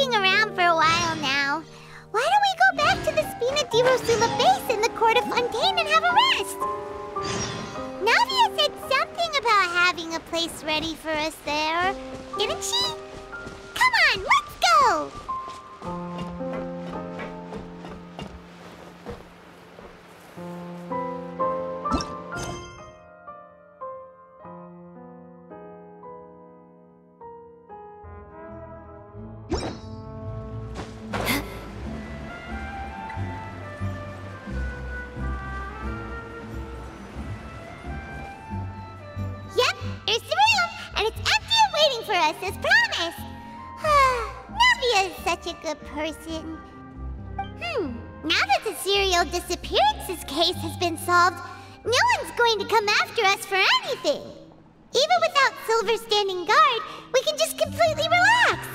looking around for a while now. Why don't we go back to the Spina di Rosula base in the Court of Fontaine and have a rest? Navia said something about having a place ready for us there, didn't she? Come on, let's go! As promised! Navia is such a good person. Now that the serial disappearances case has been solved, no one's going to come after us for anything. Even without Silver standing guard, we can just completely relax.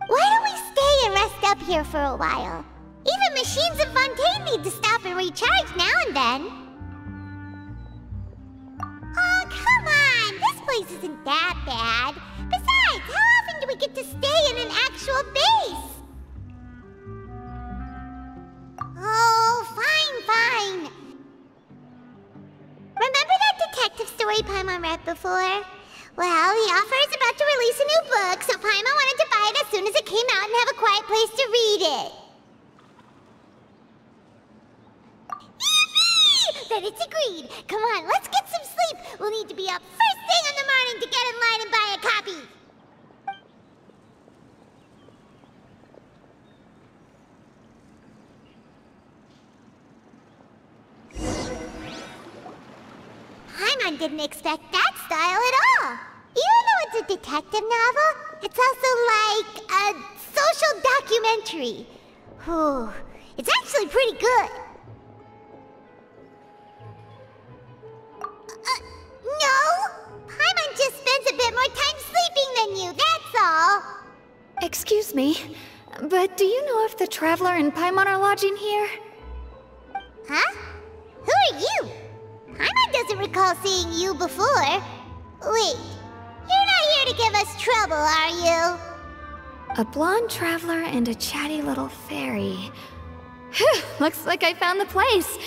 Why don't we stay and rest up here for a while? Even machines in Fontaine need to stop and recharge now and then. Oh, come on! This place isn't that bad. Besides, how often do we get to stay in an actual base? Oh, fine. Remember that detective story Paimon read before? Well, the author is about to release a new book, so Paimon wanted to buy it as soon as it came out and have a quiet place to read it. Yippee! Then it's agreed. Come on, let's get some sleep. We'll need to be up first thing in the morning to get in line and buy a copy. Paimon didn't expect that style at all. Even though it's a detective novel, it's also like a social documentary. Whew. It's actually pretty good. No! Paimon just spends a bit more time sleeping than you, that's all. Excuse me, but do you know if the Traveler and Paimon are lodging here? Huh? Who are you? Paimon doesn't recall seeing you before. Wait, you're not here to give us trouble, are you? A blonde traveler and a chatty little fairy. Phew, looks like I found the place.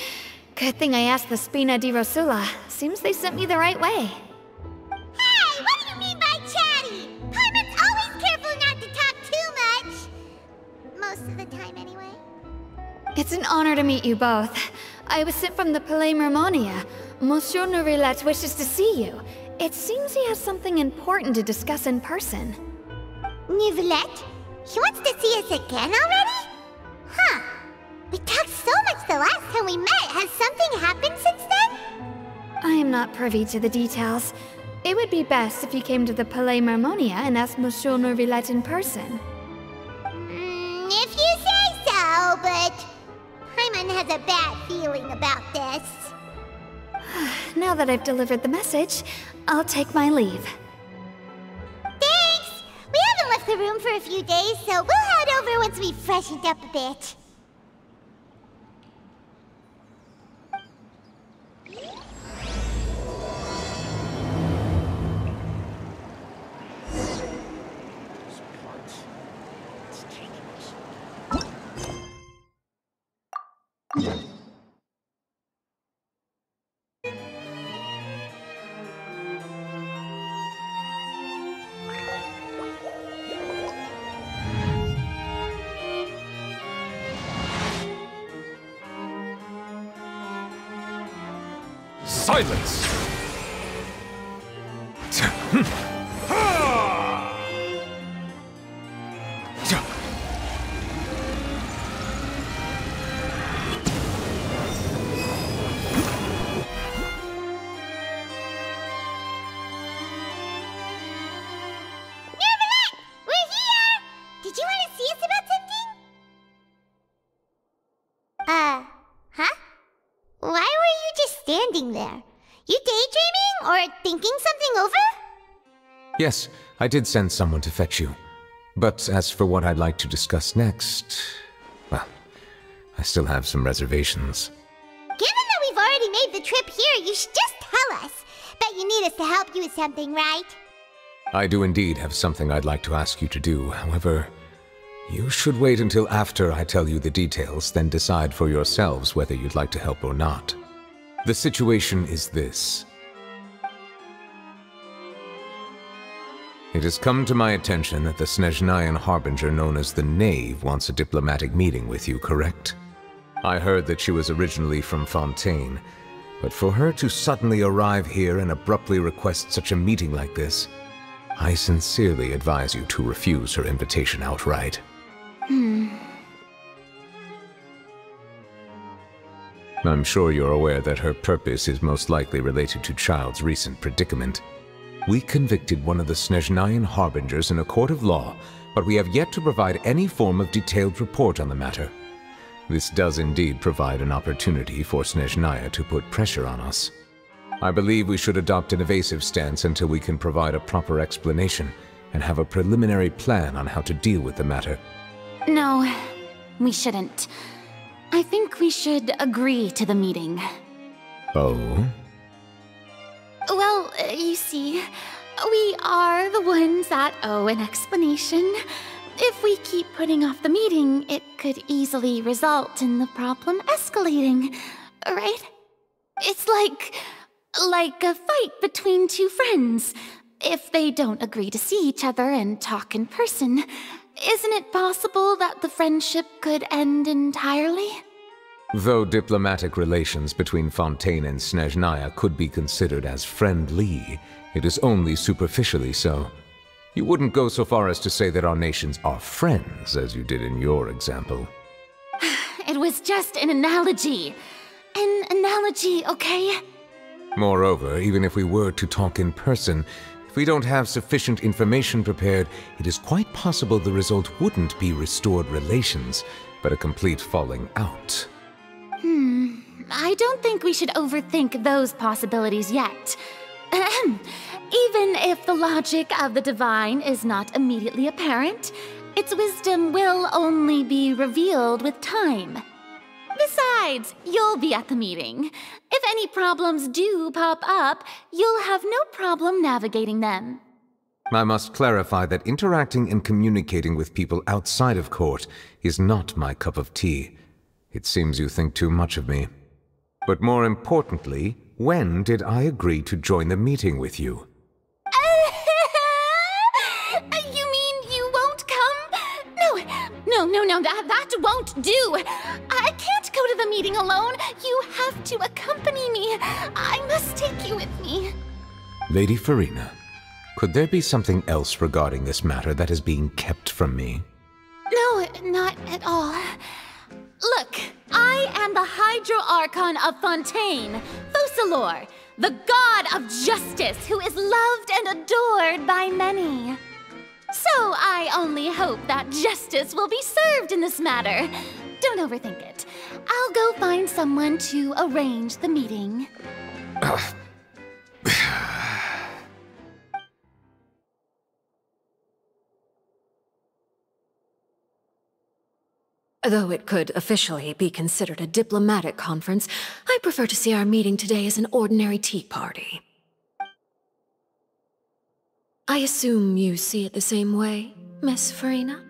Good thing I asked the Spina di Rosula. Seems they sent me the right way. Hey, what do you mean by chatty? Paimon's always careful not to talk too much. Most of the time, anyway. It's an honor to meet you both. I was sent from the Palais Mermonia. Monsieur Nourilette wishes to see you. It seems he has something important to discuss in person. Nourilette? He wants to see us again already? Huh. We talked so much the last time we met. Has something happened since then? I am not privy to the details. It would be best if you came to the Palais Mermonia and asked Monsieur Nourilette in person. If you say so, but Paimon has a bad feeling about this. Now that I've delivered the message, I'll take my leave. Thanks! We haven't left the room for a few days, so we'll head over once we've freshened up a bit. Silence! Standing there. You daydreaming or thinking something over? Yes, I did send someone to fetch you. But as for what I'd like to discuss next, well, I still have some reservations. Given that we've already made the trip here, you should just tell us. Bet you need us to help you with something, right? I do indeed have something I'd like to ask you to do. However, You should wait until after I tell you the details, then decide for yourselves whether you'd like to help or not. The situation is this. It has come to my attention that the Snezhnayan Harbinger known as the Knave wants a diplomatic meeting with you, correct? I heard that she was originally from Fontaine, but for her to suddenly arrive here and abruptly request such a meeting like this, I sincerely advise you to refuse her invitation outright. I'm sure you're aware that her purpose is most likely related to Child's recent predicament. We convicted one of the Snezhnayan Harbingers in a court of law, but we have yet to provide any form of detailed report on the matter. This does indeed provide an opportunity for Snezhnaya to put pressure on us. I believe we should adopt an evasive stance until we can provide a proper explanation and have a preliminary plan on how to deal with the matter. No, we shouldn't. I think we should agree to the meeting. Oh? Well, you see, we are the ones that owe an explanation. If we keep putting off the meeting, it could easily result in the problem escalating, right? It's like a fight between two friends. If they don't agree to see each other and talk in person, isn't it possible that the friendship could end entirely? Though diplomatic relations between Fontaine and Snezhnaya could be considered as friendly, it is only superficially so. You wouldn't go so far as to say that our nations are friends, as you did in your example. It was just an analogy. An analogy, okay? Moreover, even if we were to talk in person, if we don't have sufficient information prepared, it is quite possible the result wouldn't be restored relations, but a complete falling out. I don't think we should overthink those possibilities yet. Even if the logic of the divine is not immediately apparent, its wisdom will only be revealed with time. Besides, you'll be at the meeting. If any problems do pop up, you'll have no problem navigating them. I must clarify that interacting and communicating with people outside of court is not my cup of tea. It seems you think too much of me. But more importantly, when did I agree to join the meeting with you? You mean you won't come? No, that won't do. I can't go to the meeting alone. You have to accompany me. I must take you with me. Lady Farina, could there be something else regarding this matter that is being kept from me? No, not at all. Look, I am the Hydro Archon of Fontaine, Focalor, the god of justice who is loved and adored by many. So I only hope that justice will be served in this matter. Don't overthink it. I'll go find someone to arrange the meeting. Though it could officially be considered a diplomatic conference, I prefer to see our meeting today as an ordinary tea party. I assume you see it the same way, Miss Farina?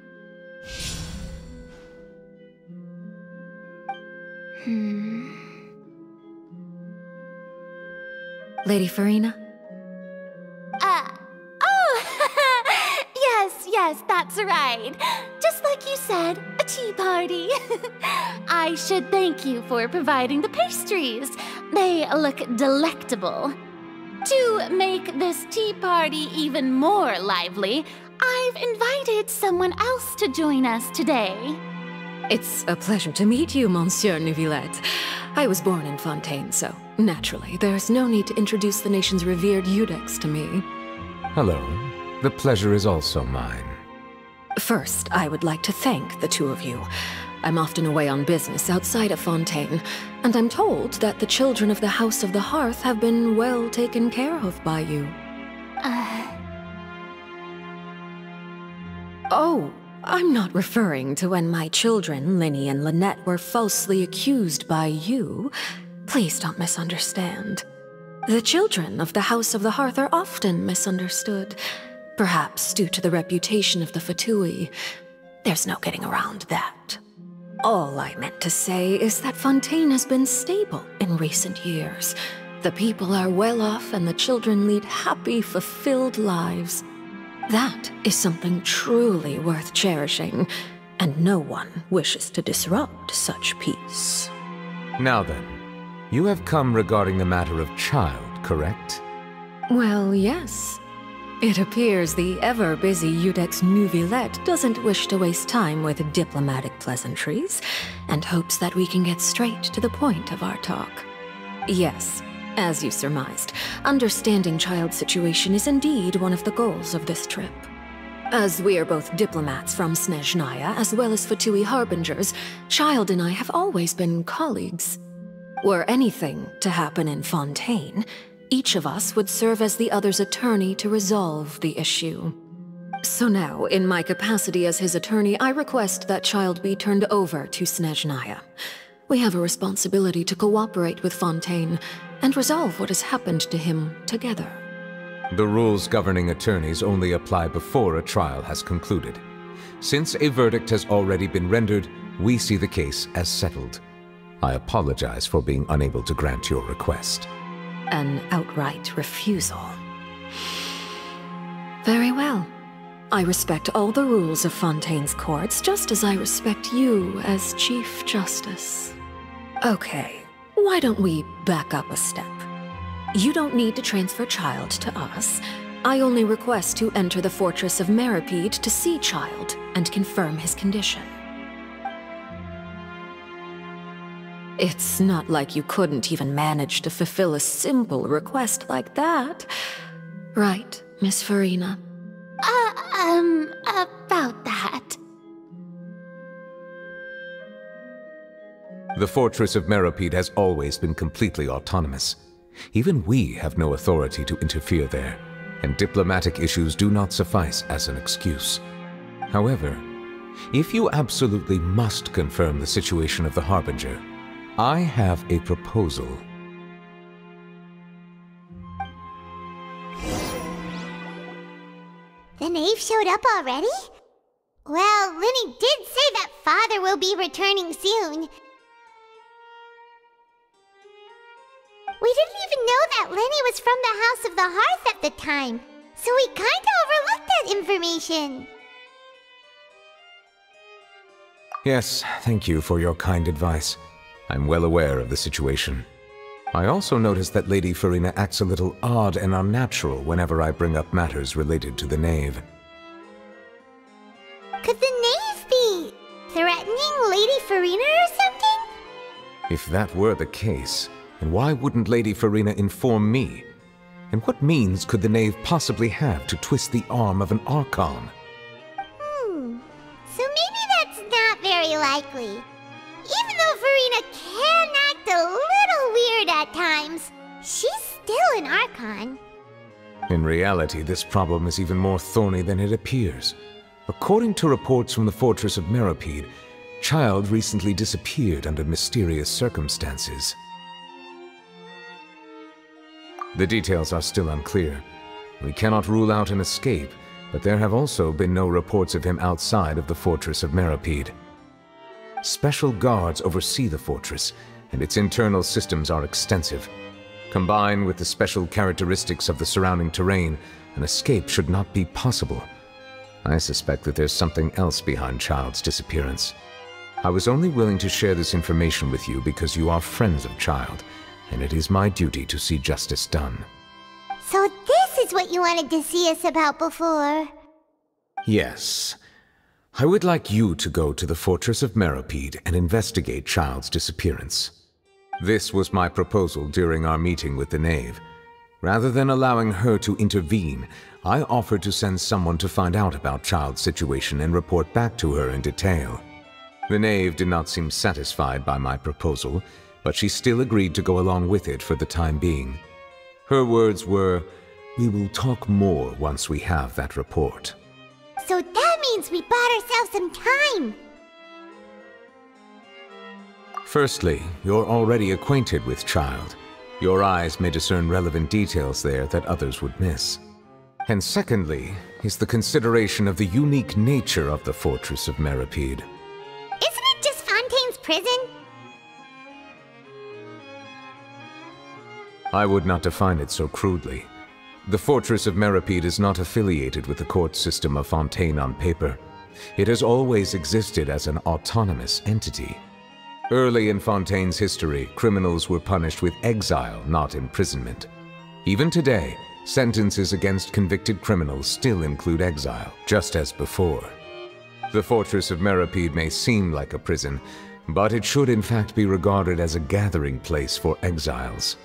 Lady Farina? Yes, that's right. Just like you said, a tea party. I should thank you for providing the pastries. They look delectable. To make this tea party even more lively, I've invited someone else to join us today. It's a pleasure to meet you, Monsieur Neuvillette. I was born in Fontaine, so naturally, there's no need to introduce the nation's revered Eudex to me. Hello. The pleasure is also mine. First, I would like to thank the two of you. I'm often away on business outside of Fontaine, and I'm told that the children of the House of the Hearth have been well taken care of by you. Oh, I'm not referring to when my children, Linny and Lynette, were falsely accused by you. Please don't misunderstand. The children of the House of the Hearth are often misunderstood. Perhaps due to the reputation of the Fatui. There's no getting around that. All I meant to say is that Fontaine has been stable in recent years. The people are well off and the children lead happy, fulfilled lives. That is something truly worth cherishing, and no one wishes to disrupt such peace. Now then, you have come regarding the matter of child, correct? Well, yes. It appears the ever-busy Iudex Neuvillette doesn't wish to waste time with diplomatic pleasantries, and hopes that we can get straight to the point of our talk. Yes, as you surmised, understanding child's situation is indeed one of the goals of this trip. As we are both diplomats from Snezhnaya, as well as Fatui Harbingers, Child and I have always been colleagues. Were anything to happen in Fontaine, each of us would serve as the other's attorney to resolve the issue. So now, in my capacity as his attorney, I request that Child be turned over to Snezhnaya. We have a responsibility to cooperate with Fontaine and resolve what has happened to him together. The rules governing attorneys only apply before a trial has concluded. Since a verdict has already been rendered, we see the case as settled. I apologize for being unable to grant your request. An outright refusal. Very well. I respect all the rules of Fontaine's courts, just as I respect you as Chief Justice. Okay, why don't we back up a step? You don't need to transfer Child to us. I only request to enter the fortress of Meripede to see Child and confirm his condition. It's not like you couldn't even manage to fulfill a simple request like that. Right, Miss Farina? About that. The fortress of Meripede has always been completely autonomous. Even we have no authority to interfere there, and diplomatic issues do not suffice as an excuse. However, if you absolutely must confirm the situation of the Harbinger, I have a proposal. The knave showed up already? Well, Linny did say that Father will be returning soon. We didn't even know that Lenny was from the House of the Hearth at the time, so we kinda overlooked that information. Yes, thank you for your kind advice. I'm well aware of the situation. I also noticed that Lady Farina acts a little odd and unnatural whenever I bring up matters related to the knave. Could the knave be threatening Lady Farina or something? If that were the case, then why wouldn't Lady Farina inform me? And what means could the knave possibly have to twist the arm of an Archon? So maybe that's not very likely. Even though Farina can act a little weird at times, she's still an Archon. In reality, this problem is even more thorny than it appears. According to reports from the fortress of Meripede, Child recently disappeared under mysterious circumstances. The details are still unclear. We cannot rule out an escape, but there have also been no reports of him outside of the fortress of Meripede. Special guards oversee the fortress, and its internal systems are extensive. Combined with the special characteristics of the surrounding terrain, an escape should not be possible. I suspect that there's something else behind Child's disappearance. I was only willing to share this information with you because you are friends of Child, and it is my duty to see justice done. So this is what you wanted to see us about before? Yes. I would like you to go to the fortress of Meripede and investigate Child's disappearance. This was my proposal during our meeting with the knave. Rather than allowing her to intervene, I offered to send someone to find out about Child's situation and report back to her in detail. The knave did not seem satisfied by my proposal, but she still agreed to go along with it for the time being. Her words were, "We will talk more once we have that report." So that means we bought ourselves some time! Firstly, you're already acquainted with Child. Your eyes may discern relevant details there that others would miss. And secondly, is the consideration of the unique nature of the Fortress of Meripede. Isn't it just Fontaine's prison? I would not define it so crudely. The Fortress of Meripede is not affiliated with the court system of Fontaine on paper. It has always existed as an autonomous entity. Early in Fontaine's history, criminals were punished with exile, not imprisonment. Even today, sentences against convicted criminals still include exile, just as before. The Fortress of Meripede may seem like a prison, but it should in fact be regarded as a gathering place for exiles.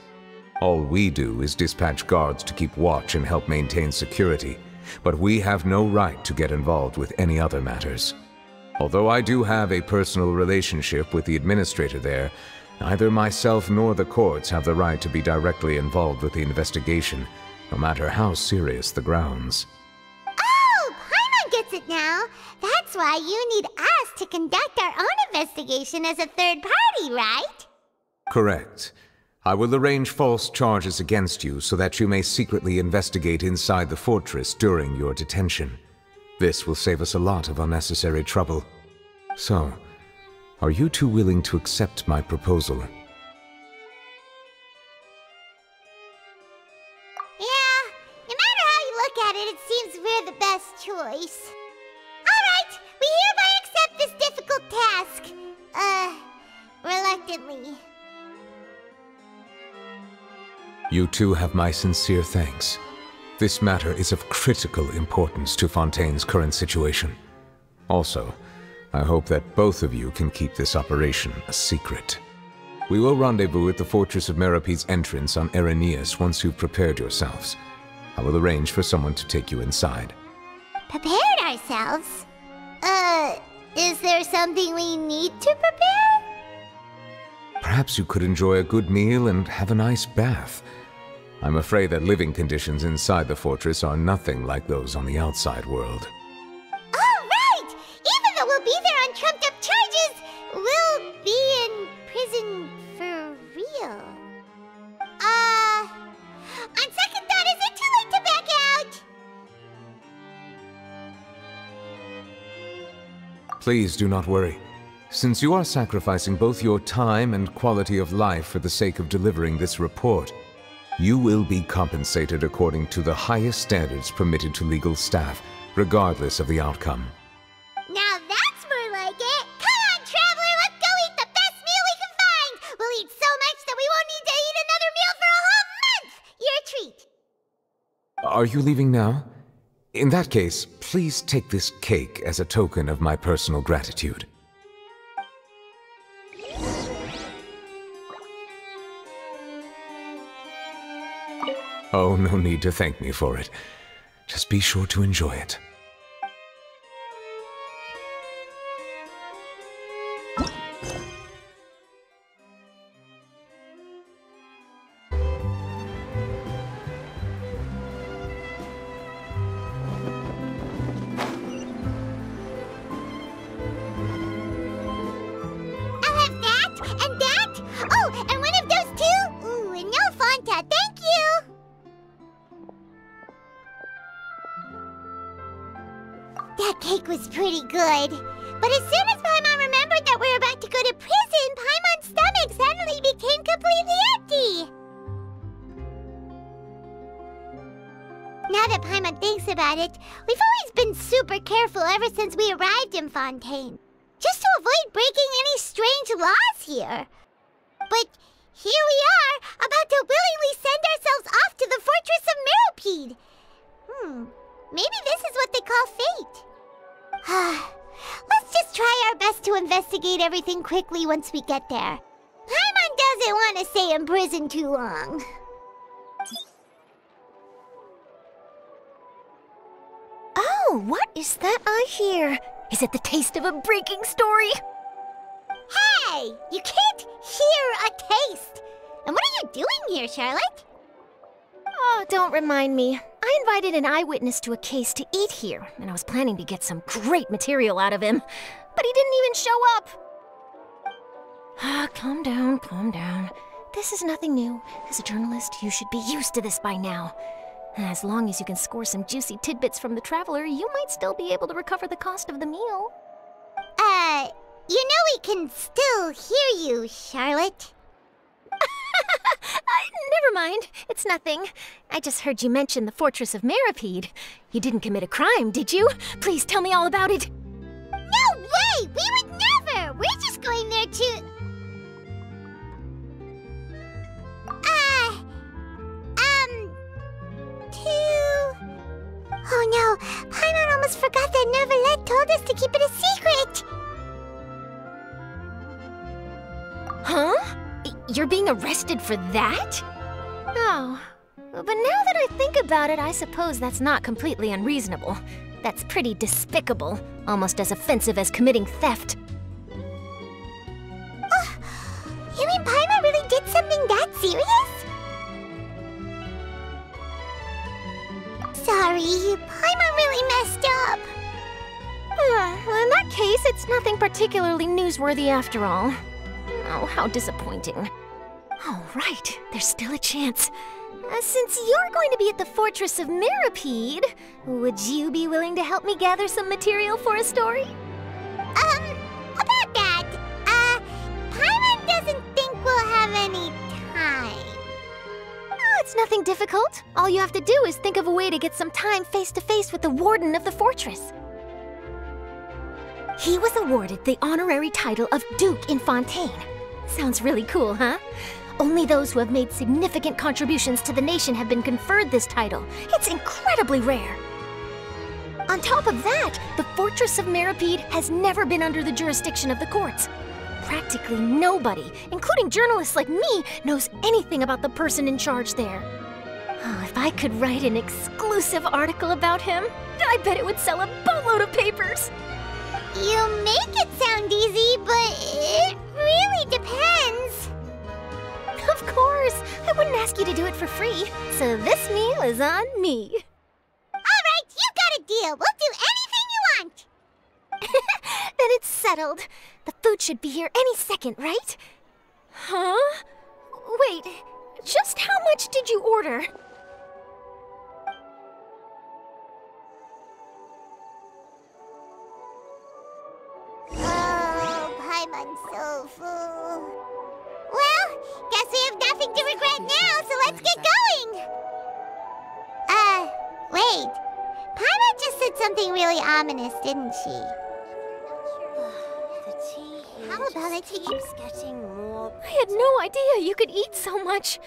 All we do is dispatch guards to keep watch and help maintain security, but we have no right to get involved with any other matters. Although I do have a personal relationship with the administrator there, neither myself nor the courts have the right to be directly involved with the investigation, no matter how serious the grounds. Oh, Paimon gets it now. That's why you need us to conduct our own investigation as a third party, right? Correct. I will arrange false charges against you so that you may secretly investigate inside the fortress during your detention. This will save us a lot of unnecessary trouble. So, are you two willing to accept my proposal? Yeah, no matter how you look at it, it seems we're the best choice. Alright, we hereby accept this difficult task. Reluctantly. You two have my sincere thanks. This matter is of critical importance to Fontaine's current situation. Also, I hope that both of you can keep this operation a secret. We will rendezvous at the Fortress of Meripede's entrance on Erinius once you've prepared yourselves. I will arrange for someone to take you inside. Prepared ourselves? Is there something we need to prepare? Perhaps you could enjoy a good meal and have a nice bath. I'm afraid that living conditions inside the fortress are nothing like those on the outside world. Oh, right! Even though we'll be there on trumped-up charges, we'll be in prison for real. On second thought, is it too late to back out? Please do not worry. Since you are sacrificing both your time and quality of life for the sake of delivering this report, you will be compensated according to the highest standards permitted to legal staff, regardless of the outcome. Now that's more like it! Come on, Traveler, let's go eat the best meal we can find! We'll eat so much that we won't need to eat another meal for a whole month! You're a treat! Are you leaving now? In that case, please take this cake as a token of my personal gratitude. Oh, no need to thank me for it. Just be sure to enjoy it. I'll have that, and that! Oh, and one of those two! Ooh, and no Fanta, thank you! That cake was pretty good. But as soon as Paimon remembered that we were about to go to prison, Paimon's stomach suddenly became completely empty. Now that Paimon thinks about it, we've always been super careful ever since we arrived in Fontaine. Just to avoid breaking any strange laws here. But here we are, about to willingly send ourselves off to the Fortress of Meripede. Maybe this is what they call fate. Let's just try our best to investigate everything quickly once we get there. Paimon doesn't want to stay in prison too long. Oh, what is that I hear? Is it the taste of a breaking story? Hey! You can't hear a taste! And what are you doing here, Charlotte? Oh, don't remind me. I invited an eyewitness to a case to eat here, and I was planning to get some great material out of him. But he didn't even show up. Calm down, calm down. This is nothing new. As a journalist, you should be used to this by now. As long as you can score some juicy tidbits from the Traveler, you might still be able to recover the cost of the meal. You know we can still hear you, Charlotte. Never mind. It's nothing. I just heard you mention the Fortress of Meripede. You didn't commit a crime, did you? Please tell me all about it. No way! We would never! We're just going there to... Oh no, Paimon almost forgot that Neuvillette told us to keep it a secret! Huh? You're being arrested for that? Oh, but now that I think about it, I suppose that's not completely unreasonable. That's pretty despicable, almost as offensive as committing theft. Oh, you mean Paimon really did something that serious? Sorry, Paimon really messed up. In that case, it's nothing particularly newsworthy after all. Oh, how disappointing. All right, there's still a chance. Since you're going to be at the Fortress of Meripede, would you be willing to help me gather some material for a story? About that, Paimon doesn't think we'll have any time. Oh, it's nothing difficult. All you have to do is think of a way to get some time face-to-face with the Warden of the Fortress. He was awarded the honorary title of Duke in Fontaine. Sounds really cool, huh? Only those who have made significant contributions to the nation have been conferred this title. It's incredibly rare. On top of that, the Fortress of Meripede has never been under the jurisdiction of the courts. Practically nobody, including journalists like me, knows anything about the person in charge there. Oh, if I could write an exclusive article about him, I bet it would sell a boatload of papers. You make it sound easy, but it really depends. Of course, I wouldn't ask you to do it for free, so this meal is on me. All right, you got a deal. We'll do anything you want. Then it's settled. The food should be here any second, right? Huh? Wait, just how much did you order? Oh, Paimon's so full. Well, guess we have nothing to regret now, so let's get going! Wait. Paimon just said something really ominous, didn't she? The tea How about it keeps getting more... I had no idea you could eat so much.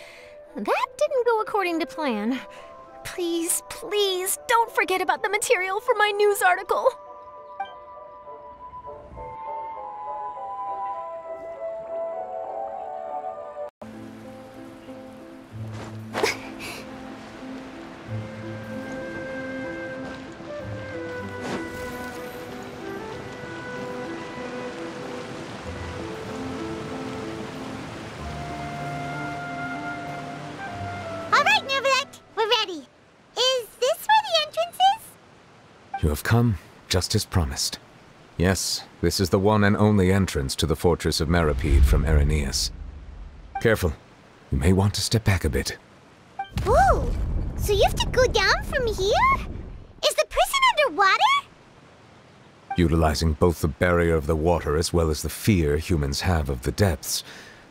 That didn't go according to plan. Please, please, don't forget about the material for my news article. You have come, just as promised. Yes, this is the one and only entrance to the Fortress of Meripede from Irenaeus. Careful. You may want to step back a bit. Whoa! So you have to go down from here? Is the prison underwater? Utilizing both the barrier of the water as well as the fear humans have of the depths,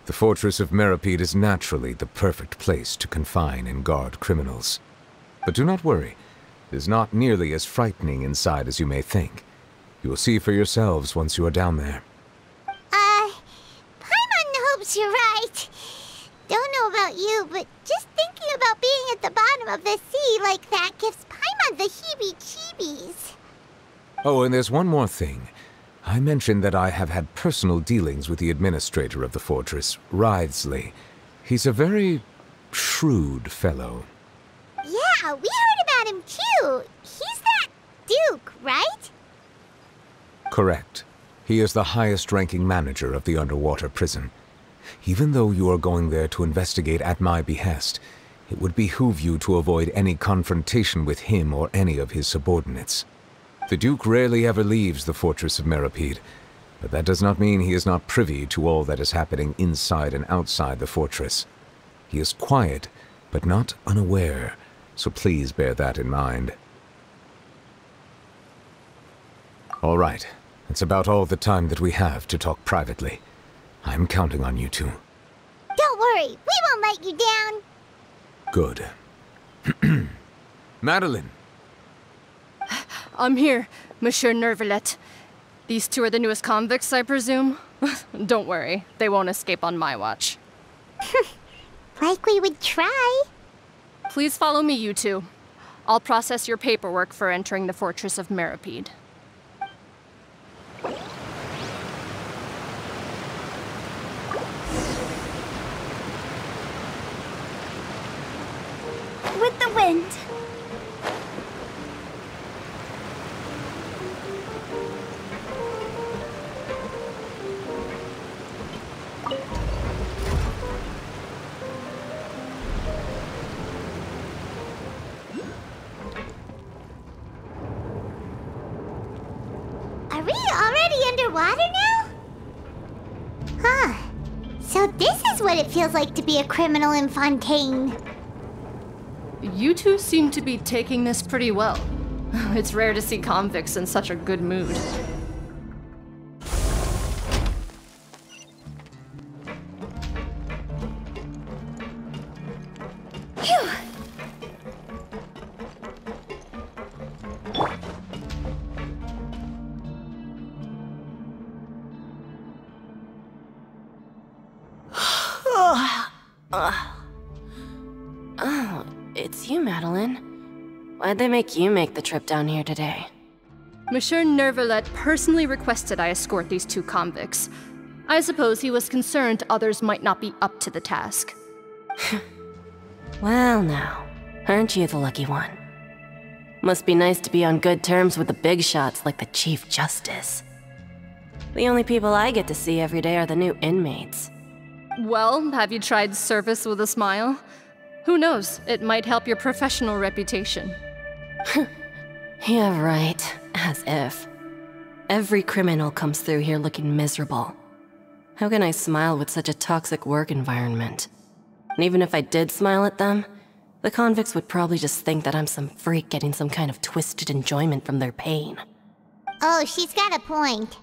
the Fortress of Meripede is naturally the perfect place to confine and guard criminals. But do not worry. It is not nearly as frightening inside as you may think. You will see for yourselves once you are down there. Paimon hopes you're right. Don't know about you, but just thinking about being at the bottom of the sea like that gives Paimon the heebie-jeebies. Oh, and there's one more thing. I mentioned that I have had personal dealings with the administrator of the fortress, Wriothesley. He's a very shrewd fellow. Yeah, we heard about him too. He's that Duke, right? Correct. He is the highest-ranking manager of the underwater prison. Even though you are going there to investigate at my behest, it would behoove you to avoid any confrontation with him or any of his subordinates. The Duke rarely ever leaves the Fortress of Meripede, but that does not mean he is not privy to all that is happening inside and outside the fortress. He is quiet, but not unaware, so please bear that in mind. All right, it's about all the time that we have to talk privately. I'm counting on you two. Don't worry, we won't let you down. Good. Madeline! I'm here, Monsieur Nervalet. These two are the newest convicts, I presume? Don't worry, they won't escape on my watch. Like we would try. Please follow me, you two. I'll process your paperwork for entering the Fortress of Meripede. With the wind. Are we already underwater now? Huh. So this is what it feels like to be a criminal in Fontaine. You two seem to be taking this pretty well. It's rare to see convicts in such a good mood. Oh, it's you, Madeline. Why'd they make you make the trip down here today? Monsieur Nervalet personally requested I escort these two convicts. I suppose he was concerned others might not be up to the task. Well now, aren't you the lucky one? Must be nice to be on good terms with the big shots like the Chief Justice. The only people I get to see every day are the new inmates. Well, have you tried service with a smile? Who knows, it might help your professional reputation. Yeah, right. As if. Every criminal comes through here looking miserable. How can I smile with such a toxic work environment? And even if I did smile at them, the convicts would probably just think that I'm some freak getting some kind of twisted enjoyment from their pain. Oh, she's got a point.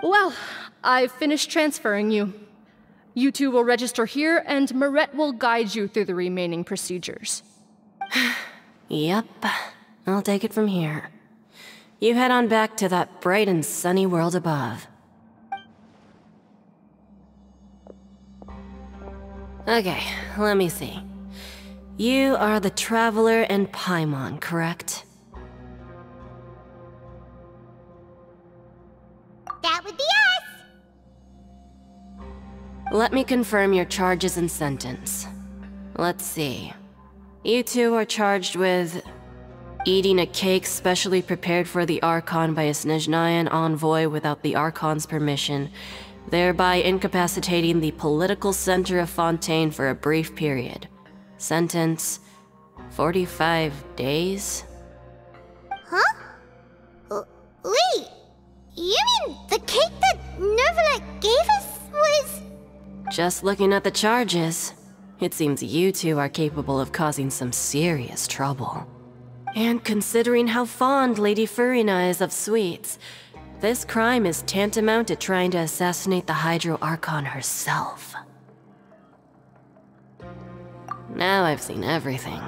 Well, I've finished transferring you. You two will register here, and Marette will guide you through the remaining procedures. Yep, I'll take it from here. You head on back to that bright and sunny world above. Okay, let me see. You are the Traveler and Paimon, correct? That would be us! Let me confirm your charges and sentence. Let's see. You two are charged with eating a cake specially prepared for the Archon by a Snezhnayan envoy without the Archon's permission, thereby incapacitating the political center of Fontaine for a brief period. Sentence: 45 days? Huh? Wait! You mean the cake that Nervalet gave us was... Just looking at the charges, it seems you two are capable of causing some serious trouble. And considering how fond Lady Furina is of sweets, this crime is tantamount to trying to assassinate the Hydro Archon herself. Now I've seen everything.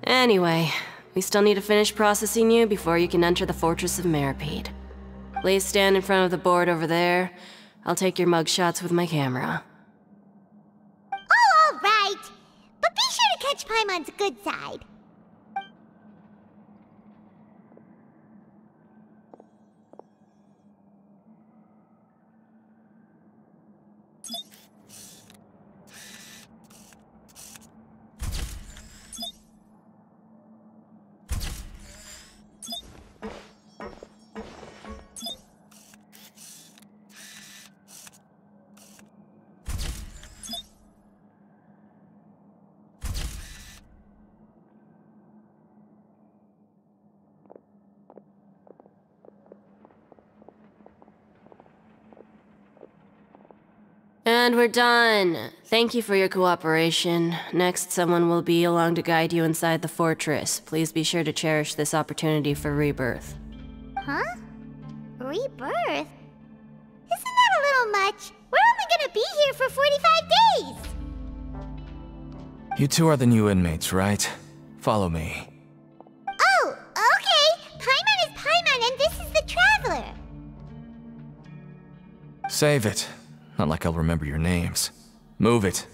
Anyway, we still need to finish processing you before you can enter the Fortress of Meripede. Please stand in front of the board over there. I'll take your mugshots with my camera. Oh, all right! But be sure to catch Paimon's good side. And we're done. Thank you for your cooperation. Next, someone will be along to guide you inside the fortress. Please be sure to cherish this opportunity for rebirth. Huh? Rebirth? Isn't that a little much? We're only gonna be here for 45 days! You two are the new inmates, right? Follow me. Oh, okay! Paimon is Paimon and this is the Traveler! Save it. Not like I'll remember your names. Move it.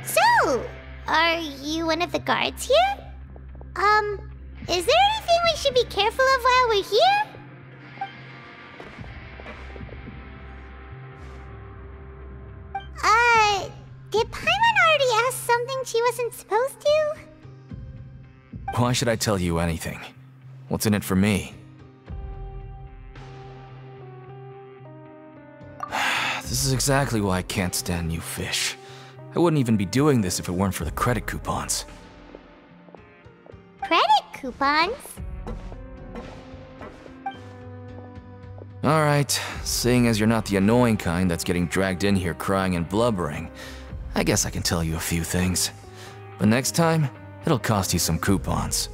So, are you one of the guards here? Is there anything we should be careful of while we're here? Did Paimon already ask something she wasn't supposed to? Why should I tell you anything? What's in it for me? This is exactly why I can't stand new fish. I wouldn't even be doing this if it weren't for the credit coupons. Credit coupons? Alright, seeing as you're not the annoying kind that's getting dragged in here crying and blubbering, I guess I can tell you a few things. But next time, it'll cost you some coupons.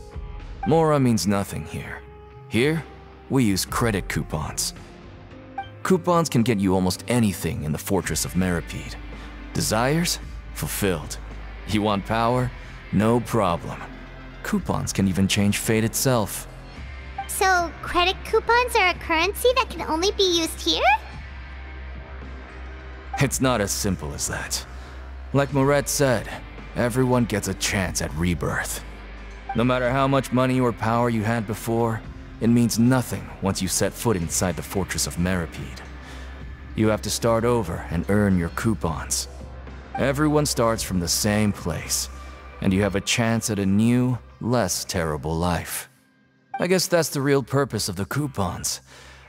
Mora means nothing here. Here, we use credit coupons. Coupons can get you almost anything in the Fortress of Meripede. Desires? Fulfilled. You want power? No problem. Coupons can even change fate itself. So, credit coupons are a currency that can only be used here? It's not as simple as that. Like Moret said, everyone gets a chance at rebirth. No matter how much money or power you had before, it means nothing once you set foot inside the Fortress of Meripede. You have to start over and earn your coupons. Everyone starts from the same place, and you have a chance at a new, less terrible life. I guess that's the real purpose of the coupons.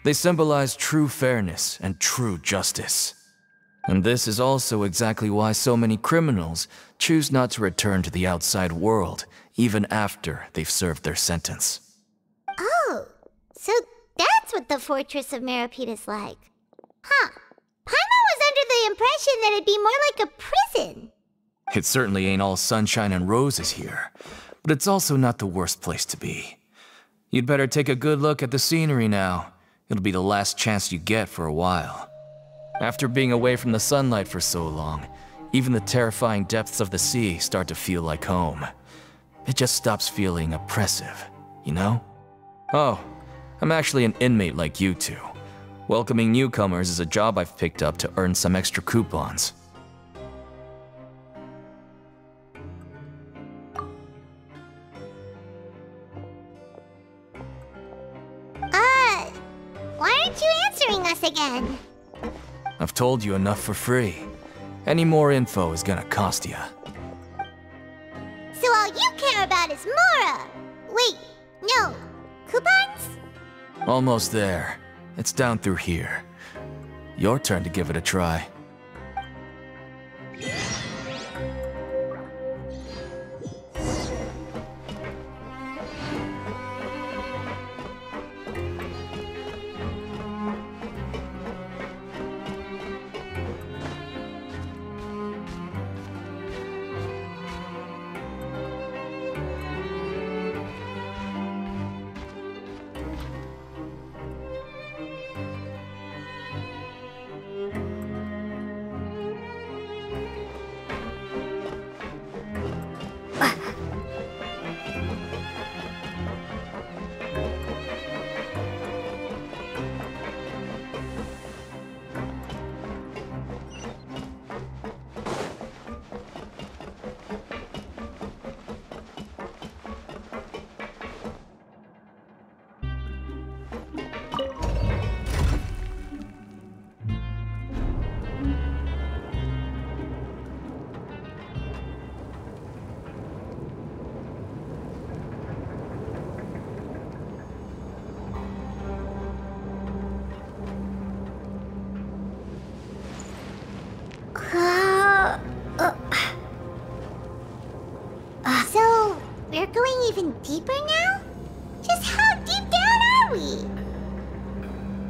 They symbolize true fairness and true justice. And this is also exactly why so many criminals choose not to return to the outside world, even after they've served their sentence. Oh, so that's what the Fortress of Meripede is like. Huh. Paimon was under the impression that it'd be more like a prison. It certainly ain't all sunshine and roses here, but it's also not the worst place to be. You'd better take a good look at the scenery now. It'll be the last chance you get for a while. After being away from the sunlight for so long, even the terrifying depths of the sea start to feel like home. It just stops feeling oppressive, you know? Oh, I'm actually an inmate like you two. Welcoming newcomers is a job I've picked up to earn some extra coupons. Why aren't you answering us again? I've told you enough for free. Any more info is gonna cost you. So all you care about is Mora! Wait, no. Coupons? Almost there. It's down through here. Your turn to give it a try.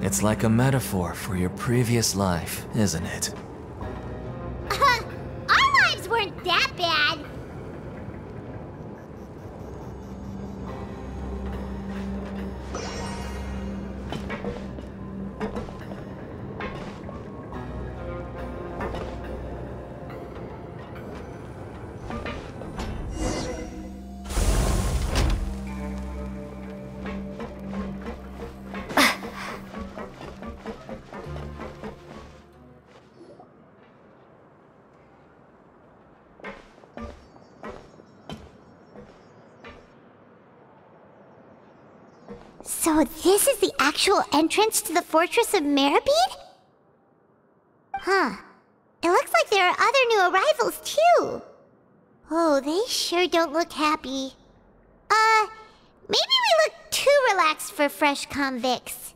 It's like a metaphor for your previous life, isn't it? Our lives weren't that bad. So this is the actual entrance to the Fortress of Meribed? Huh. It looks like there are other new arrivals, too. Oh, they sure don't look happy. Maybe we look too relaxed for fresh convicts.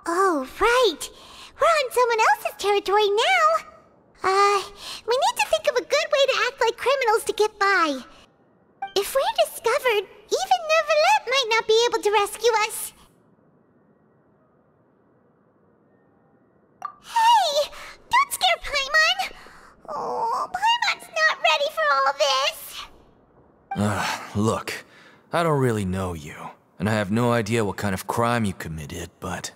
Oh, right. We're on someone else's territory now. We need to think of a good way to act like criminals to get by. If we're discovered, even Nervalet might not be able to rescue us. Hey! Don't scare Paimon! Oh, Paimon's not ready for all this! Look, I don't really know you, and I have no idea what kind of crime you committed, but...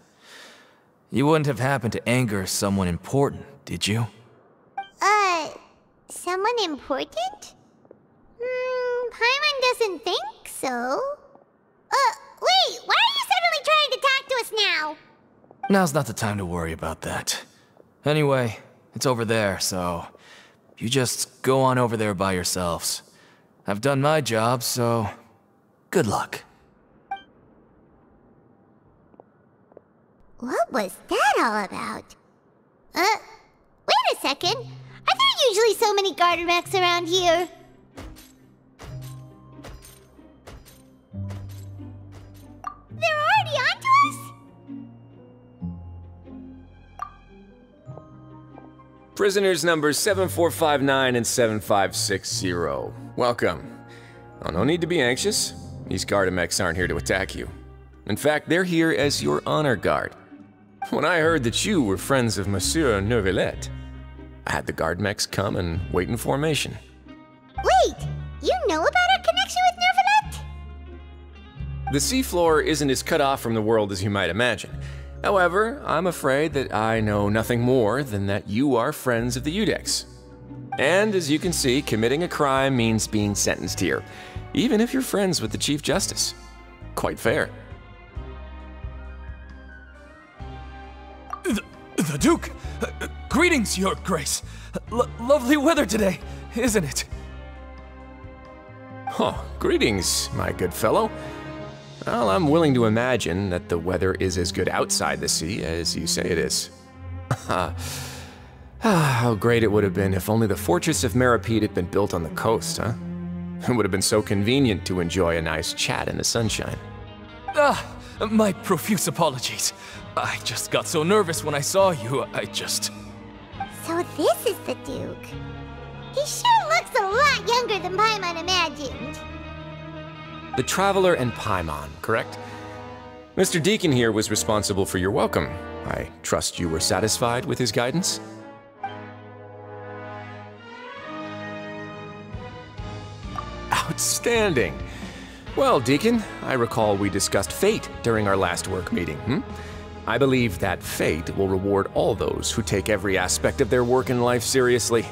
You wouldn't have happened to anger someone important, did you? Someone important? Paimon doesn't think so. Wait, why are you suddenly trying to talk to us now? Now's not the time to worry about that. Anyway, it's over there, so... You just go on over there by yourselves. I've done my job, so... Good luck. What was that all about? Wait a second. Are there usually so many garter mechs around here? They're already onto us? Prisoners numbers 7459 and 7560. Welcome. Oh, no need to be anxious. These Gardamex aren't here to attack you. In fact, they're here as your honor guard. When I heard that you were friends of Monsieur Nervalet, I had the Gardamex come and wait in formation. Wait, you know about our connection with Nervalet? The seafloor isn't as cut off from the world as you might imagine. However, I'm afraid that I know nothing more than that you are friends of the Udex. And as you can see, committing a crime means being sentenced here, even if you're friends with the Chief Justice. Quite fair. The Duke! Greetings, Your Grace! Lovely weather today, isn't it? Oh, greetings, my good fellow. Well, I'm willing to imagine that the weather is as good outside the sea as you say it is. How great it would have been if only the Fortress of Meribed had been built on the coast, huh? It would have been so convenient to enjoy a nice chat in the sunshine. My profuse apologies. I just got so nervous when I saw you, So this is the Duke. He sure looks a lot younger than Paimon imagined. The Traveler and Paimon, correct? Mr. Deacon here was responsible for your welcome. I trust you were satisfied with his guidance? Outstanding! Well, Deacon, I recall we discussed fate during our last work meeting, I believe that fate will reward all those who take every aspect of their work in life seriously.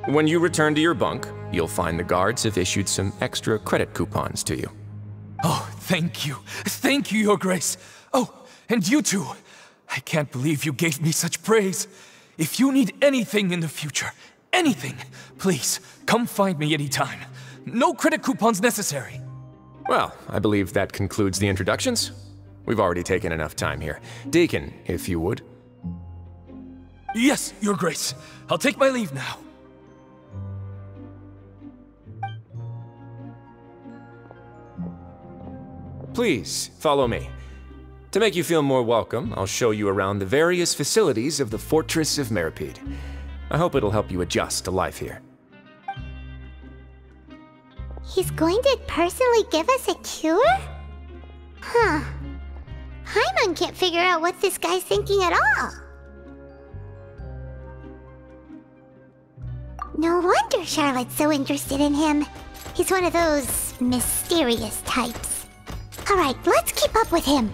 When you return to your bunk, you'll find the guards have issued some extra credit coupons to you. Oh, thank you. Thank you, Your Grace. Oh, and you too. I can't believe you gave me such praise. If you need anything in the future, anything, please, come find me anytime. No credit coupons necessary. Well, I believe that concludes the introductions. We've already taken enough time here. Deacon, if you would. Yes, Your Grace. I'll take my leave now. Please, follow me. To make you feel more welcome, I'll show you around the various facilities of the Fortress of Meribed. I hope it'll help you adjust to life here. He's going to personally give us a cure? Huh. Paimon can't figure out what this guy's thinking at all. No wonder Charlotte's so interested in him. He's one of those mysterious types. Alright, let's keep up with him.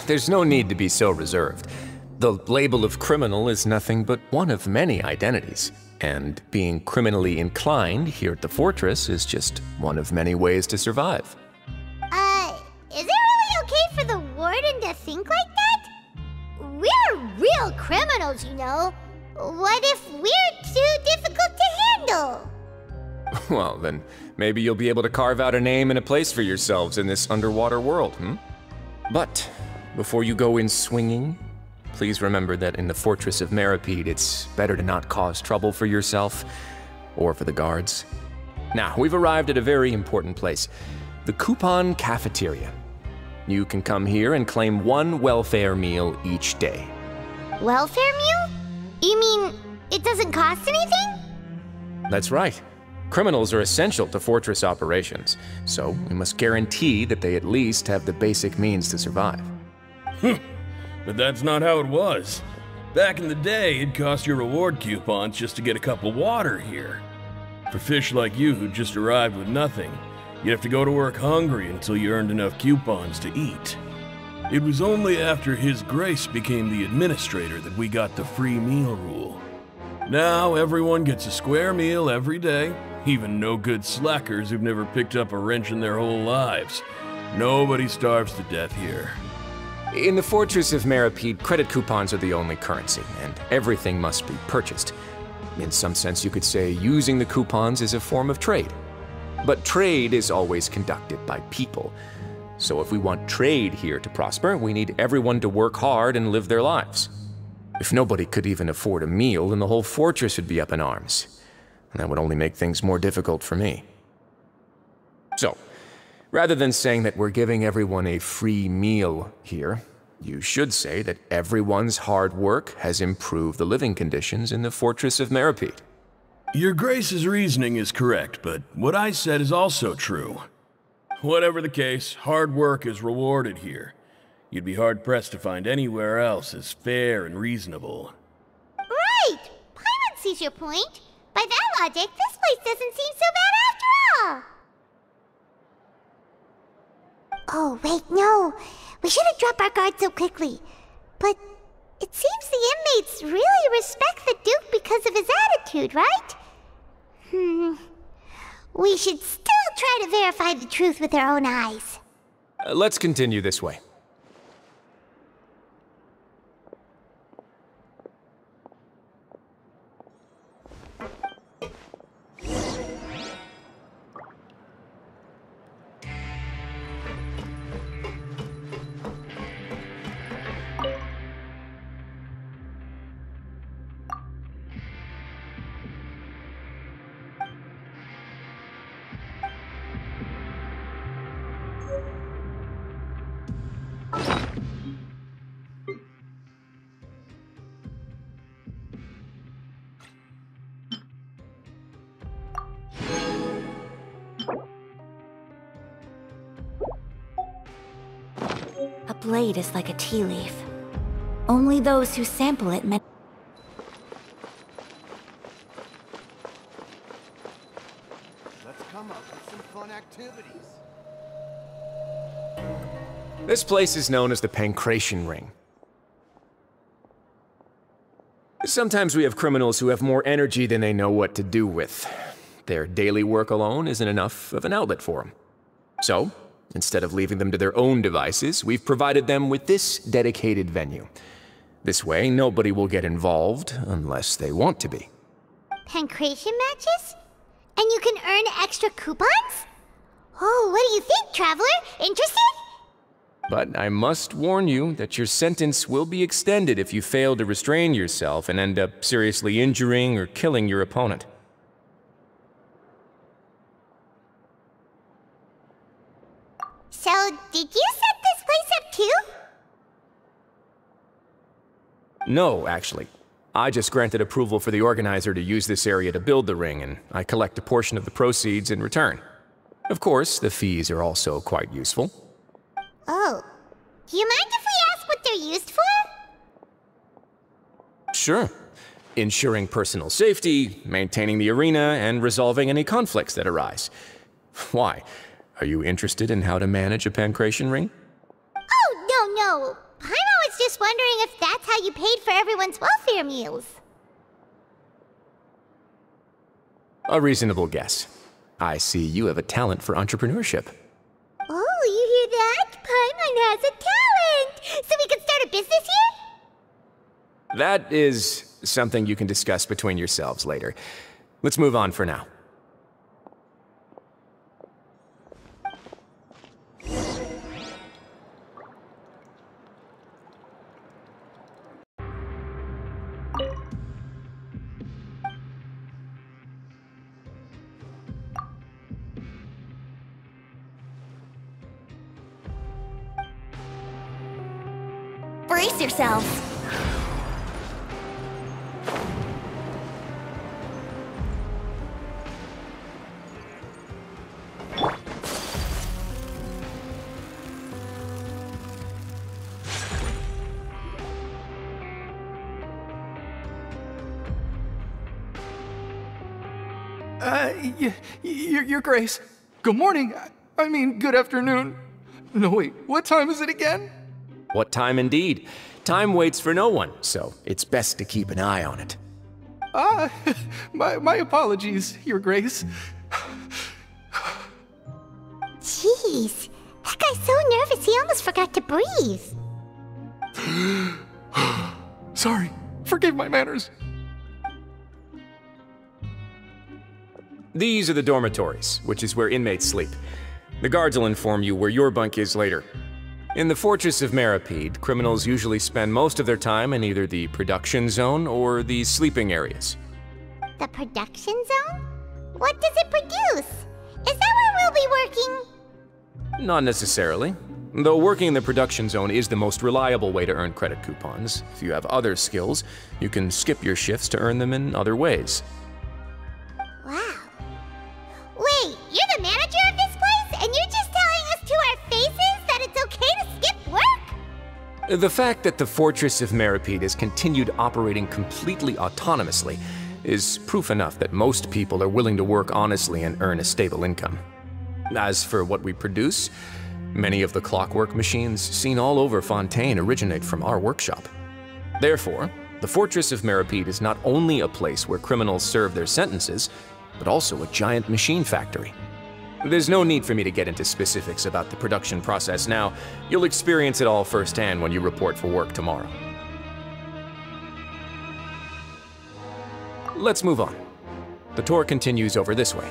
There's no need to be so reserved. The label of criminal is nothing but one of many identities, and being criminally inclined here at the fortress is just one of many ways to survive. Is it really okay for the warden to think like that? We're real criminals, you know. What if we're too difficult to handle? Well, then maybe you'll be able to carve out a name and a place for yourselves in this underwater world, But before you go in swinging, please remember that in the Fortress of Meripede, it's better to not cause trouble for yourself or for the guards. Now, we've arrived at a very important place, the Coupon Cafeteria. You can come here and claim one welfare meal each day. Welfare meal? You mean it doesn't cost anything? That's right. Criminals are essential to fortress operations, so we must guarantee that they at least have the basic means to survive. But that's not how it was. Back in the day, it cost your reward coupons just to get a cup of water here. For fish like you who just arrived with nothing, you'd have to go to work hungry until you earned enough coupons to eat. It was only after His Grace became the administrator that we got the free meal rule. Now everyone gets a square meal every day, even no-good slackers who've never picked up a wrench in their whole lives. Nobody starves to death here. In the Fortress of Meripede, credit coupons are the only currency, and everything must be purchased. In some sense, you could say using the coupons is a form of trade. But trade is always conducted by people. So if we want trade here to prosper, we need everyone to work hard and live their lives. If nobody could even afford a meal, then the whole fortress would be up in arms. And that would only make things more difficult for me. So, rather than saying that we're giving everyone a free meal here, you should say that everyone's hard work has improved the living conditions in the Fortress of Meripede. Your Grace's reasoning is correct, but what I said is also true. Whatever the case, hard work is rewarded here. You'd be hard-pressed to find anywhere else as fair and reasonable. Right! Paimon sees your point. By that logic, this place doesn't seem so bad after all. Oh, wait, no. We shouldn't drop our guard so quickly. But it seems the inmates really respect the Duke because of his attitude, right? We should still try to verify the truth with our own eyes. Let's continue this way. A blade is like a tea leaf. Only those who sample it meant. Let's come up with some fun activities. This place is known as the Pancration Ring. Sometimes we have criminals who have more energy than they know what to do with. Their daily work alone isn't enough of an outlet for them. So, instead of leaving them to their own devices, we've provided them with this dedicated venue. This way, nobody will get involved unless they want to be. Pancration matches? And you can earn extra coupons? Oh, what do you think, Traveler? Interested? But I must warn you that your sentence will be extended if you fail to restrain yourself and end up seriously injuring or killing your opponent. So, did you set this place up too? No, actually. I just granted approval for the organizer to use this area to build the ring, and I collect a portion of the proceeds in return. Of course, the fees are also quite useful. Oh. Do you mind if we ask what they're used for? Sure. Ensuring personal safety, maintaining the arena, and resolving any conflicts that arise. Why? Are you interested in how to manage a pancration ring? Oh, no. Paimon was just wondering if that's how you paid for everyone's welfare meals. A reasonable guess. I see you have a talent for entrepreneurship. Oh, you hear that? Paimon has a talent! So we can start a business here? That is something you can discuss between yourselves later. Let's move on for now. Brace yourselves. Your Grace. Good morning. I mean, good afternoon. No, wait, what time is it again? What time indeed? Time waits for no one, so it's best to keep an eye on it. My apologies, Your Grace. Jeez, that guy's so nervous he almost forgot to breathe. Sorry, forgive my manners. These are the dormitories, which is where inmates sleep. The guards will inform you where your bunk is later. In the Fortress of Meripede, criminals usually spend most of their time in either the production zone or the sleeping areas. The production zone? What does it produce? Is that where we'll be working? Not necessarily. Though working in the production zone is the most reliable way to earn credit coupons. If you have other skills, you can skip your shifts to earn them in other ways. Wow. Wait, you're the manager of this place, and you're just telling us to our faces that it's okay to skip work? The fact that the Fortress of Meripede has continued operating completely autonomously is proof enough that most people are willing to work honestly and earn a stable income. As for what we produce, many of the clockwork machines seen all over Fontaine originate from our workshop. Therefore, the Fortress of Meripede is not only a place where criminals serve their sentences, but also a giant machine factory. There's no need for me to get into specifics about the production process now. You'll experience it all firsthand when you report for work tomorrow. Let's move on. The tour continues over this way.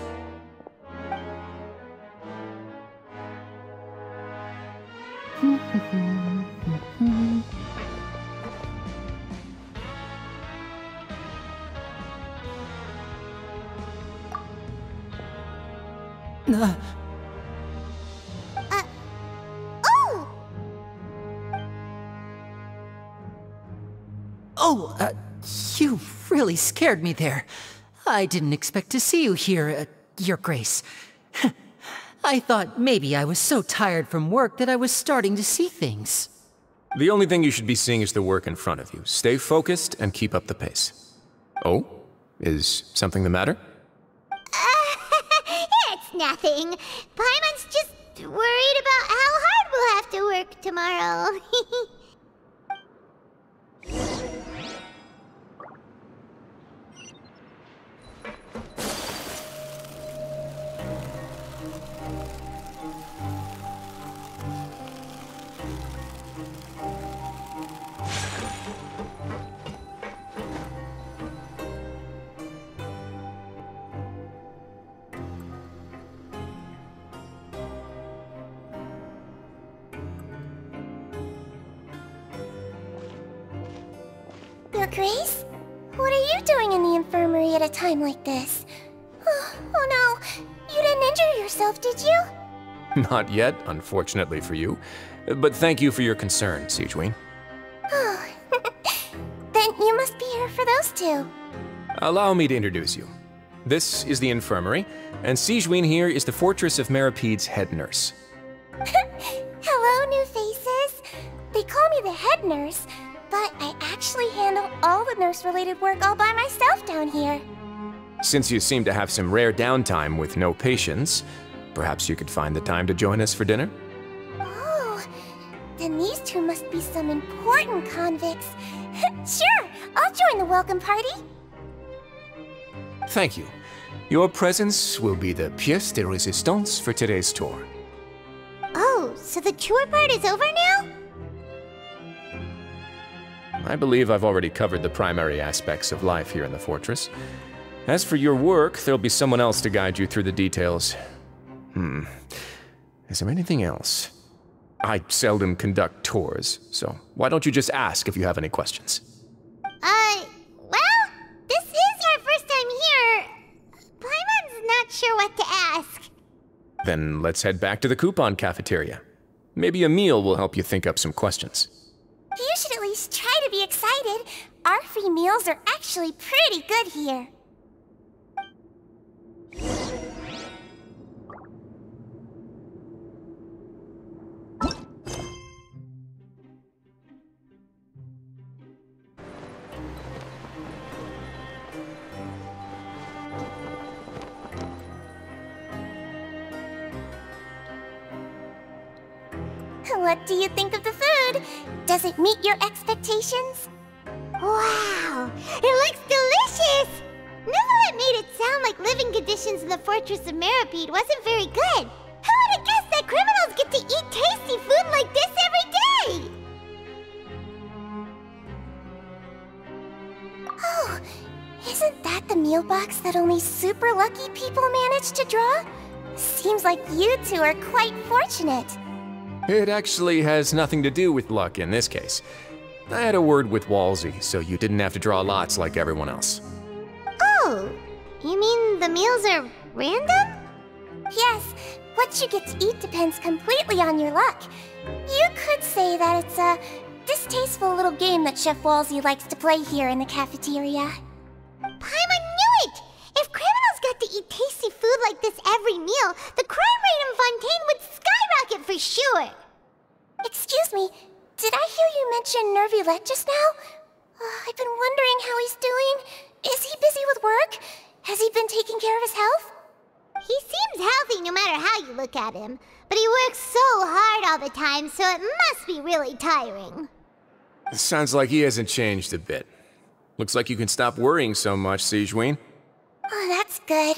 You really scared me there. I didn't expect to see you here, Your Grace. I thought maybe I was so tired from work that I was starting to see things. The only thing you should be seeing is the work in front of you. Stay focused and keep up the pace. Oh? Is something the matter? It's nothing. Paimon's just worried about how hard we'll have to work tomorrow. Your Grace? What are you doing in the infirmary at a time like this? Oh no, you didn't injure yourself, did you? Not yet, unfortunately for you. But thank you for your concern, Sigewinne. Oh, then you must be here for those two. Allow me to introduce you. This is the infirmary, and Sigewinne here is the Fortress of Meripede's head nurse. Hello, new faces. They call me the head nurse, but I actually handle all the nurse-related work all by myself down here. Since you seem to have some rare downtime with no patients, perhaps you could find the time to join us for dinner? Oh, then these two must be some important convicts. Sure, I'll join the welcome party. Thank you. Your presence will be the pièce de résistance for today's tour. Oh, so the tour part is over now? I believe I've already covered the primary aspects of life here in the fortress. As for your work, there'll be someone else to guide you through the details. Is there anything else? I seldom conduct tours, so why don't you just ask if you have any questions? Well, this is our first time here. Paimon's not sure what to ask. Then let's head back to the coupon cafeteria. Maybe a meal will help you think up some questions. You should at least try to be excited. Our free meals are actually pretty good here. What do you think of the food? Does it meet your expectations? Wow, it looks delicious! Neverlet made it sound like living conditions in the Fortress of Meripede wasn't very good. Who would have guessed that criminals get to eat tasty food like this every day? Oh, isn't that the meal box that only super lucky people manage to draw? Seems like you two are quite fortunate. It actually has nothing to do with luck in this case. I had a word with Wolsey, so you didn't have to draw lots like everyone else. Oh, you mean the meals are random? Yes, what you get to eat depends completely on your luck. You could say that it's a distasteful little game that Chef Wolsey likes to play here in the cafeteria. Paimon knew it! If criminals got to eat tasty food like this every meal, the crime rate in Fontaine would skyrocket for sure! Excuse me, did I hear you mention Nervulette just now? I've been wondering how he's doing. Is he busy with work? Has he been taking care of his health? He seems healthy no matter how you look at him, but he works so hard all the time, so it must be really tiring. Sounds like he hasn't changed a bit. Looks like you can stop worrying so much, Sigewinne. Oh, that's good.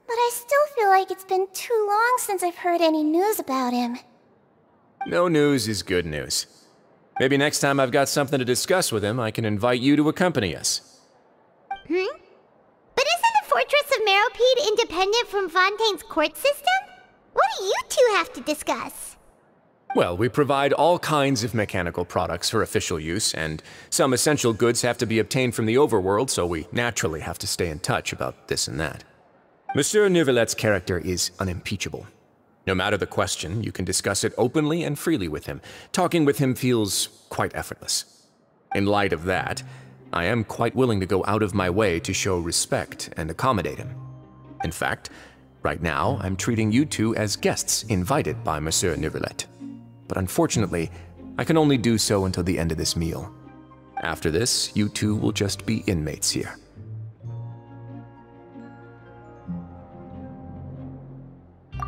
But I still feel like it's been too long since I've heard any news about him. No news is good news. Maybe next time I've got something to discuss with him, I can invite you to accompany us. But isn't the Fortress of Meropede independent from Fontaine's court system? What do you two have to discuss? Well, we provide all kinds of mechanical products for official use, and some essential goods have to be obtained from the overworld, so we naturally have to stay in touch about this and that. Monsieur Nervulette's character is unimpeachable. No matter the question, you can discuss it openly and freely with him. Talking with him feels quite effortless. In light of that, I am quite willing to go out of my way to show respect and accommodate him. In fact, Right now, I'm treating you two as guests invited by Monsieur Neuvillette. But unfortunately, I can only do so until the end of this meal. After this, you two will just be inmates here.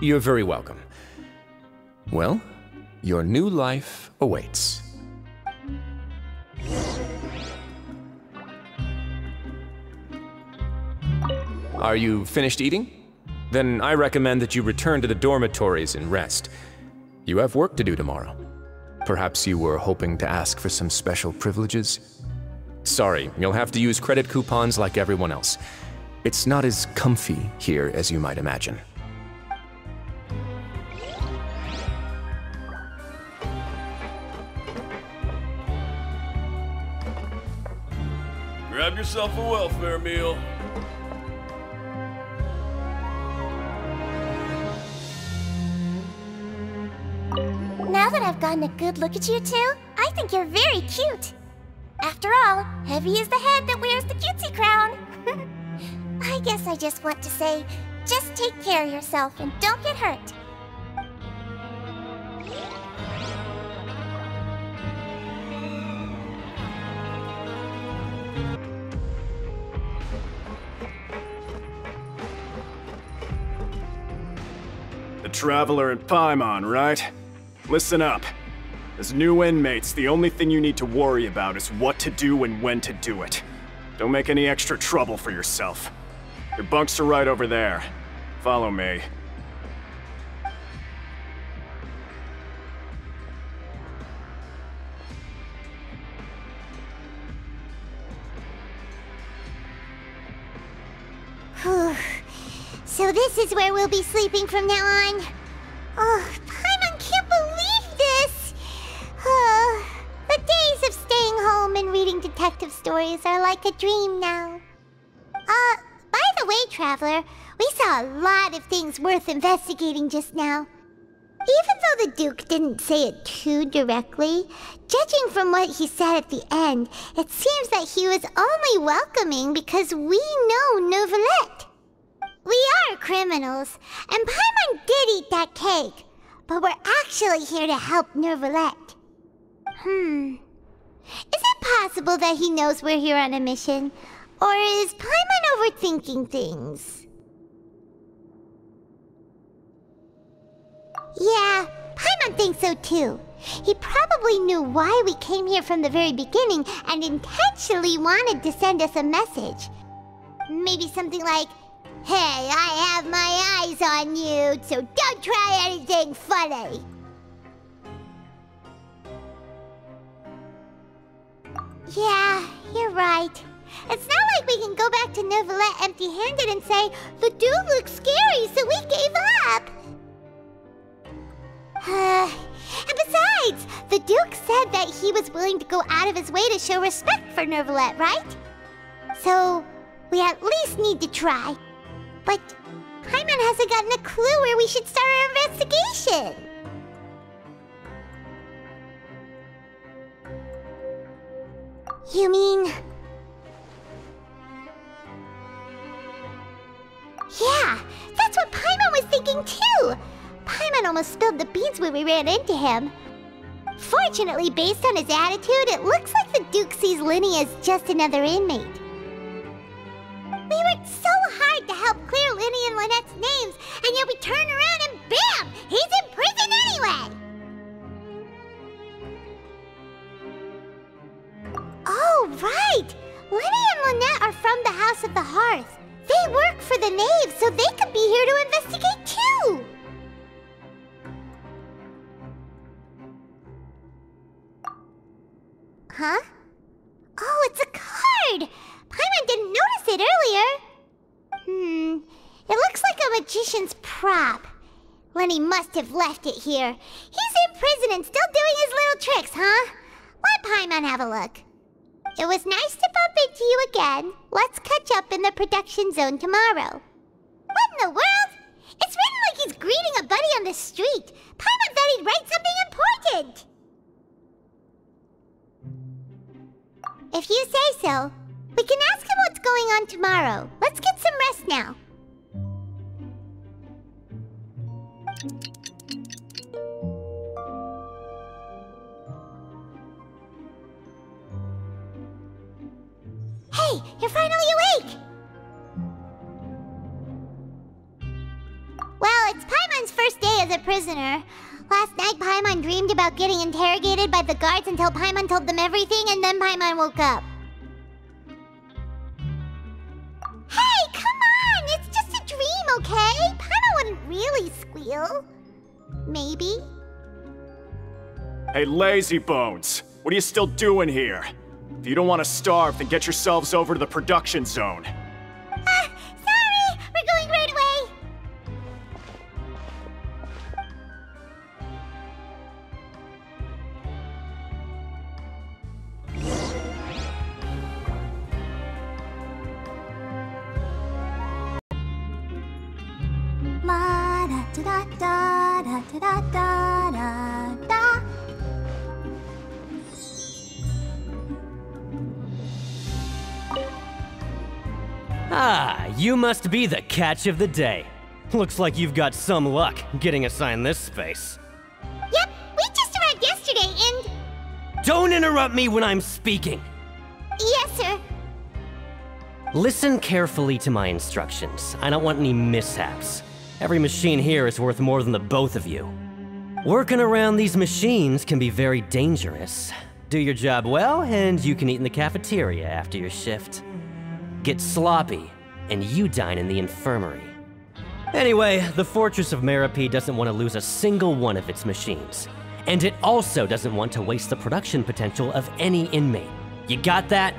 You're very welcome. Well, your new life awaits. Are you finished eating? Then I recommend that you return to the dormitories and rest. You have work to do tomorrow. Perhaps you were hoping to ask for some special privileges? Sorry, you'll have to use credit coupons like everyone else. It's not as comfy here as you might imagine. Grab yourself a welfare meal. Now that I've gotten a good look at you two, I think you're very cute. After all, Heavy is the head that wears the cutesy crown. I guess I just want to say, just take care of yourself and don't get hurt. The Traveler and Paimon, right? Listen up. As new inmates, the only thing you need to worry about is what to do and when to do it. Don't make any extra trouble for yourself. Your bunks are right over there. Follow me. So this is where we'll be sleeping from now on. Oh, Paimon can't believe this! The days of staying home and reading detective stories are like a dream now. By the way, Traveler, we saw a lot of things worth investigating just now. Even though the Duke didn't say it too directly, judging from what he said at the end, it seems that he was only welcoming because we know Neuvillette. We are criminals, and Paimon did eat that cake, but we're actually here to help Neuvillette. Is it possible that he knows we're here on a mission? Or is Paimon overthinking things? Yeah, Paimon thinks so too. He probably knew why we came here from the very beginning and intentionally wanted to send us a message. Maybe something like, "Hey, I have my eyes on you, so don't try anything funny." Yeah, you're right. It's not like we can go back to Neuvillette empty-handed and say, "The dude looks scary, so we gave up." And besides, the Duke said that he was willing to go out of his way to show respect for Neuvillette, right? So, we at least need to try. But Paimon hasn't gotten a clue where we should start our investigation. You mean... Yeah, that's what Paimon was thinking too! Paimon almost spilled the beans when we ran into him. Fortunately, based on his attitude, it looks like the Duke sees Linny as just another inmate. We worked so hard to help clear Linny and Lynette's names, and yet we turn around and bam! He's in prison anyway! Oh, right! Linny and Lynette are from the House of the Hearth. They work for the Knave, so they could be here to investigate too! Huh? Oh, it's a card! Paimon didn't notice it earlier. It looks like a magician's prop. Lenny must have left it here. He's in prison and still doing his little tricks, huh? Let Paimon have a look. It was nice to bump into you again. Let's catch up in the production zone tomorrow. What in the world? It's written like he's greeting a buddy on the street. Paimon thought he'd write something important. If you say so, we can ask him what's going on tomorrow. Let's get some rest now. Hey, you're finally awake! Well, it's Paimon's first day as a prisoner. Last night, Paimon dreamed about getting interrogated by the guards until Paimon told them everything, and then Paimon woke up. Hey, come on! It's just a dream, okay? Paimon wouldn't really squeal. Maybe? Hey, lazy bones! What are you still doing here? If you don't want to starve, then get yourselves over to the production zone. Sorry! We're going right away! La da da da da da da da da. Ah, you must be the catch of the day. Looks like you've got some luck getting assigned this space. Yep, we just arrived yesterday and... Don't interrupt me when I'm speaking! Yes, sir. Listen carefully to my instructions. I don't want any mishaps. Every machine here is worth more than the both of you. Working around these machines can be very dangerous. Do your job well, and you can eat in the cafeteria after your shift. Get sloppy, and you dine in the infirmary. Anyway, the Fortress of Meropide doesn't want to lose a single one of its machines. And it also doesn't want to waste the production potential of any inmate. You got that?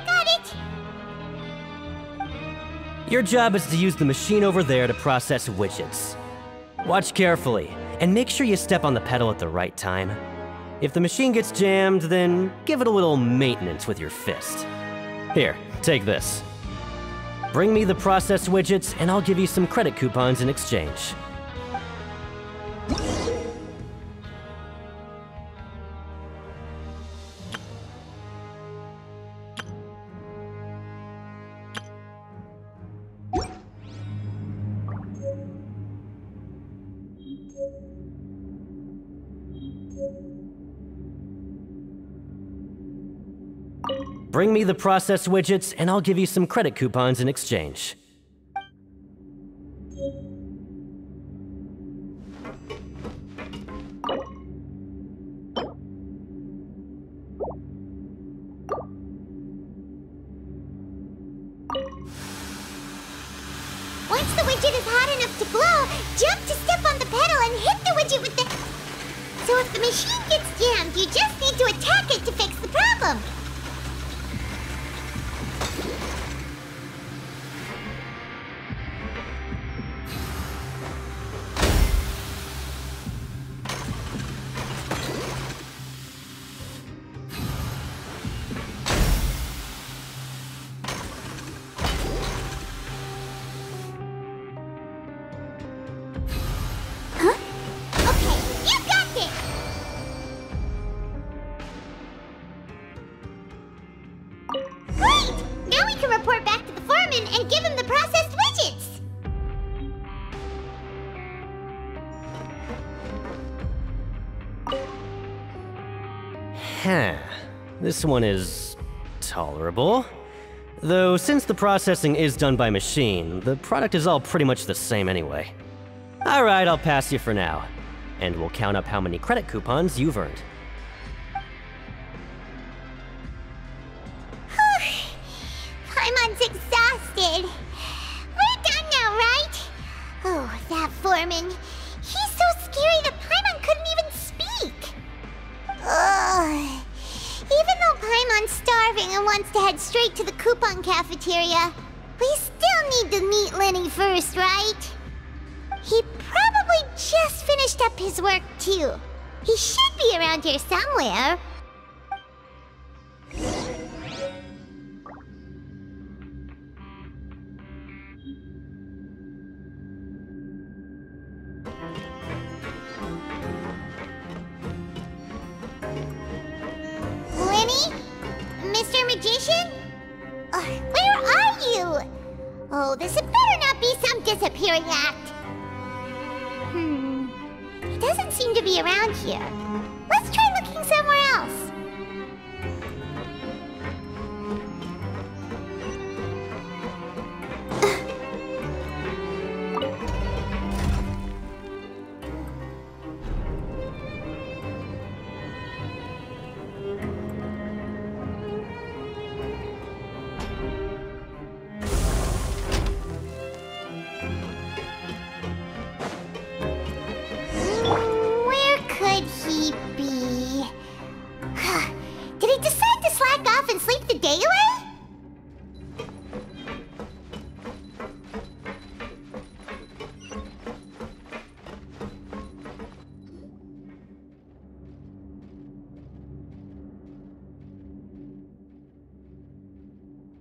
Got it! Your job is to use the machine over there to process widgets. Watch carefully, and make sure you step on the pedal at the right time. If the machine gets jammed, then give it a little maintenance with your fist. Here, take this. Bring me the processed widgets, and I'll give you some credit coupons in exchange. Bring me the processed widgets, and I'll give you some credit coupons in exchange. Once the widget is hot enough to glow, jump to step on the pedal and hit the widget with the... So if the machine gets jammed, you just need to attack it to fix the problem. Report back to the foreman and give him the processed widgets! Huh. This one is tolerable. Though since the processing is done by machine, the product is all pretty much the same anyway. Alright, I'll pass you for now. And we'll count up how many credit coupons you've earned. Paimon's exhausted. We're done now, right? Oh, that foreman. He's so scary that Paimon couldn't even speak. Ugh. Even though Paimon's starving and wants to head straight to the coupon cafeteria, we still need to meet Lenny first, right? He probably just finished up his work, too. He should be around here somewhere. Where are you? Oh, this had better not be some disappearing act. He doesn't seem to be around here. Let's try looking somewhere else. stay away?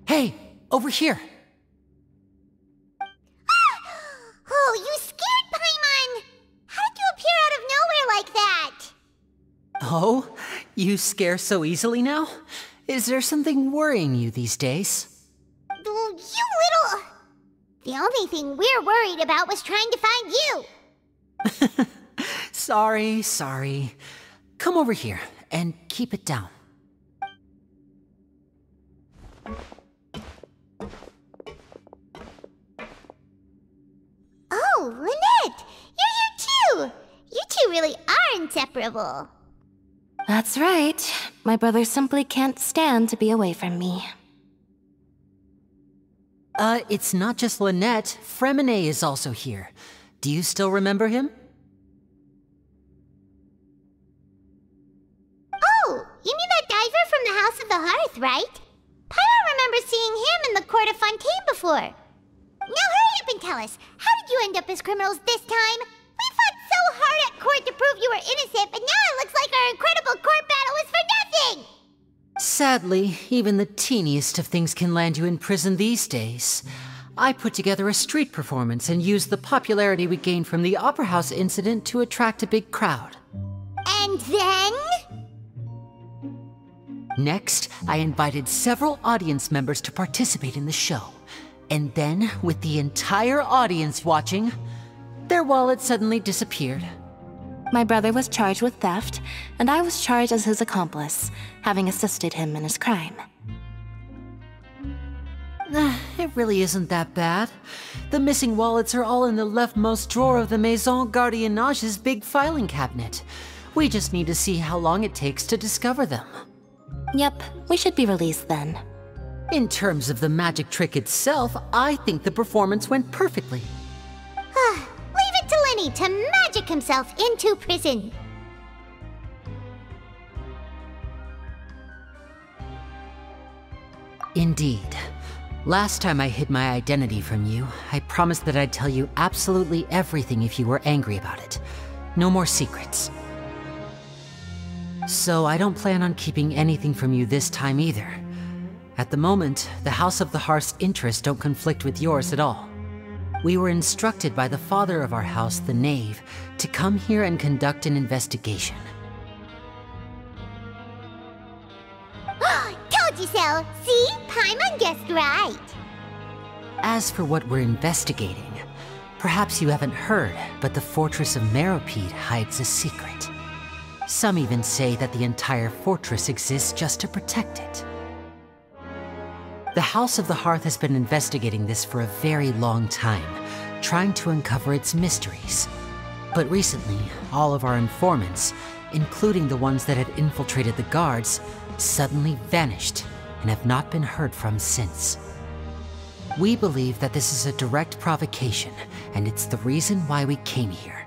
Hey, over here. Oh, you scared Paimon! How did you appear out of nowhere like that? Oh, you scare so easily now? Is there something worrying you these days? You little... The only thing we're worried about was trying to find you. Sorry. Come over here and keep it down. Oh, Lynette! You're here too! You two really are inseparable. That's right. My brother simply can't stand to be away from me. It's not just Lynette. Fremine is also here. Do you still remember him? Oh, you mean that diver from the House of the Hearth, right? Pyro remembers seeing him in the court of Fontaine before. Now hurry up and tell us, how did you end up as criminals this time? We fought so hard at court to prove you were innocent, but now it looks like our incredible court battle was for nothing! Sadly, even the teeniest of things can land you in prison these days. I put together a street performance and used the popularity we gained from the Opera House incident to attract a big crowd. And then? Next, I invited several audience members to participate in the show. And then, with the entire audience watching, their wallet suddenly disappeared. My brother was charged with theft, and I was charged as his accomplice, having assisted him in his crime. It really isn't that bad. The missing wallets are all in the leftmost drawer of the Maison Gardiennage's big filing cabinet. We just need to see how long it takes to discover them. Yep, we should be released then. In terms of the magic trick itself, I think the performance went perfectly. Leave it to Lenny to magic himself into prison. Indeed. Last time I hid my identity from you, I promised that I'd tell you absolutely everything if you were angry about it. No more secrets. So I don't plan on keeping anything from you this time either. At the moment, the House of the Hearth's interests don't conflict with yours at all. We were instructed by the father of our house, the Knave, to come here and conduct an investigation. Told you so! See? Paimon guessed right. As for what we're investigating, perhaps you haven't heard, but the fortress of Meropide hides a secret. Some even say that the entire fortress exists just to protect it. The House of the Hearth has been investigating this for a very long time, trying to uncover its mysteries. But recently, all of our informants, including the ones that had infiltrated the guards, suddenly vanished and have not been heard from since. We believe that this is a direct provocation, and it's the reason why we came here.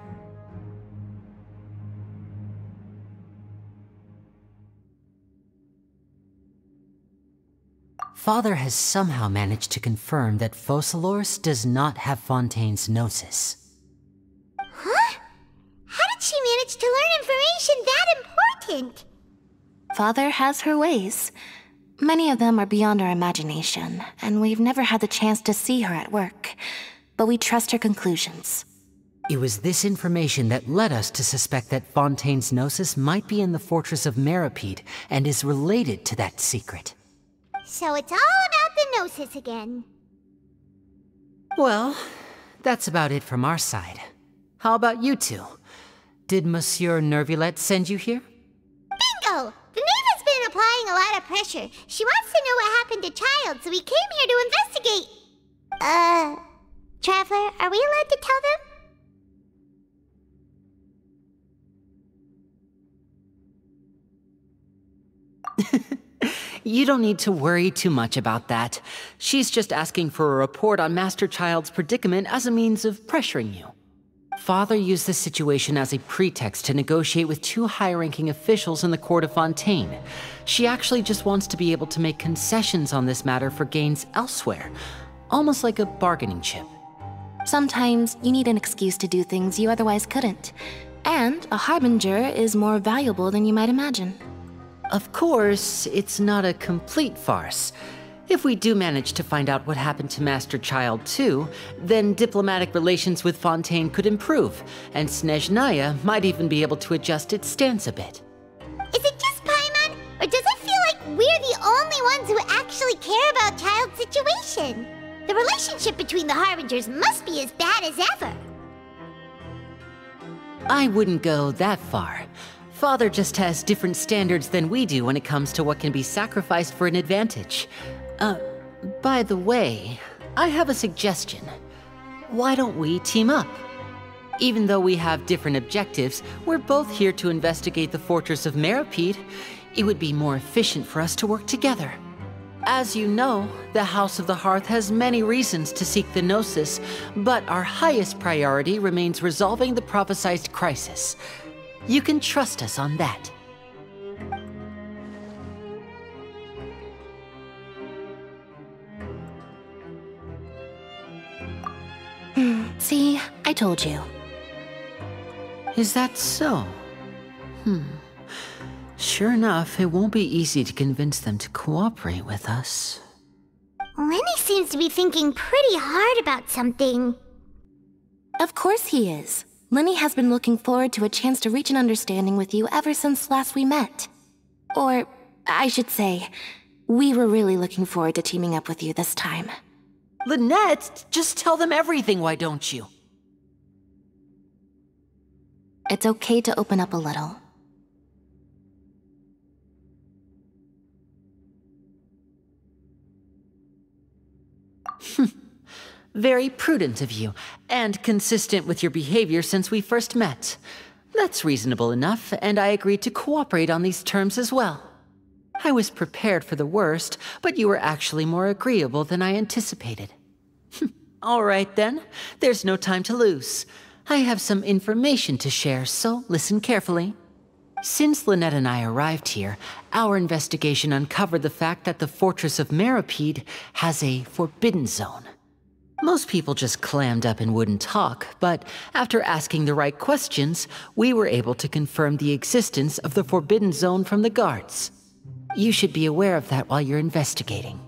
Father has somehow managed to confirm that Focalors does not have Fontaine's gnosis. Huh? How did she manage to learn information that important? Father has her ways. Many of them are beyond our imagination, and we've never had the chance to see her at work. But we trust her conclusions. It was this information that led us to suspect that Fontaine's gnosis might be in the fortress of Meropide and is related to that secret. So it's all about the Gnosis again. Well, that's about it from our side. How about you two? Did Monsieur Nervulette send you here? Bingo! The Knave has been applying a lot of pressure. She wants to know what happened to Child, so we came here to investigate. Traveler, are we allowed to tell them? You don't need to worry too much about that. She's just asking for a report on Master Child's predicament as a means of pressuring you. Father used the situation as a pretext to negotiate with two high-ranking officials in the court of Fontaine. She actually just wants to be able to make concessions on this matter for gains elsewhere, almost like a bargaining chip. Sometimes you need an excuse to do things you otherwise couldn't. And a harbinger is more valuable than you might imagine. Of course, it's not a complete farce. If we do manage to find out what happened to Master Child 2, then diplomatic relations with Fontaine could improve, and Snezhnaya might even be able to adjust its stance a bit. Is it just Paimon, or does it feel like we're the only ones who actually care about Child's situation? The relationship between the Harbingers must be as bad as ever. I wouldn't go that far. Father just has different standards than we do when it comes to what can be sacrificed for an advantage. By the way, I have a suggestion. Why don't we team up? Even though we have different objectives, we're both here to investigate the fortress of Meropide. It would be more efficient for us to work together. As you know, the House of the Hearth has many reasons to seek the Gnosis, but our highest priority remains resolving the prophesized crisis. You can trust us on that. See, I told you. Is that so? Sure enough, it won't be easy to convince them to cooperate with us. Lenny seems to be thinking pretty hard about something. Of course he is. Lenny has been looking forward to a chance to reach an understanding with you ever since last we met. Or, I should say, we were really looking forward to teaming up with you this time. Lynette, just tell them everything, why don't you? It's okay to open up a little. Very prudent of you, and consistent with your behavior since we first met. That's reasonable enough, and I agreed to cooperate on these terms as well. I was prepared for the worst, but you were actually more agreeable than I anticipated. All right then, there's no time to lose. I have some information to share, so listen carefully. Since Lynette and I arrived here, our investigation uncovered the fact that the Fortress of Meropide has a forbidden zone. Most people just clammed up and wouldn't talk, but after asking the right questions, we were able to confirm the existence of the forbidden zone from the guards. You should be aware of that while you're investigating.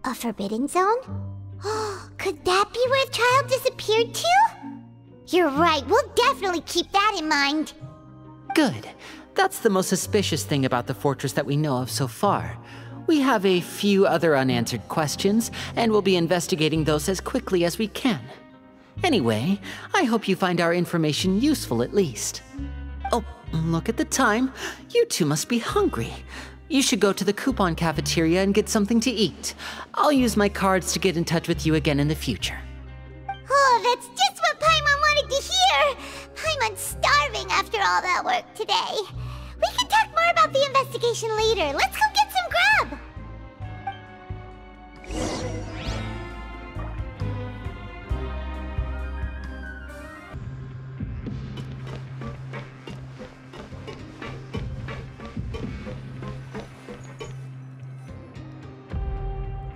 A forbidden zone? Could that be where Child disappeared to? You're right, we'll definitely keep that in mind. Good. That's the most suspicious thing about the fortress that we know of so far. We have a few other unanswered questions, and we'll be investigating those as quickly as we can. Anyway, I hope you find our information useful at least. Oh, look at the time. You two must be hungry. You should go to the coupon cafeteria and get something to eat. I'll use my cards to get in touch with you again in the future. Oh, that's just what Paimon wanted to hear! Paimon's starving after all that work today. We can talk more about the investigation later. Let's go get some grub!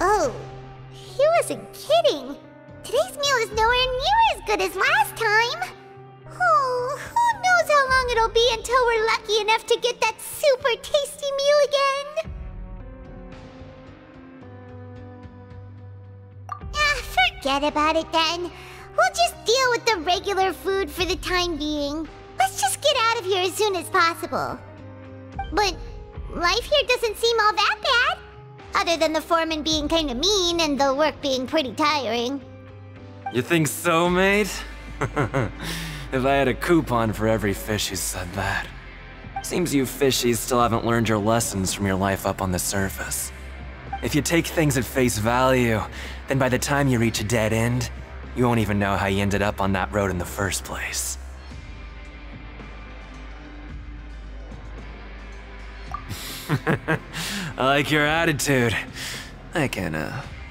Oh, he wasn't kidding. Today's meal is nowhere near as good as last time. Oh, who knows how long it'll be until we're lucky enough to get that super tasty meal again. Forget about it then. We'll just deal with the regular food for the time being. Let's just get out of here as soon as possible. But life here doesn't seem all that bad. Other than the foreman being kinda mean and the work being pretty tiring. You think so, mate? If I had a coupon for every fish who said that. Seems you fishies still haven't learned your lessons from your life up on the surface. If you take things at face value, then by the time you reach a dead end, you won't even know how you ended up on that road in the first place. I like your attitude. I can,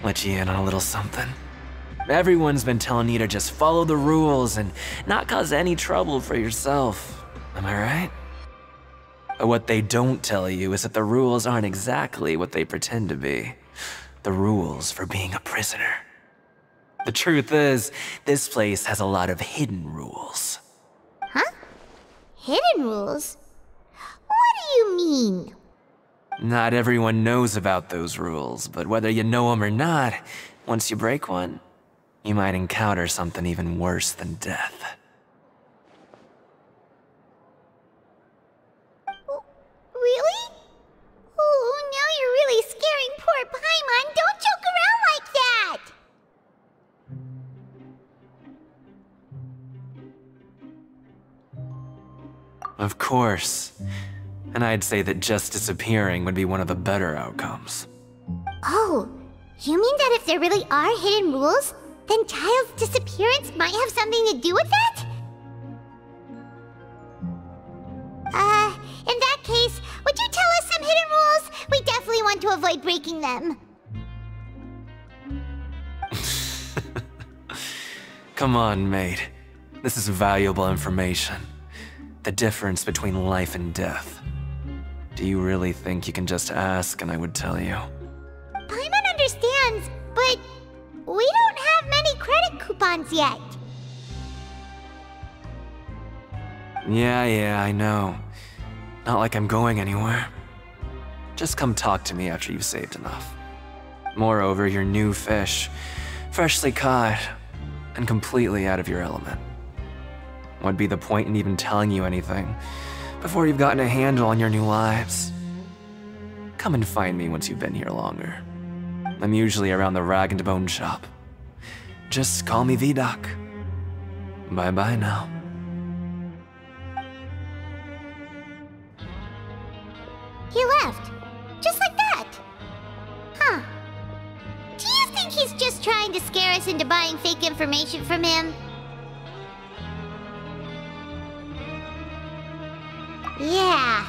let you in on a little something. Everyone's been telling you to just follow the rules and not cause any trouble for yourself. Am I right? But what they don't tell you is that the rules aren't exactly what they pretend to be. The rules for being a prisoner. The truth is, this place has a lot of hidden rules. Huh? Hidden rules? What do you mean? Not everyone knows about those rules, but whether you know them or not, once you break one, you might encounter something even worse than death. Really? Oh, now you're really scaring poor Paimon. Don't joke around like that! Of course. And I'd say that just disappearing would be one of the better outcomes. Oh, you mean that if there really are hidden rules, then Child's disappearance might have something to do with that? In that case, would you tell us some hidden rules? We definitely want to avoid breaking them. Come on, mate. This is valuable information. The difference between life and death. Do you really think you can just ask and I would tell you? Paimon understands, but we don't have many credit coupons yet. Yeah, I know. Not like I'm going anywhere. Just come talk to me after you've saved enough. Moreover, you're new fish, freshly caught, and completely out of your element. What'd be the point in even telling you anything before you've gotten a handle on your new lives? Come and find me once you've been here longer. I'm usually around the rag and bone shop. Just call me V-Doc. Bye-bye now. He left. Just like that. Huh. Do you think he's just trying to scare us into buying fake information from him? Yeah.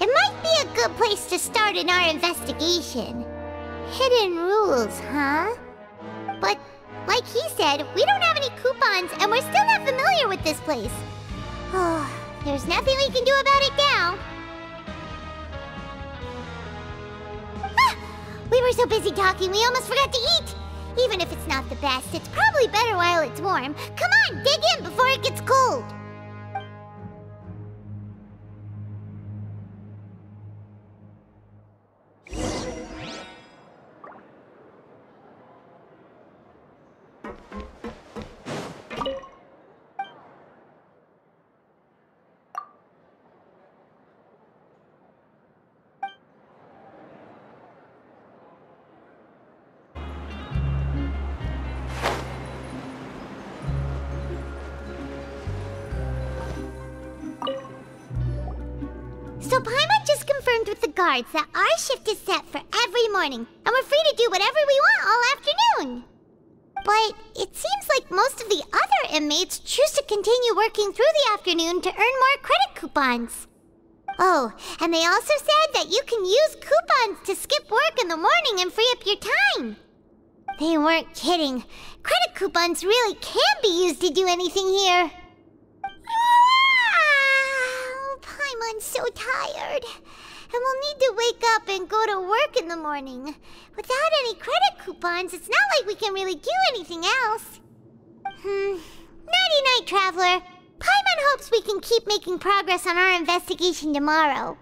It might be a good place to start in our investigation. Hidden rules, huh? But, like he said, we don't have any coupons and we're still not familiar with this place. Oh, there's nothing we can do about it now. We were so busy talking, we almost forgot to eat! Even if it's not the best, it's probably better while it's warm. Come on, dig in before it gets cold! So Paimon just confirmed with the guards that our shift is set for every morning, and we're free to do whatever we want all afternoon. But it seems like most of the other inmates choose to continue working through the afternoon to earn more credit coupons. Oh, and they also said that you can use coupons to skip work in the morning and free up your time. They weren't kidding. Credit coupons really can be used to do anything here. Paimon's so tired. And we'll need to wake up and go to work in the morning. Without any credit coupons, it's not like we can really do anything else. Nighty-night, Traveler. Paimon hopes we can keep making progress on our investigation tomorrow.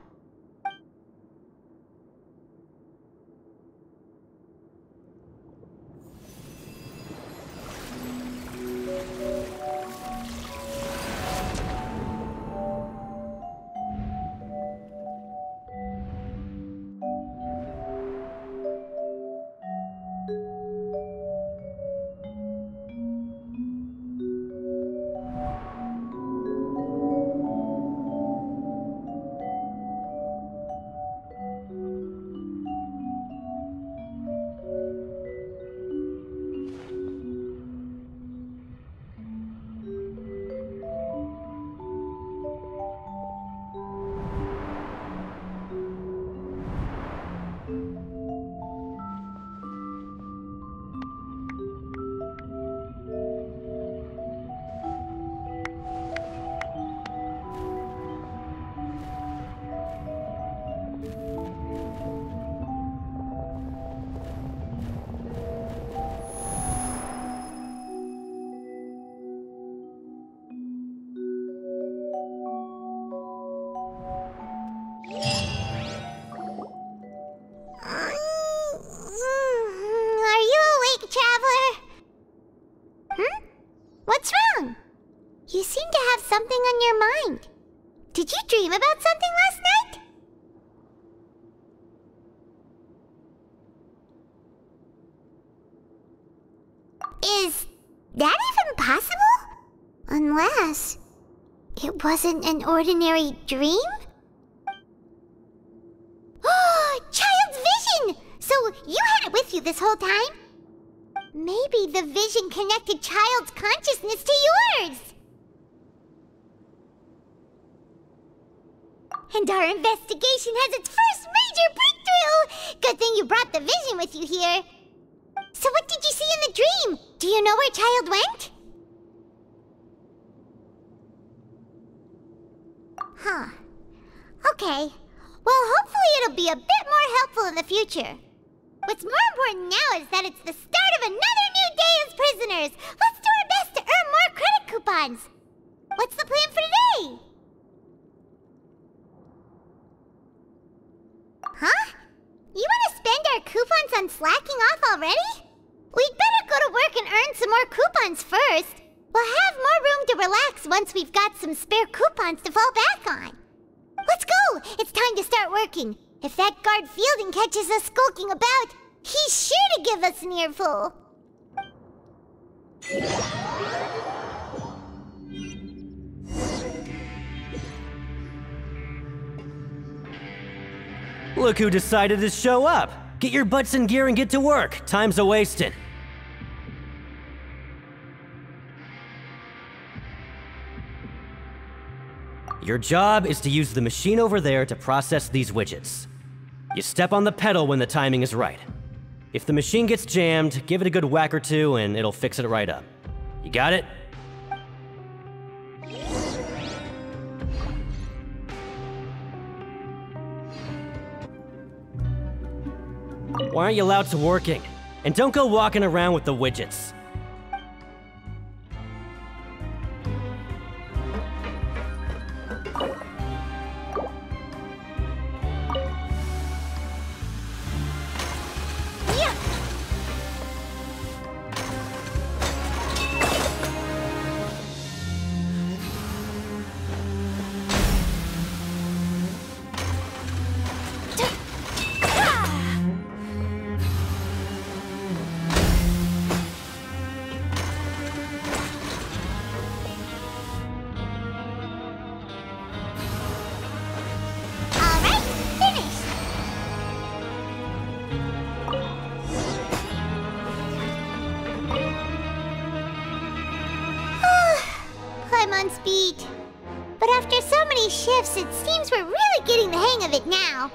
something on your mind. Did you dream about something last night? Is that even possible? Unless it wasn't an ordinary dream? Oh, Child's vision! So you had it with you this whole time? Maybe the vision connected Child's consciousness to yours. And our investigation has its first major breakthrough! Good thing you brought the vision with you here. So what did you see in the dream? Do you know where Child went? Huh. Okay. Well, hopefully it'll be a bit more helpful in the future. What's more important now is that it's the start of another new day as prisoners. Let's do our best to earn more credit coupons. What's the plan for today? Huh? You want to spend our coupons on slacking off already? We'd better go to work and earn some more coupons first. We'll have more room to relax once we've got some spare coupons to fall back on. Let's go! It's time to start working. If that guard Fielding catches us skulking about, he's sure to give us an earful. Look who decided to show up! Get your butts in gear and get to work. Time's a-wasting. Your job is to use the machine over there to process these widgets. You step on the pedal when the timing is right. If the machine gets jammed, give it a good whack or two and it'll fix it right up. You got it? Why aren't you allowed to working? And don't go walking around with the widgets. Speed. But after so many shifts, it seems we're really getting the hang of it now.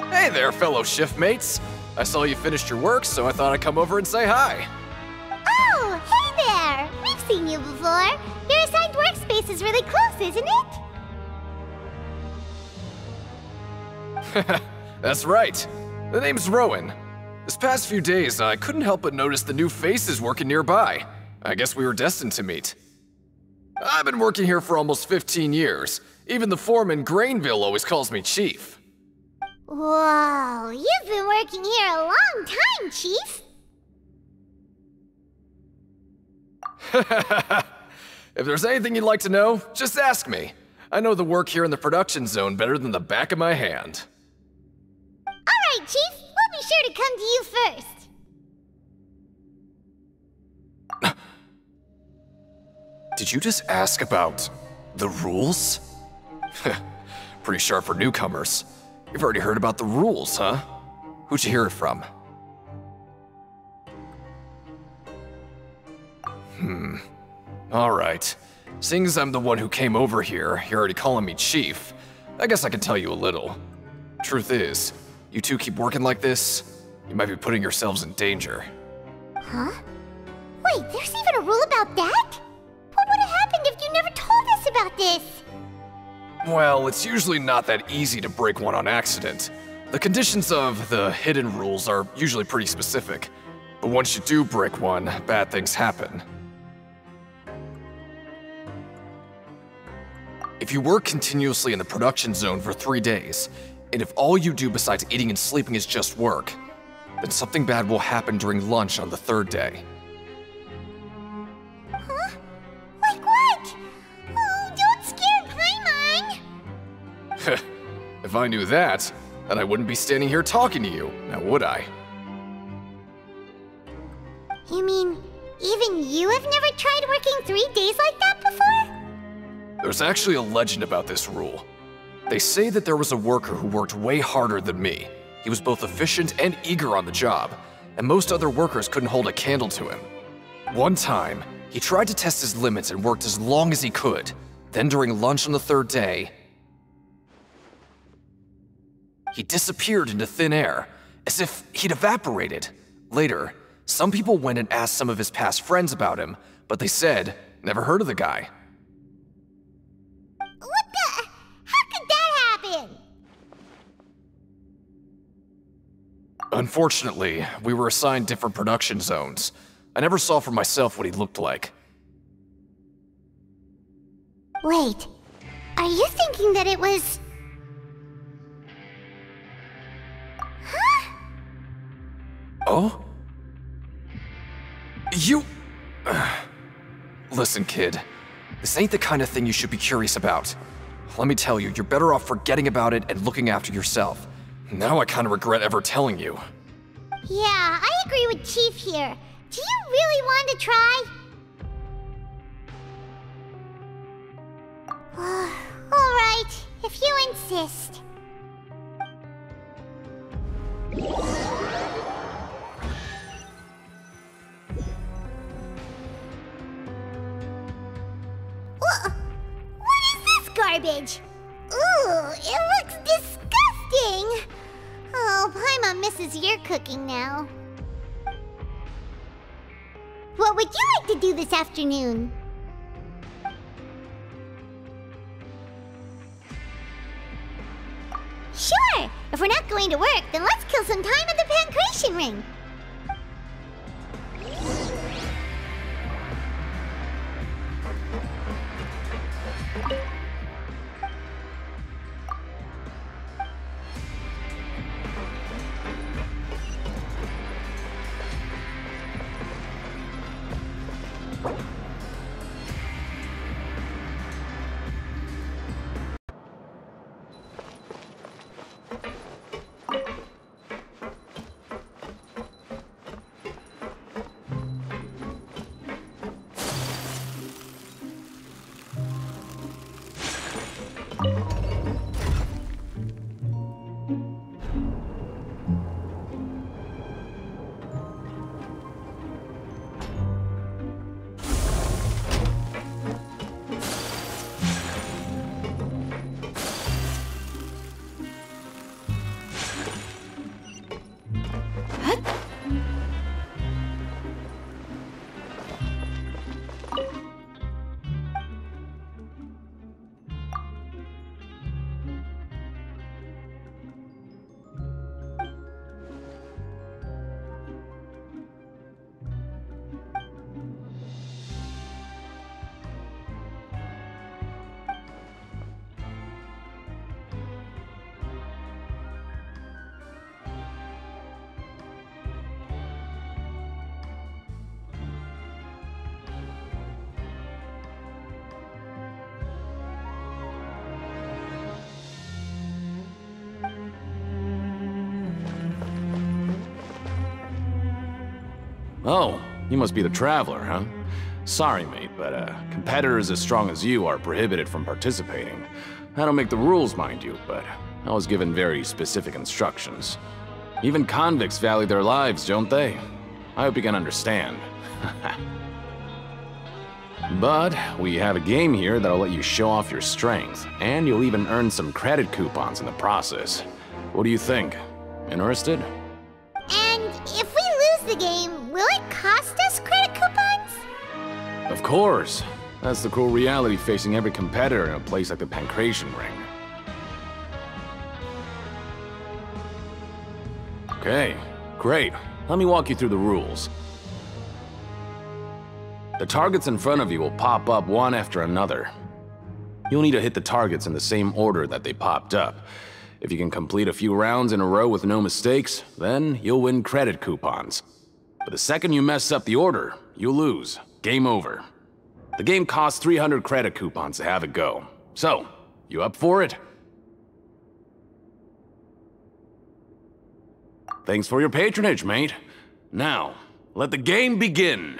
Hey there, fellow shiftmates. I saw you finished your work, so I thought I'd come over and say hi. Oh, hey there! We've seen you before. Your assigned workspace is really close, isn't it? That's right. The name's Rowan. This past few days, I couldn't help but notice the new faces working nearby. I guess we were destined to meet. I've been working here for almost 15 years. Even the foreman, Grainville, always calls me Chief. Whoa, you've been working here a long time, Chief. If there's anything you'd like to know, just ask me. I know the work here in the production zone better than the back of my hand. All right, Chief. We'll be sure to come to you first. Did you just ask about the rules? Pretty sharp for newcomers. You've already heard about the rules, huh? Who'd you hear it from? Alright. Seeing as I'm the one who came over here, you're already calling me Chief, I guess I can tell you a little. Truth is, you two keep working like this, you might be putting yourselves in danger. Huh? Wait, there's even a rule about that? What would have happened if you never told us about this? Well, it's usually not that easy to break one on accident. The conditions of the hidden rules are usually pretty specific. But once you do break one, bad things happen. If you work continuously in the production zone for 3 days, and if all you do besides eating and sleeping is just work, then something bad will happen during lunch on the 3rd day. Huh? If I knew that, then I wouldn't be standing here talking to you, now would I? You mean, even you have never tried working 3 days like that before? There's actually a legend about this rule. They say that there was a worker who worked way harder than me. He was both efficient and eager on the job, and most other workers couldn't hold a candle to him. One time, he tried to test his limits and worked as long as he could. Then during lunch on the 3rd day, he disappeared into thin air, as if he'd evaporated. Later, some people went and asked some of his past friends about him, but they said, never heard of the guy. What the? How could that happen? Unfortunately, we were assigned different production zones. I never saw for myself what he looked like. Wait, are you thinking that it was... Huh? Oh? You... Listen, kid. This ain't the kind of thing you should be curious about. Let me tell you, you're better off forgetting about it and looking after yourself. Now I kind of regret ever telling you. Yeah, I agree with Chief here. Do you really want to try? Alright, if you insist. What is this garbage? Ooh, it looks disgusting! Oh, Paimon misses your cooking now. What would you like to do this afternoon? Sure! If we're not going to work, then let's kill some time at the Pancration Ring! Oh, you must be the Traveler, huh? Sorry, mate, but competitors as strong as you are prohibited from participating. I don't make the rules, mind you, but I was given very specific instructions. Even convicts value their lives, don't they? I hope you can understand. But we have a game here that'll let you show off your strength, and you'll even earn some credit coupons in the process. What do you think? Interested? And if we lose the game, will it cost us credit coupons? Of course. That's the cruel reality facing every competitor in a place like the Pancration Ring. Okay, great. Let me walk you through the rules. The targets in front of you will pop up one after another. You'll need to hit the targets in the same order that they popped up. If you can complete a few rounds in a row with no mistakes, then you'll win credit coupons. But the second you mess up the order, you lose. Game over. The game costs 300 credit coupons to have it go. So, you up for it? Thanks for your patronage, mate. Now, let the game begin.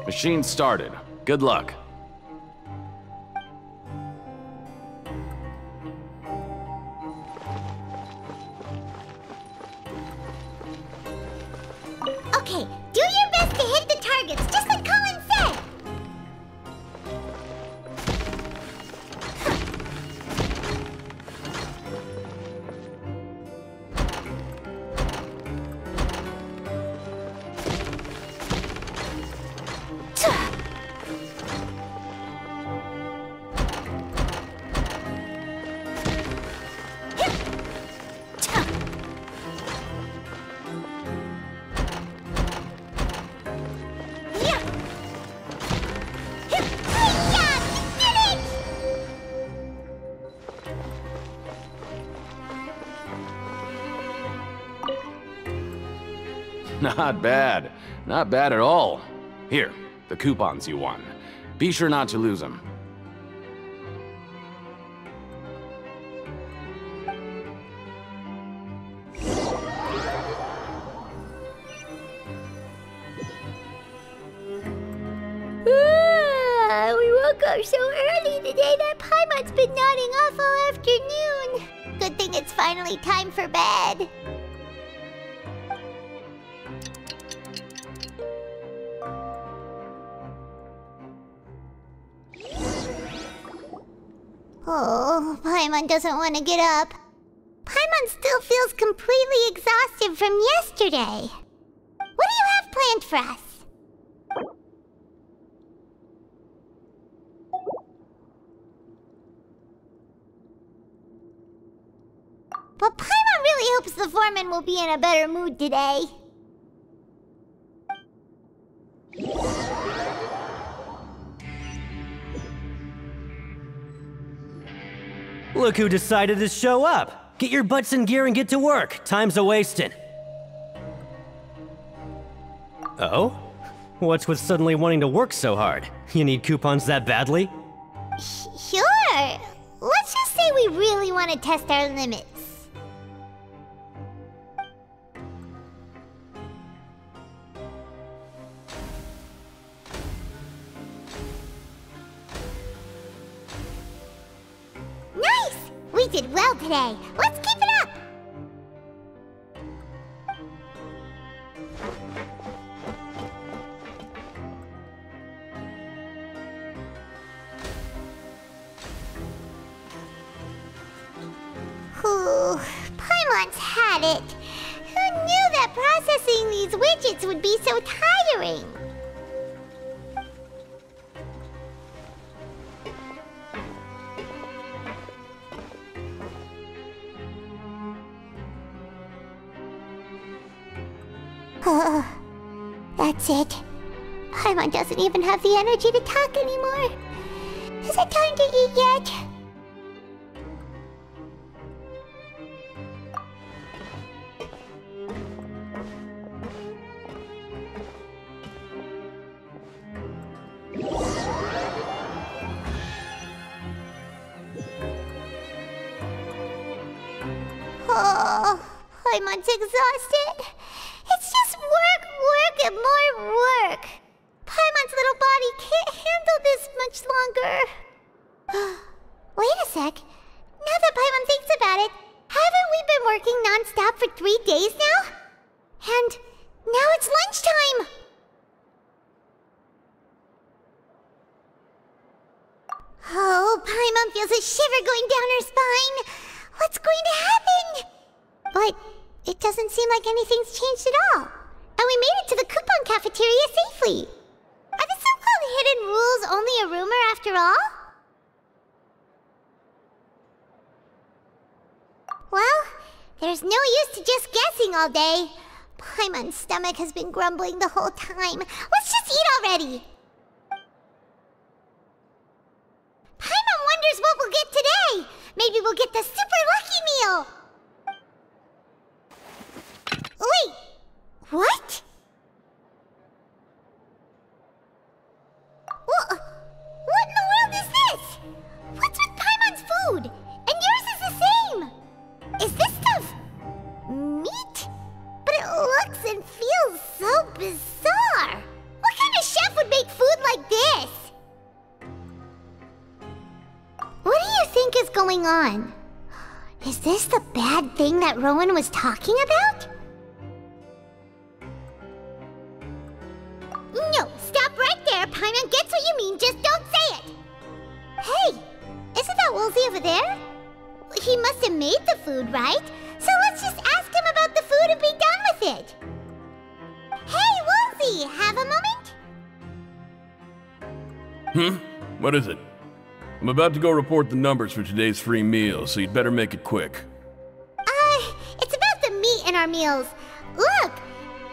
Machine started. Good luck. Okay, do your best to hit the targets, just like Colin said! Not bad. Not bad at all. Here, the coupons you won. Be sure not to lose them. We woke up so early today that Paimon's been nodding off all afternoon. Good thing it's finally time for bed. Oh, Paimon doesn't want to get up. Paimon still feels completely exhausted from yesterday. What do you have planned for us? But Paimon really hopes the foreman will be in a better mood today. Look who decided to show up! Get your butts in gear and get to work. Time's a-wasting. Oh? What's with suddenly wanting to work so hard? You need coupons that badly? Sure. Let's just say we really want to test our limits. Nice! We did well today. Let's keep it up! Whew, Paimon's had it. Who knew that processing these widgets would be so tiring? That's it. Paimon doesn't even have the energy to talk anymore. Is it time to eat yet? Oh, Paimon's exhausted. It's just work, work, and more work. Paimon's little body can't handle this much longer. Wait a sec. Now that Paimon thinks about it, haven't we been working non-stop for 3 days now? And now it's lunchtime! Oh, Paimon feels a shiver going down her spine. What's going to happen? But it doesn't seem like anything's changed at all. And we made it to the coupon cafeteria safely. Are the so-called hidden rules only a rumor after all? Well, there's no use to just guessing all day. Paimon's stomach has been grumbling the whole time. Let's just eat already! Paimon wonders what we'll get today! Maybe we'll get the super lucky meal! Wait! What? going on? Is this the bad thing that Rowan was talking about? No, stop right there, Paimon gets what you mean, just don't say it! Hey, isn't that Woolsey over there? He must have made the food, right? So let's just ask him about the food and be done with it! Hey, Woolsey, have a moment? What is it? I'm about to go report the numbers for today's free meal, so you'd better make it quick. It's about the meat in our meals. Look,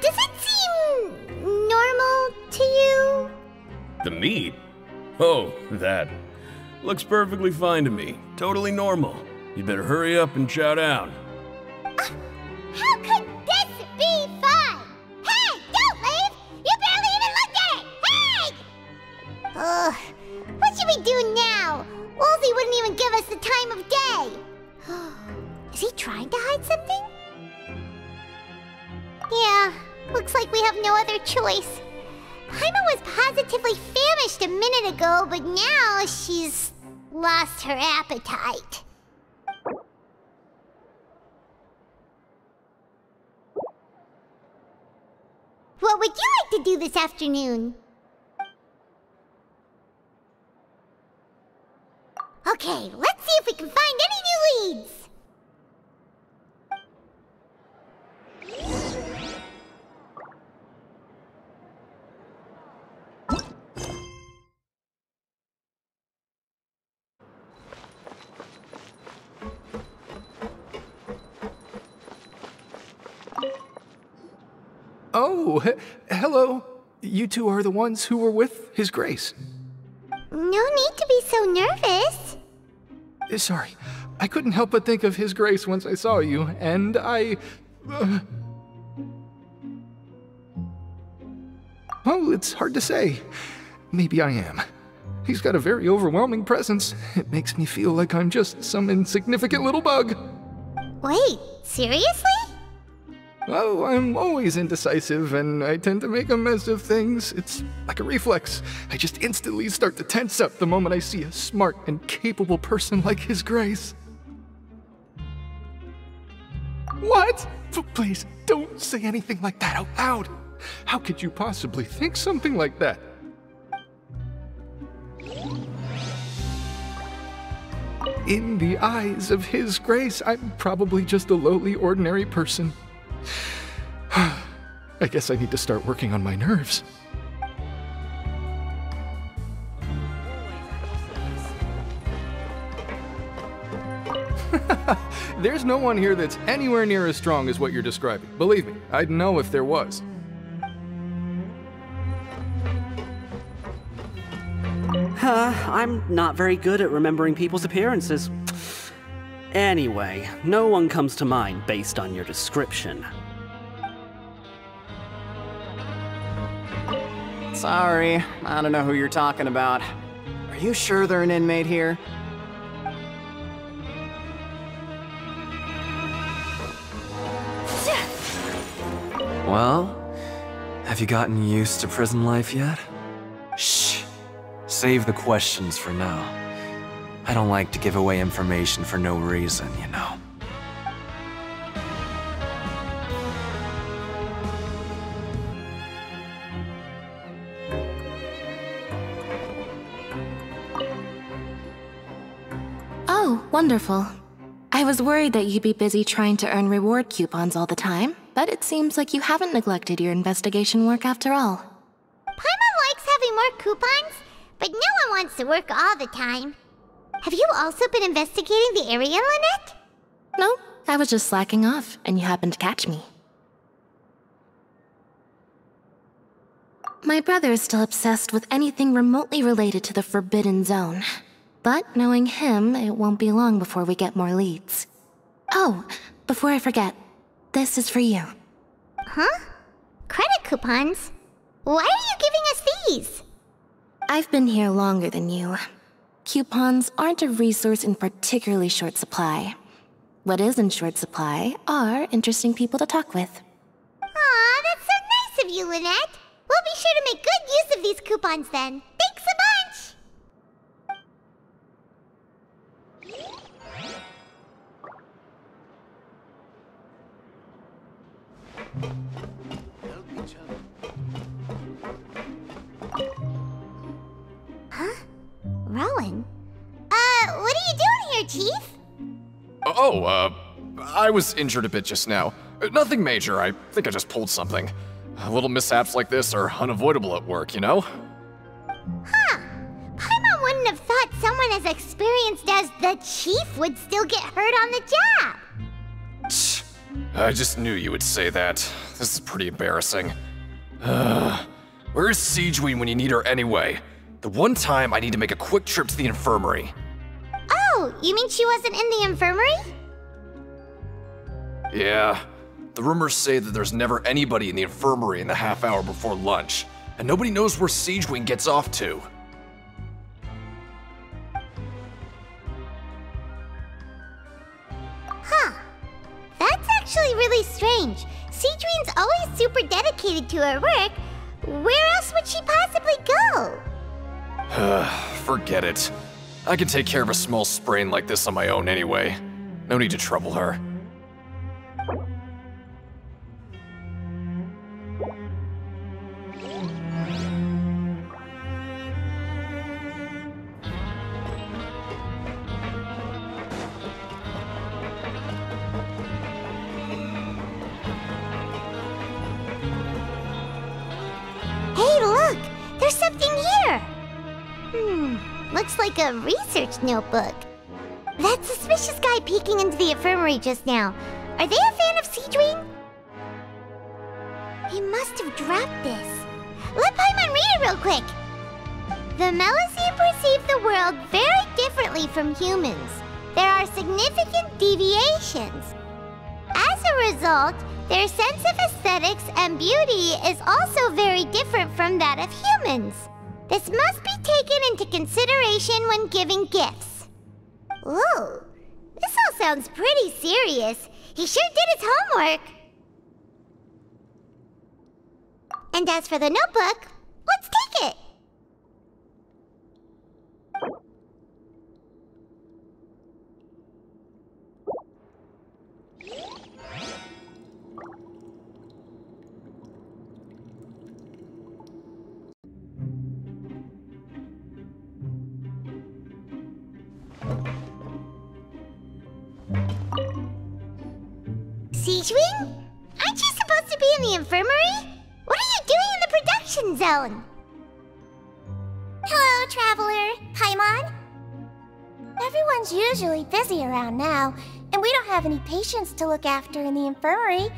does it seem normal to you? The meat? Oh, that. Looks perfectly fine to me. Totally normal. You better hurry up and chow down. How could this be fun? Hey, don't leave! You barely even looked at it! Hey! Ugh, what should we do now? Woolsey wouldn't even give us the time of day. Is he trying to hide something? Yeah, looks like we have no other choice. Paimon was positively famished a minute ago, but now she's lost her appetite. What would you like to do this afternoon? Okay, let's see if we can find any new leads. Oh, hello. You two are the ones who were with His Grace. No need to be so nervous. Sorry, I couldn't help but think of His Grace once I saw you, and I... Oh, it's hard to say. Maybe I am. He's got a very overwhelming presence. It makes me feel like I'm just some insignificant little bug. Wait, seriously? Oh, I'm always indecisive, and I tend to make a mess of things. It's like a reflex. I just instantly start to tense up the moment I see a smart and capable person like His Grace. What? Please, don't say anything like that out loud. How could you possibly think something like that? In the eyes of His Grace, I'm probably just a lowly, ordinary person. I guess I need to start working on my nerves. There's no one here that's anywhere near as strong as what you're describing. Believe me, I'd know if there was. I'm not very good at remembering people's appearances. Anyway, no one comes to mind based on your description. Sorry, I don't know who you're talking about. Are you sure they're an inmate here? Well, have you gotten used to prison life yet? Shh. Save the questions for now. I don't like to give away information for no reason, you know. Oh, wonderful. I was worried that you'd be busy trying to earn reward coupons all the time, but it seems like you haven't neglected your investigation work after all. Paimon likes having more coupons, but no one wants to work all the time. Have you also been investigating the area, Lynette? No, I was just slacking off, and you happened to catch me. My brother is still obsessed with anything remotely related to the Forbidden Zone. But knowing him, it won't be long before we get more leads. Oh, before I forget, this is for you. Huh? Credit coupons? Why are you giving us these? I've been here longer than you. Coupons aren't a resource in particularly short supply. What is in short supply are interesting people to talk with. Aw, that's so nice of you, Lynette. We'll be sure to make good use of these coupons then. Thanks a bunch! I was injured a bit just now. Nothing major, I think I just pulled something. Little mishaps like this are unavoidable at work, you know? Huh. Paimon wouldn't have thought someone as experienced as the Chief would still get hurt on the job. I just knew you would say that. This is pretty embarrassing. Where's Siegewein when you need her anyway? The one time I need to make a quick trip to the infirmary. Oh, you mean she wasn't in the infirmary? Yeah. The rumors say that there's never anybody in the infirmary in the half hour before lunch, and nobody knows where Siegewein gets off to. Huh. That's actually really strange. Siegewein's always super dedicated to her work. Where else would she possibly go? Forget it. I can take care of a small sprain like this on my own anyway. No need to trouble her. Hey, look! There's something here! Looks like a research notebook. That suspicious guy peeking into the infirmary just now. Are they a fan of Siegewein? He must have dropped this. Let Paimon read it real quick! The Melusine perceive the world very differently from humans. There are significant deviations. As a result, their sense of aesthetics and beauty is also very different from that of humans. This must be taken into consideration when giving gifts. Ooh, this all sounds pretty serious. He sure did his homework. And as for the notebook, let's take it. Siegewein? Aren't you supposed to be in the infirmary? What are you doing in the production zone? Hello, Traveler. Paimon? Everyone's usually busy around now, and we don't have any patients to look after in the infirmary.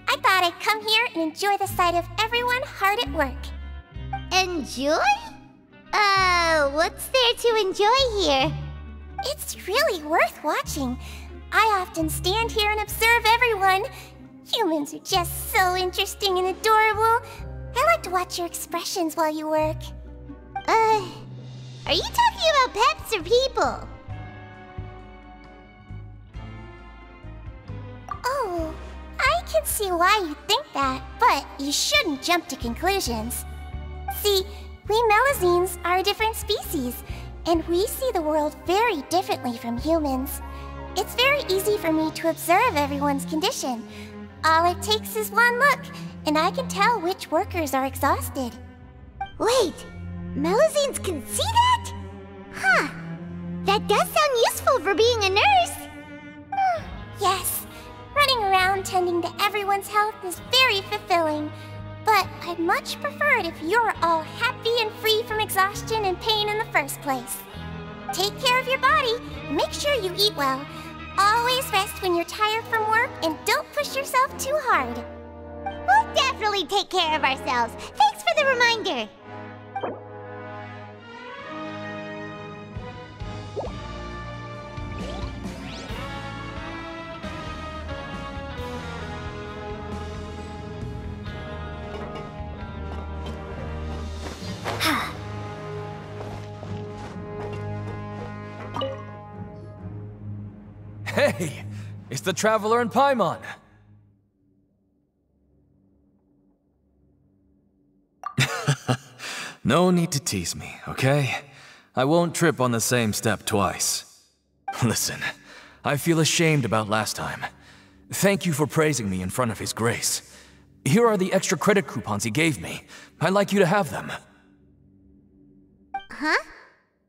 I thought I'd come here and enjoy the sight of everyone hard at work. Enjoy? What's there to enjoy here? It's really worth watching. I often stand here and observe everyone. Humans are just so interesting and adorable. I like to watch your expressions while you work. Are you talking about pets or people? Oh, I can see why you think that, but you shouldn't jump to conclusions. See, we Melusines are a different species, and we see the world very differently from humans. It's very easy for me to observe everyone's condition. All it takes is one look, and I can tell which workers are exhausted. Wait, Melusines can see that? Huh, that does sound useful for being a nurse. Yes, running around tending to everyone's health is very fulfilling. But I'd much prefer it if you're all happy and free from exhaustion and pain in the first place. Take care of your body, and make sure you eat well. Always rest when you're tired from work, and don't push yourself too hard. We'll definitely take care of ourselves. Thanks for the reminder. Hey, it's the Traveler and Paimon. No need to tease me, okay? I won't trip on the same step twice. Listen, I feel ashamed about last time. Thank you for praising me in front of His Grace. Here are the extra credit coupons he gave me. I'd like you to have them. Huh?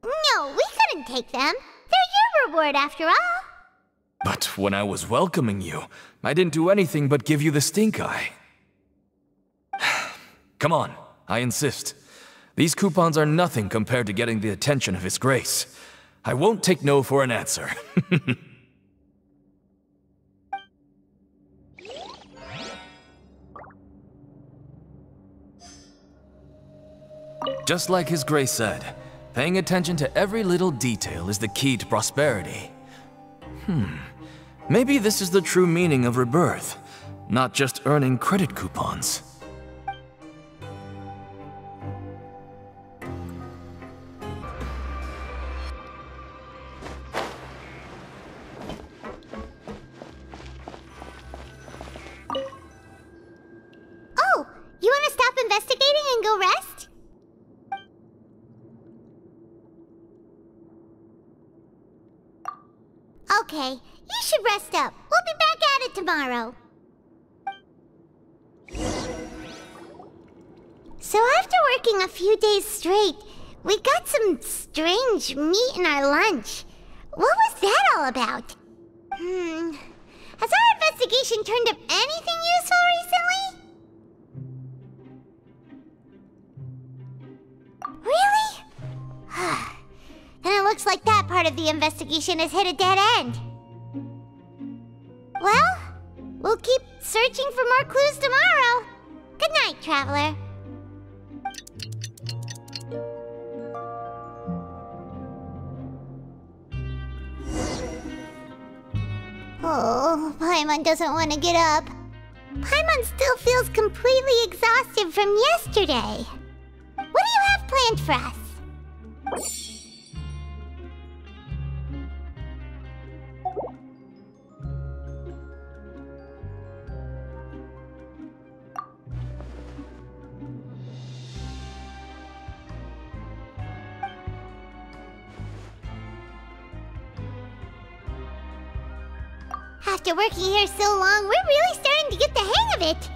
No, we couldn't take them. They're your reward after all. But when I was welcoming you, I didn't do anything but give you the stink eye. Come on, I insist. These coupons are nothing compared to getting the attention of His Grace. I won't take no for an answer. Just like His Grace said, paying attention to every little detail is the key to prosperity. Maybe this is the true meaning of rebirth, not just earning credit coupons. Oh, you want to stop investigating and go rest? Okay, you should rest up. We'll be back at it tomorrow. So after working a few days straight, we got some strange meat in our lunch. What was that all about? Has our investigation turned up anything useful recently? Really? Then it looks like that part of the investigation has hit a dead end. Well, we'll keep searching for more clues tomorrow. Good night, Traveler. Oh, Paimon doesn't want to get up. Paimon still feels completely exhausted from yesterday. What do you have planned for us? After working here so long, we're really starting to get the hang of it.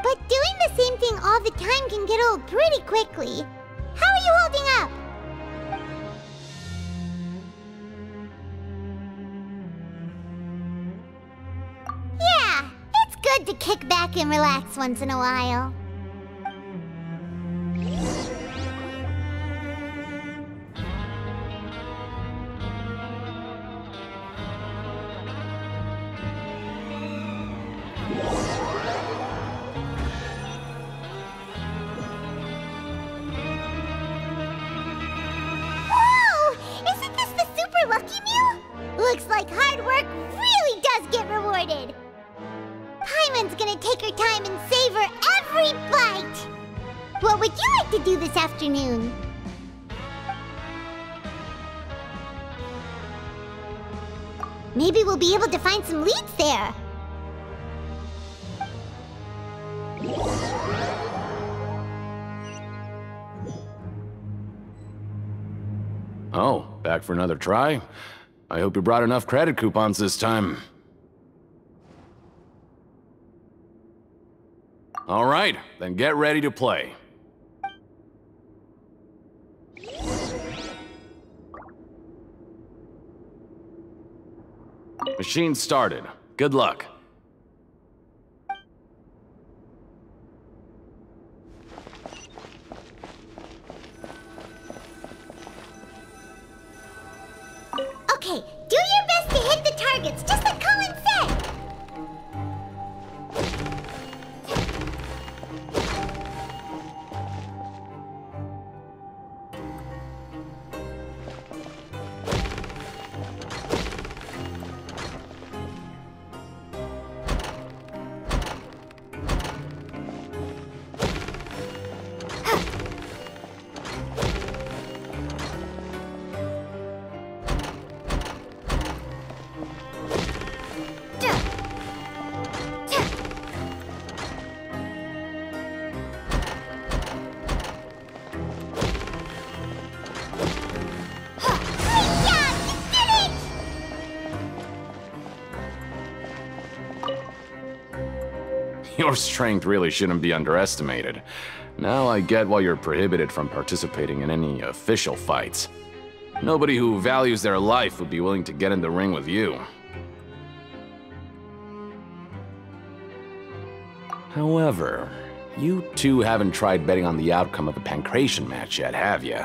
But doing the same thing all the time can get old pretty quickly. How are you holding up? Yeah, it's good to kick back and relax once in a while. Looks like hard work really does get rewarded. Paimon's gonna take her time and savor every bite. What would you like to do this afternoon? Maybe we'll be able to find some leads there. Oh, back for another try? I hope you brought enough credit coupons this time. All right, then get ready to play. Machine started. Good luck. Okay, do your best to hit the targets, just like Colin said! Your strength really shouldn't be underestimated. Now I get why you're prohibited from participating in any official fights. Nobody who values their life would be willing to get in the ring with you. However, you two haven't tried betting on the outcome of a Pancration match yet, have you?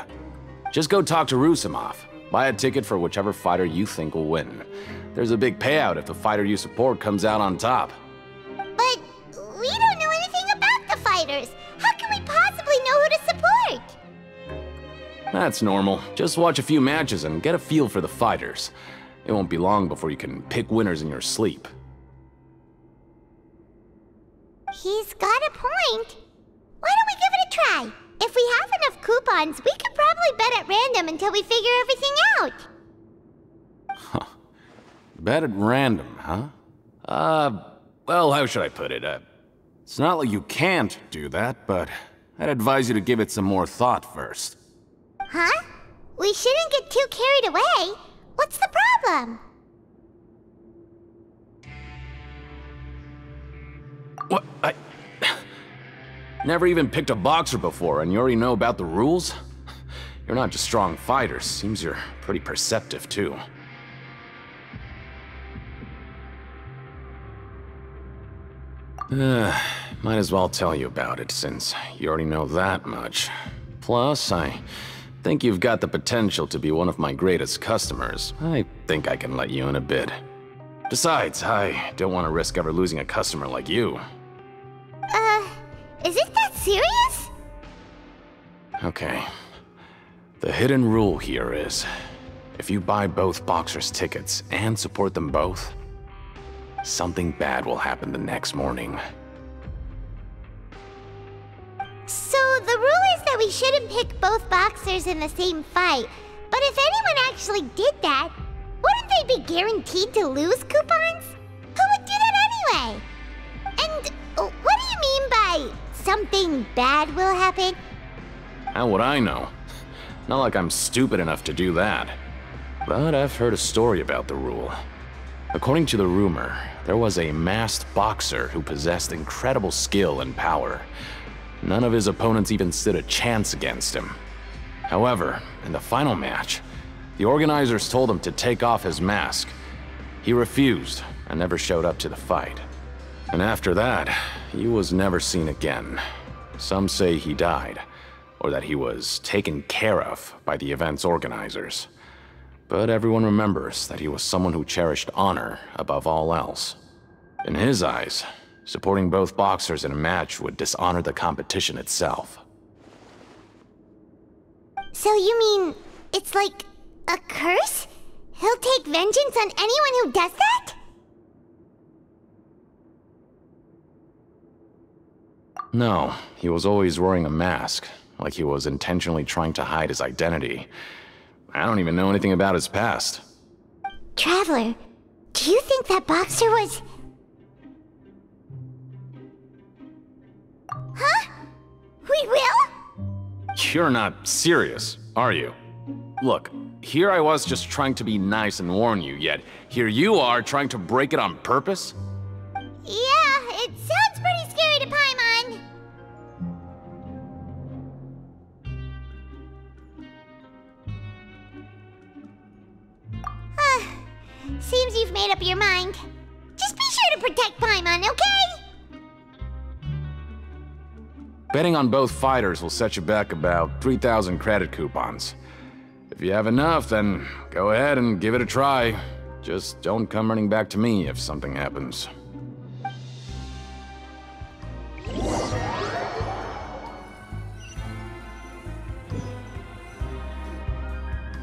Just go talk to Rusimov. Buy a ticket for whichever fighter you think will win. There's a big payout if the fighter you support comes out on top. But we don't know anything about the fighters. How can we possibly know who to support? That's normal. Just watch a few matches and get a feel for the fighters. It won't be long before you can pick winners in your sleep. He's got a point. Why don't we give it a try? If we have enough coupons, we could probably bet at random until we figure everything out. Huh. Bet at random, huh? Well, how should I put it? It's not like you can't do that, but I'd advise you to give it some more thought first. Huh? We shouldn't get too carried away. What's the problem? What? Never even picked a boxer before, and you already know about the rules? You're not just strong fighters. Seems you're pretty perceptive, too. Might as well tell you about it, since you already know that much. Plus, I think you've got the potential to be one of my greatest customers. I think I can let you in a bid. Besides, I don't want to risk ever losing a customer like you. Is it that serious? Okay. The hidden rule here is, if you buy both boxers' tickets and support them both, something bad will happen the next morning. So the rule is that we shouldn't pick both boxers in the same fight. But if anyone actually did that, wouldn't they be guaranteed to lose coupons? Who would do that anyway? And what do you mean by something bad will happen? How would I know? Not like I'm stupid enough to do that. But I've heard a story about the rule. According to the rumor, there was a masked boxer who possessed incredible skill and power. None of his opponents even stood a chance against him. However, in the final match, the organizers told him to take off his mask. He refused and never showed up to the fight. And after that, he was never seen again. Some say he died, or that he was taken care of by the event's organizers. But everyone remembers that he was someone who cherished honor above all else. In his eyes, supporting both boxers in a match would dishonor the competition itself. So you mean it's like a curse? He'll take vengeance on anyone who does that? No, he was always wearing a mask, like he was intentionally trying to hide his identity. I don't even know anything about his past. Traveler, do you think that boxer was... Huh? We will? You're not serious, are you? Look, here I was just trying to be nice and warn you, yet here you are trying to break it on purpose? Yeah, it sounds pretty scary to Paimon. Seems you've made up your mind. Just be sure to protect Paimon, okay? Betting on both fighters will set you back about 3,000 credit coupons. If you have enough, then go ahead and give it a try. Just don't come running back to me if something happens.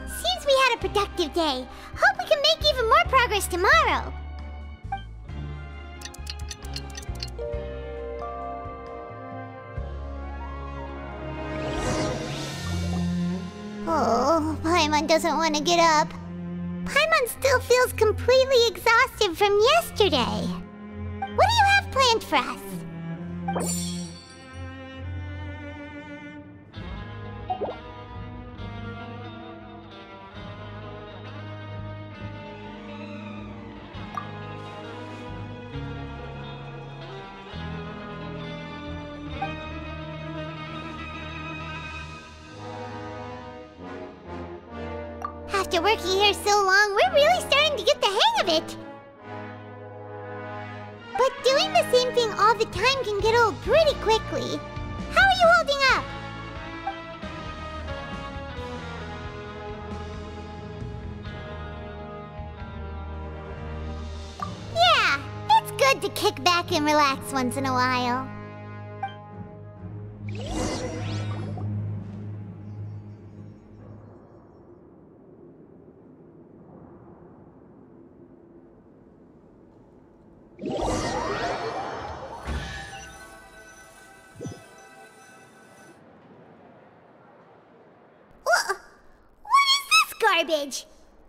Seems we had a productive day. Hope we can make even more progress tomorrow. Oh, Paimon doesn't want to get up. Paimon still feels completely exhausted from yesterday. What do you have planned for us? After working here so long, we're really starting to get the hang of it. But doing the same thing all the time can get old pretty quickly. How are you holding up? Yeah, it's good to kick back and relax once in a while. What is this garbage?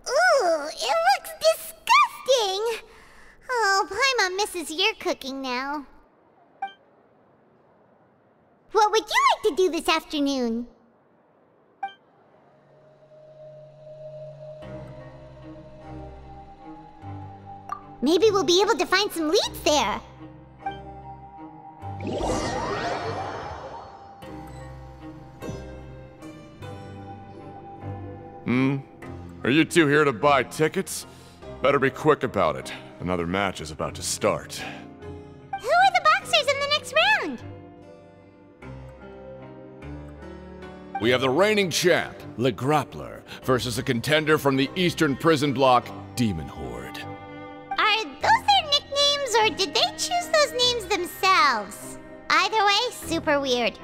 Ooh, it looks disgusting! Oh, Paimon misses your cooking now. What would you like to do this afternoon? Maybe we'll be able to find some leads there. Are you two here to buy tickets? Better be quick about it. Another match is about to start. Who are the boxers in the next round? We have the reigning champ, Le Grappler, versus a contender from the Eastern Prison Block, Demon Horde. Are those their nicknames, or did they choose those names themselves? Either way, super weird.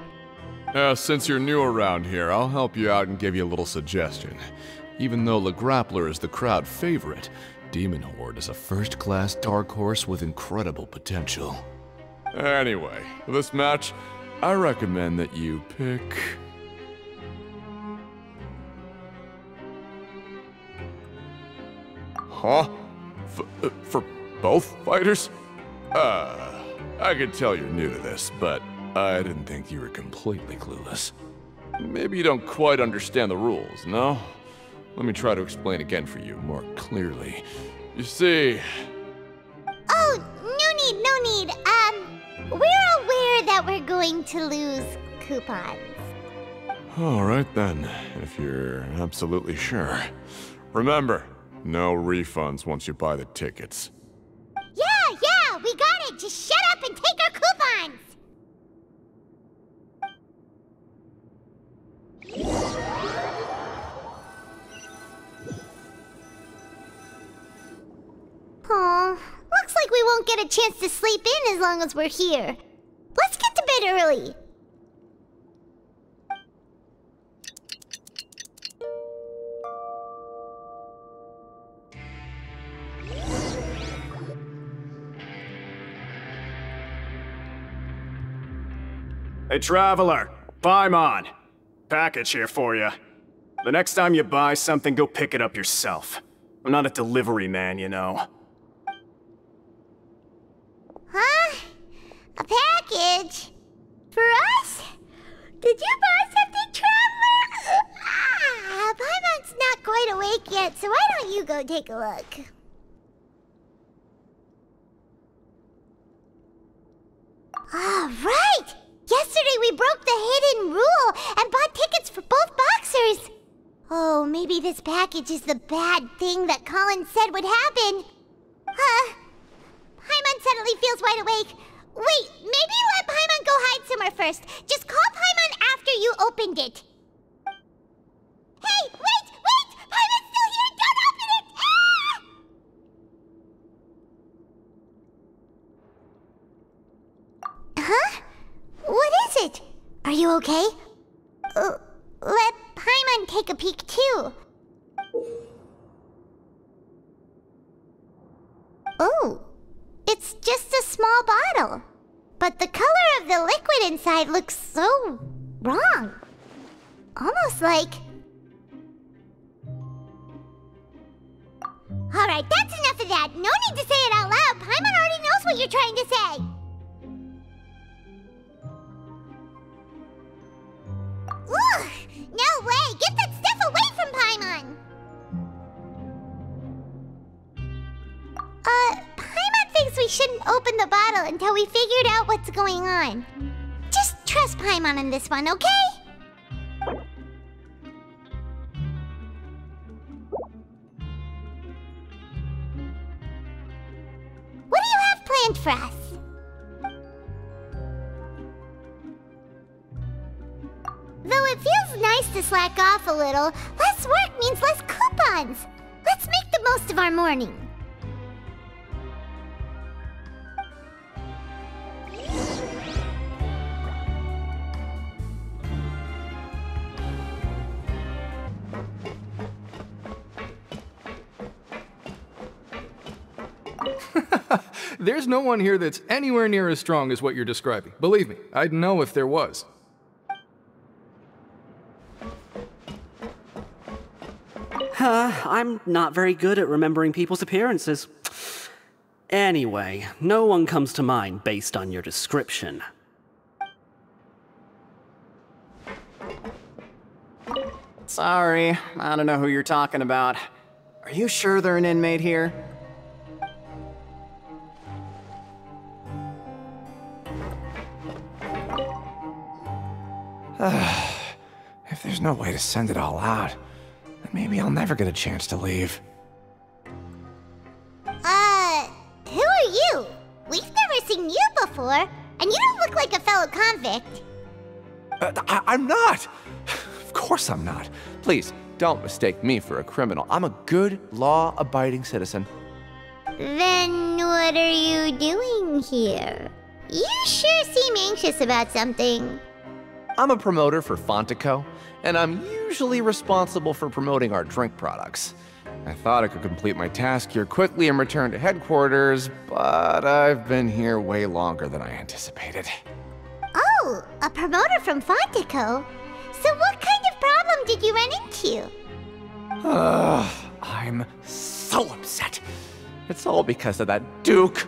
Since you're new around here, I'll help you out and give you a little suggestion. Even though Le Grappler is the crowd favorite, Demon Horde is a first-class dark horse with incredible potential. Anyway, for this match, I recommend that you pick... Huh? For both fighters? I could tell you're new to this, but I didn't think you were completely clueless. Maybe you don't quite understand the rules, no? Let me try to explain again for you more clearly. You see... Oh, no need. We're aware that we're going to lose coupons. Alright then, if you're absolutely sure. Remember, no refunds once you buy the tickets. Yeah, we got it! Just shut up and take our coupons! Aw, looks like we won't get a chance to sleep in as long as we're here. Let's get to bed early. Hey, Traveler! Paimon! Package here for you. The next time you buy something, go pick it up yourself. I'm not a delivery man, you know. Huh? A package? For us? Did you buy something, Traveler? Paimon's not quite awake yet, so why don't you go take a look? Right! Yesterday we broke the hidden rule and bought tickets for both boxers. Oh, maybe this package is the bad thing that Colin said would happen. Paimon suddenly feels wide awake. Wait, maybe let Paimon go hide somewhere first. Just call Paimon after you opened it. Hey, wait! Paimon's still here! Don't open it! Huh? What is it? Are you okay? Let Paimon take a peek too. Oh, it's just a small bottle. But the color of the liquid inside looks so wrong. Almost like... Alright, that's enough of that. No need to say it out loud. Paimon already knows what you're trying to say. Ugh! No way! Get that stuff away from Paimon! Paimon thinks we shouldn't open the bottle until we figured out what's going on. Just trust Paimon on this one, okay? Though it feels nice to slack off a little, less work means less coupons. Let's make the most of our morning. There's no one here that's anywhere near as strong as what you're describing. Believe me, I'd know if there was. I'm not very good at remembering people's appearances. Anyway, no one comes to mind based on your description. Sorry, I don't know who you're talking about. Are you sure they're an inmate here? If there's no way to send it all out, then maybe I'll never get a chance to leave. Who are you? We've never seen you before, and you don't look like a fellow convict. I'm not! Of course I'm not. Please, don't mistake me for a criminal. I'm a good, law-abiding citizen. Then what are you doing here? You sure seem anxious about something. I'm a promoter for Fontico, and I'm usually responsible for promoting our drink products. I thought I could complete my task here quickly and return to headquarters, but I've been here way longer than I anticipated. Oh, a promoter from Fontico? So what kind of problem did you run into? I'm so upset. It's all because of that Duke.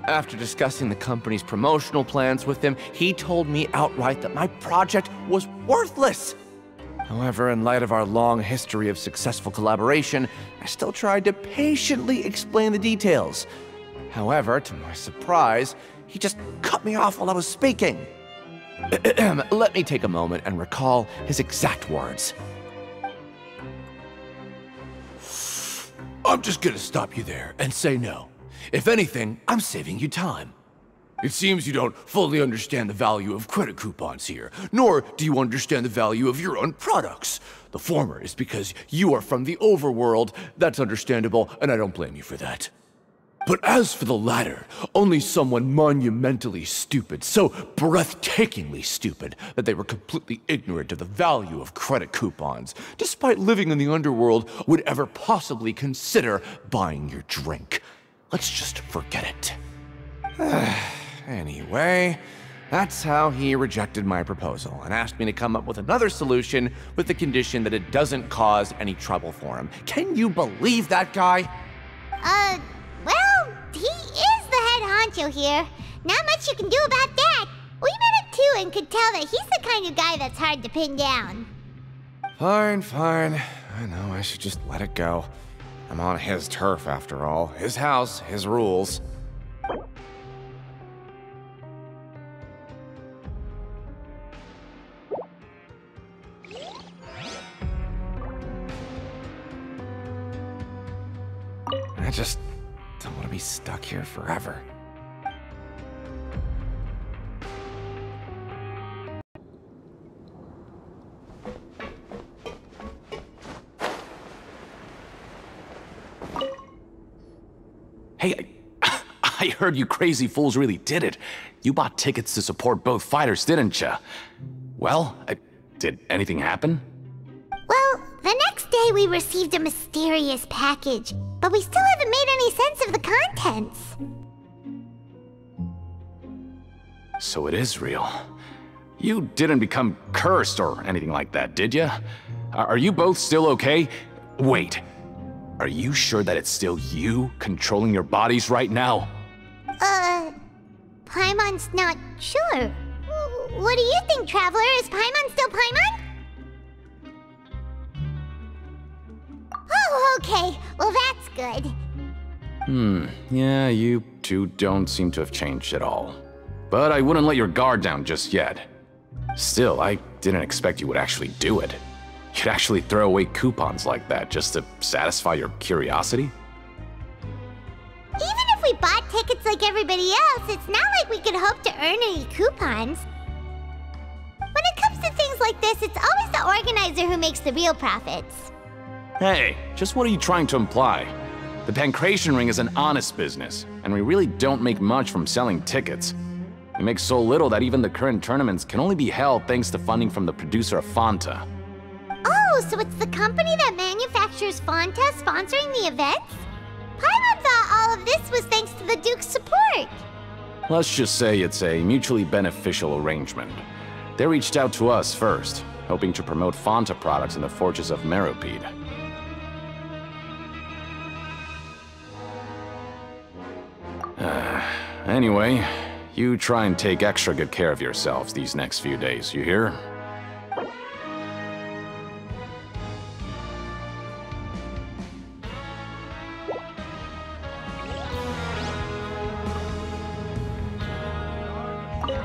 After discussing the company's promotional plans with him, he told me outright that my project was worthless. However, in light of our long history of successful collaboration, I still tried to patiently explain the details. However, to my surprise, he just cut me off while I was speaking. Let me take a moment and recall his exact words. I'm just gonna stop you there and say no. If anything, I'm saving you time. It seems you don't fully understand the value of credit coupons here, nor do you understand the value of your own products. The former is because you are from the overworld. That's understandable, and I don't blame you for that. But as for the latter, only someone monumentally stupid, so breathtakingly stupid that they were completely ignorant of the value of credit coupons, despite living in the underworld, would ever possibly consider buying your drink. Let's just forget it. Anyway, that's how he rejected my proposal and asked me to come up with another solution with the condition that it doesn't cause any trouble for him. Can you believe that guy? Well, he is the head honcho here. Not much you can do about that. We met him too and could tell that he's the kind of guy that's hard to pin down. Fine. I know I should just let it go. I'm on his turf after all. His house, his rules. I just don't want to be stuck here forever. Hey, I heard you crazy fools really did it. You bought tickets to support both fighters, didn't ya? Well, did anything happen? Well, the next day we received a mysterious package, but we still haven't made any sense of the contents. So it is real. You didn't become cursed or anything like that, did ya? Are you both still okay? Wait. Are you sure that it's still you controlling your bodies right now? Paimon's not sure. What do you think, Traveler? Is Paimon still Paimon? Oh, okay. Well, that's good. Yeah, you two don't seem to have changed at all. But I wouldn't let your guard down just yet. Still, I didn't expect you would actually do it. You'd actually throw away coupons like that just to satisfy your curiosity? Even if we bought tickets like everybody else, it's not like we could hope to earn any coupons. When it comes to things like like this, it's always the organizer who makes the real profits. Hey, just what are you trying to imply? The Pancration Ring is an honest business, and we really don't make much from selling tickets. We make so little that even the current tournaments can only be held thanks to funding from the producer of Fanta. Oh, so it's the company that manufactures Fanta sponsoring the events? Paimon thought all of this was thanks to the Duke's support. Let's just say it's a mutually beneficial arrangement. They reached out to us first, hoping to promote Fanta products in the Fortress of Meropide. Anyway, you try and take extra good care of yourselves these next few days, you hear?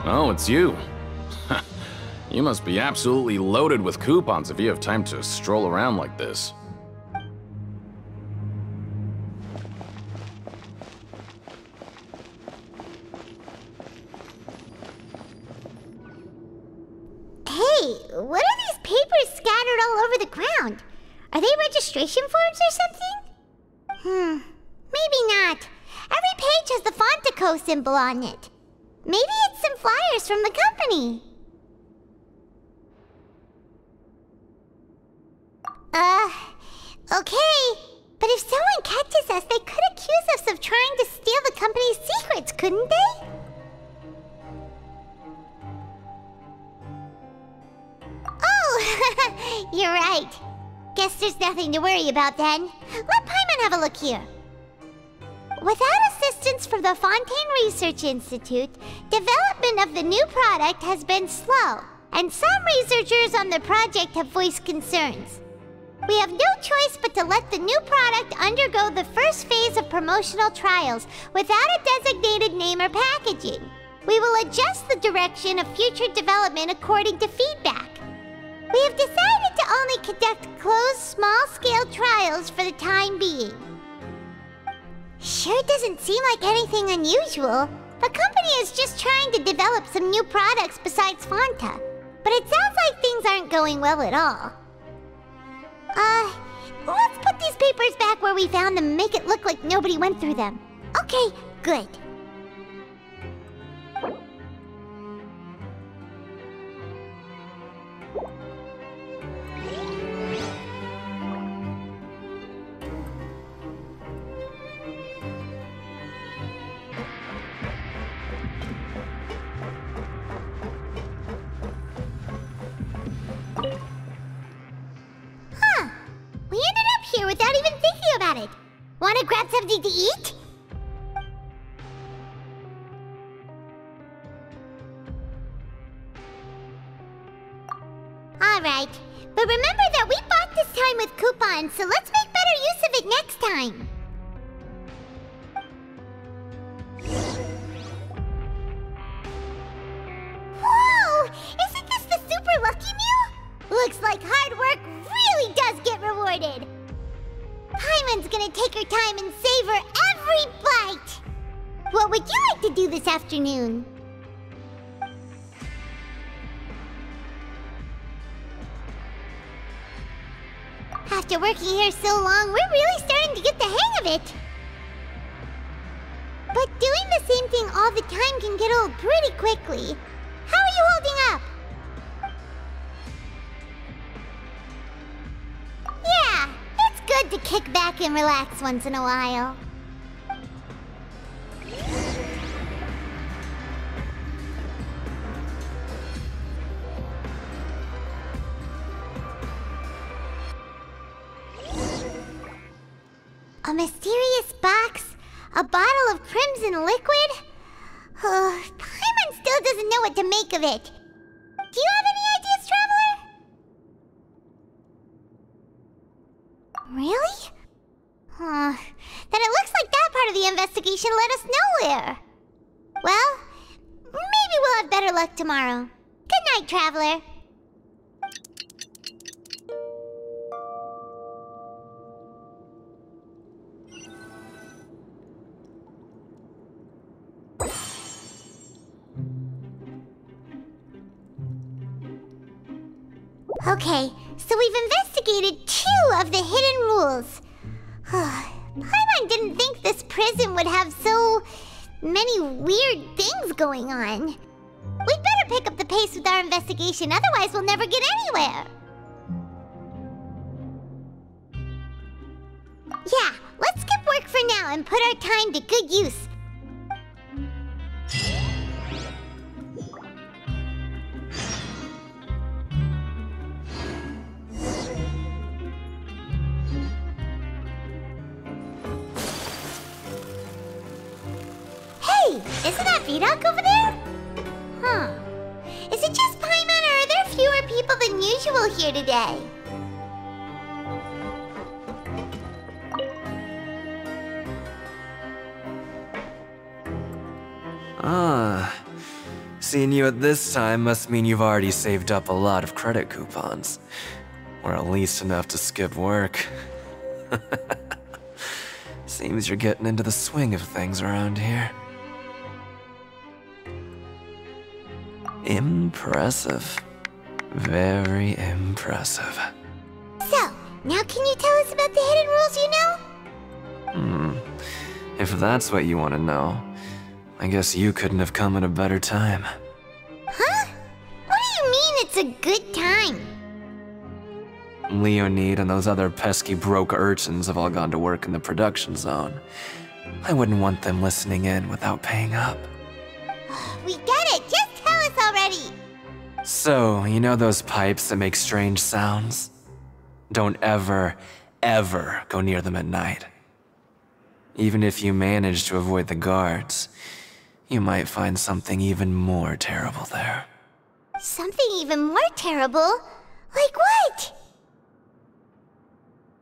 Oh, it's you. You must be absolutely loaded with coupons if you have time to stroll around like this. Hey, what are these papers scattered all over the ground? Are they registration forms or something? Maybe not. Every page has the Fontaco symbol on it. Maybe it's some flyers from the company. Okay. But if someone catches us, they could accuse us of trying to steal the company's secrets, couldn't they? Oh, you're right. Guess there's nothing to worry about then. Let Paimon have a look here. Without assistance from the Fontaine Research Institute, development of the new product has been slow, and some researchers on the project have voiced concerns. We have no choice but to let the new product undergo the first phase of promotional trials without a designated name or packaging. We will adjust the direction of future development according to feedback. We have decided to only conduct closed, small-scale trials for the time being. Sure doesn't seem like anything unusual. The company is just trying to develop some new products besides Fanta. But it sounds like things aren't going well at all. Let's put these papers back where we found them and make it look like nobody went through them. Okay, good. We ended up here without even thinking about it. Wanna grab something to eat? Alright, but remember that we bought this time with coupons, so let's make better use of it next time. Whoa! Isn't this the super lucky meal? Looks like hard work really does get rewarded. Paimon's gonna take her time and savor every bite. What would you like to do this afternoon? After working here so long, we're really starting to get the hang of it. But doing the same thing all the time can get old pretty quickly. How are you holding up? Yeah, it's good to kick back and relax once in a while. A mysterious box? A bottle of crimson liquid? Paimon still doesn't know what to make of it. Do you have any ideas, Traveler? Really? Then it looks like that part of the investigation led us nowhere. Well, maybe we'll have better luck tomorrow. Good night, Traveler. Okay, so we've investigated 2 of the hidden rules. Paimon didn't think this prison would have so many weird things going on. We'd better pick up the pace with our investigation, otherwise we'll never get anywhere. Yeah, let's skip work for now and put our time to good use. Hey, isn't that Vidoc over there? Huh. Is it just Paimon, or are there fewer people than usual here today? Ah, seeing you at this time must mean you've already saved up a lot of credit coupons. Or at least enough to skip work. Seems you're getting into the swing of things around here. Impressive. Very impressive. So, now can you tell us about the hidden rules you know? If that's what you want to know, I guess you couldn't have come at a better time. Huh? What do you mean it's a good time? Leonid and those other pesky broke urchins have all gone to work in the production zone. I wouldn't want them listening in without paying up. We get it! Just tell us already! So, you know those pipes that make strange sounds? Don't ever, ever go near them at night. Even if you manage to avoid the guards, you might find something even more terrible there. Something even more terrible? Like what?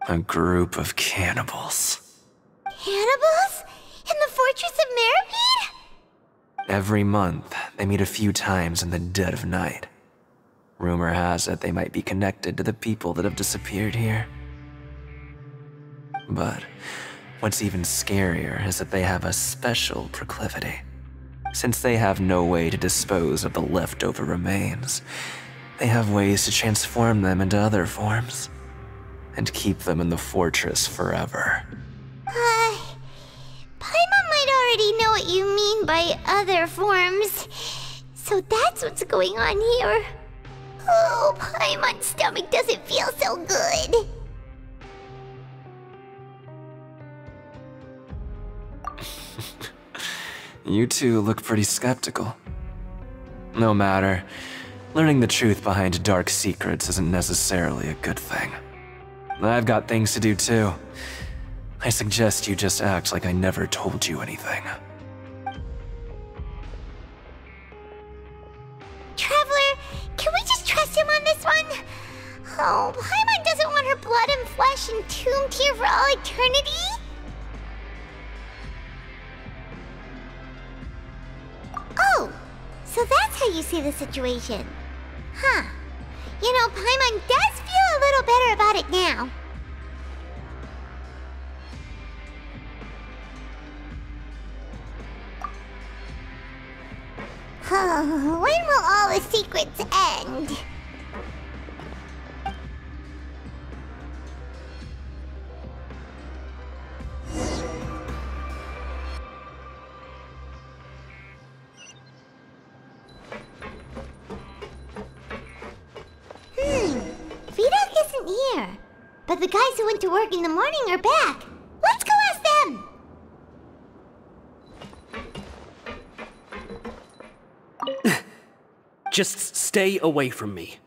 A group of cannibals. Cannibals? In the Fortress of Meropide? Every month, they meet a few times in the dead of night. Rumor has it they might be connected to the people that have disappeared here. But what's even scarier is that they have a special proclivity. Since they have no way to dispose of the leftover remains, they have ways to transform them into other forms and keep them in the fortress forever. Paimon might already know what you mean by other forms. So that's what's going on here. Oh, Paimon's stomach doesn't feel so good. You two look pretty skeptical. No matter, learning the truth behind dark secrets isn't necessarily a good thing. I've got things to do too. I suggest you just act like I never told you anything. Traveler, can we just trust him on this one? Oh, Paimon doesn't want her blood and flesh entombed here for all eternity? Oh, so that's how you see the situation. Huh. You know, Paimon does feel a little better about it now. When will all the secrets end? Vidoc isn't here. But the guys who went to work in the morning are back. Let's go ask them! Just stay away from me.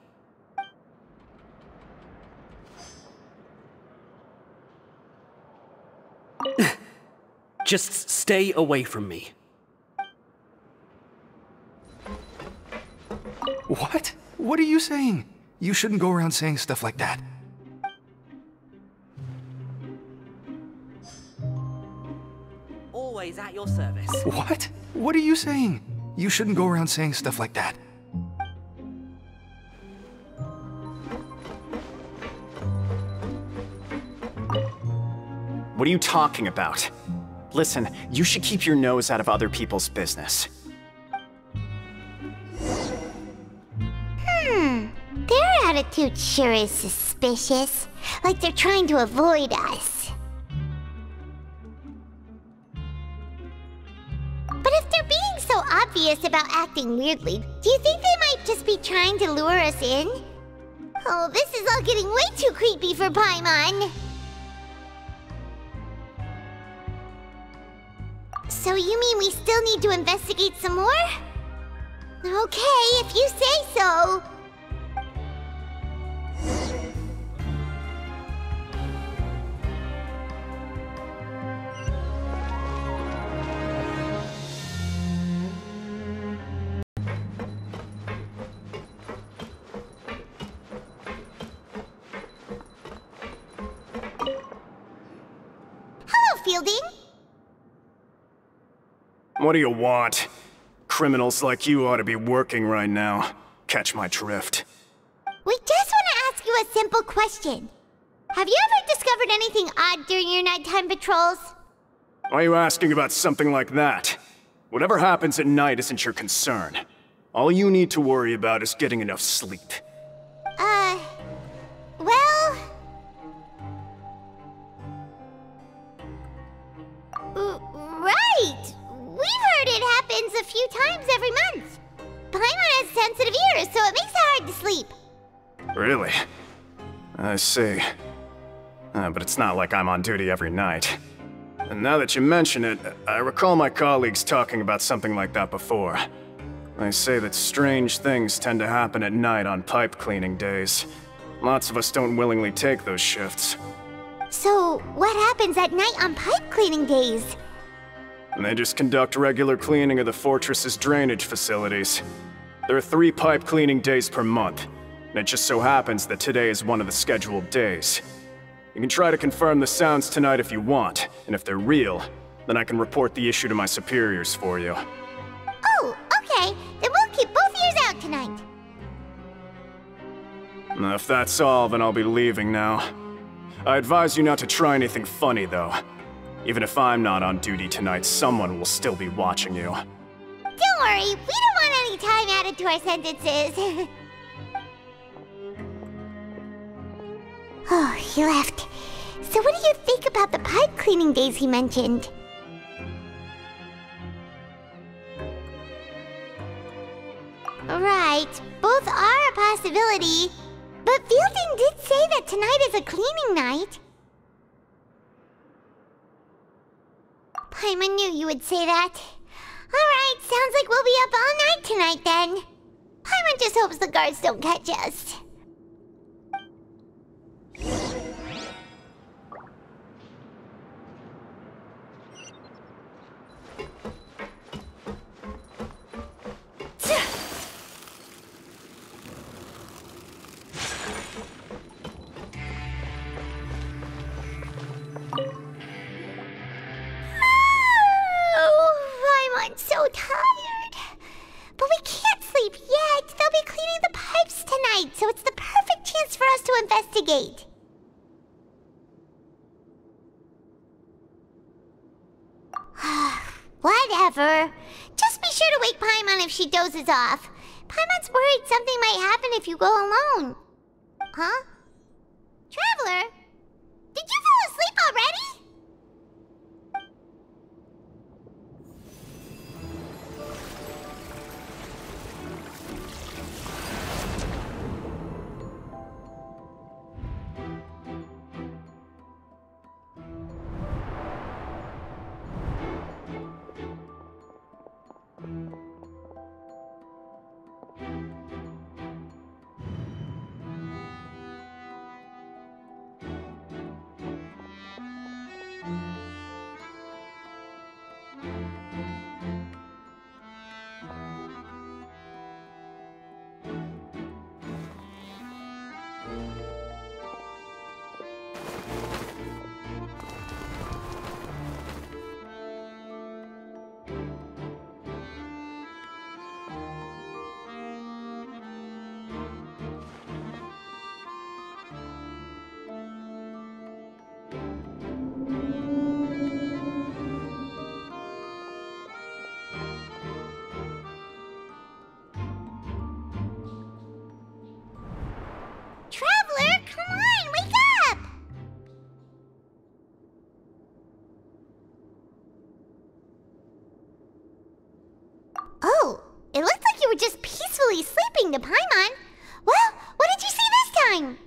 Just stay away from me. What? What are you saying? You shouldn't go around saying stuff like that. Always at your service. What? What are you saying? You shouldn't go around saying stuff like that. What are you talking about? Listen, you should keep your nose out of other people's business. They're at attitude sure is suspicious. Like they're trying to avoid us. But if they're being so obvious about acting weirdly, do you think they might just be trying to lure us in? Oh, this is all getting way too creepy for Paimon. So you mean we still need to investigate some more? Okay, if you say so. Hello, Fielding. What do you want? Criminals like you ought to be working right now. Catch my drift. We just want to ask you a simple question. Have you ever discovered anything odd during your nighttime patrols? Why are you asking about something like that? Whatever happens at night isn't your concern. All you need to worry about is getting enough sleep. Well... Right! We've heard it happens a few times every month. Paimon has sensitive ears, so it makes it hard to sleep. Really? I see. But it's not like I'm on duty every night. And now that you mention it, I recall my colleagues talking about something like that before. They say that strange things tend to happen at night on pipe cleaning days. Lots of us don't willingly take those shifts. So, what happens at night on pipe cleaning days? And they just conduct regular cleaning of the fortress's drainage facilities. There are 3 pipe cleaning days per month, and it just so happens that today is one of the scheduled days. You can try to confirm the sounds tonight if you want, and if they're real, then I can report the issue to my superiors for you. Oh, okay. Then we'll keep both ears out tonight. If that's all, then I'll be leaving now. I advise you not to try anything funny, though. Even if I'm not on duty tonight, someone will still be watching you. Don't worry, we don't want any time added to our sentences. Oh, he left. So what do you think about the pipe cleaning days he mentioned? Right, both are a possibility. But Fielding did say that tonight is a cleaning night. Paimon knew you would say that. Alright, sounds like we'll be up all night tonight then. Paimon just hopes the guards don't catch us. I'm so tired. But we can't sleep yet. They'll be cleaning the pipes tonight, so it's the perfect chance for us to investigate. Whatever. Just be sure to wake Paimon if she dozes off. Paimon's worried something might happen if you go alone. Huh? Traveler? Did you fall asleep already? to Paimon. Well, what did you see this time?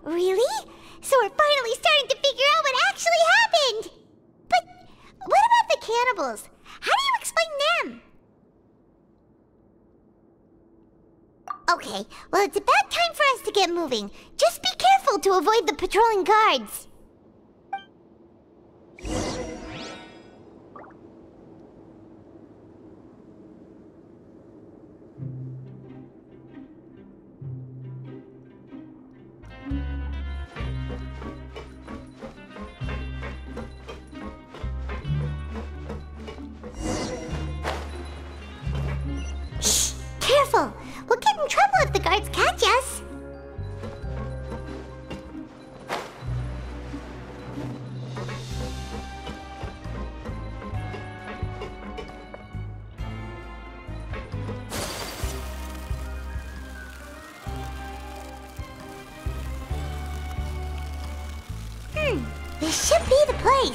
Really? So we're finally starting to figure out what actually happened! But what about the cannibals? How do you explain them? Okay, well it's about time for us to get moving. Just be careful to avoid the patrolling guards. Shh! Careful! We'll get in trouble if the guards catch us. This should be the place.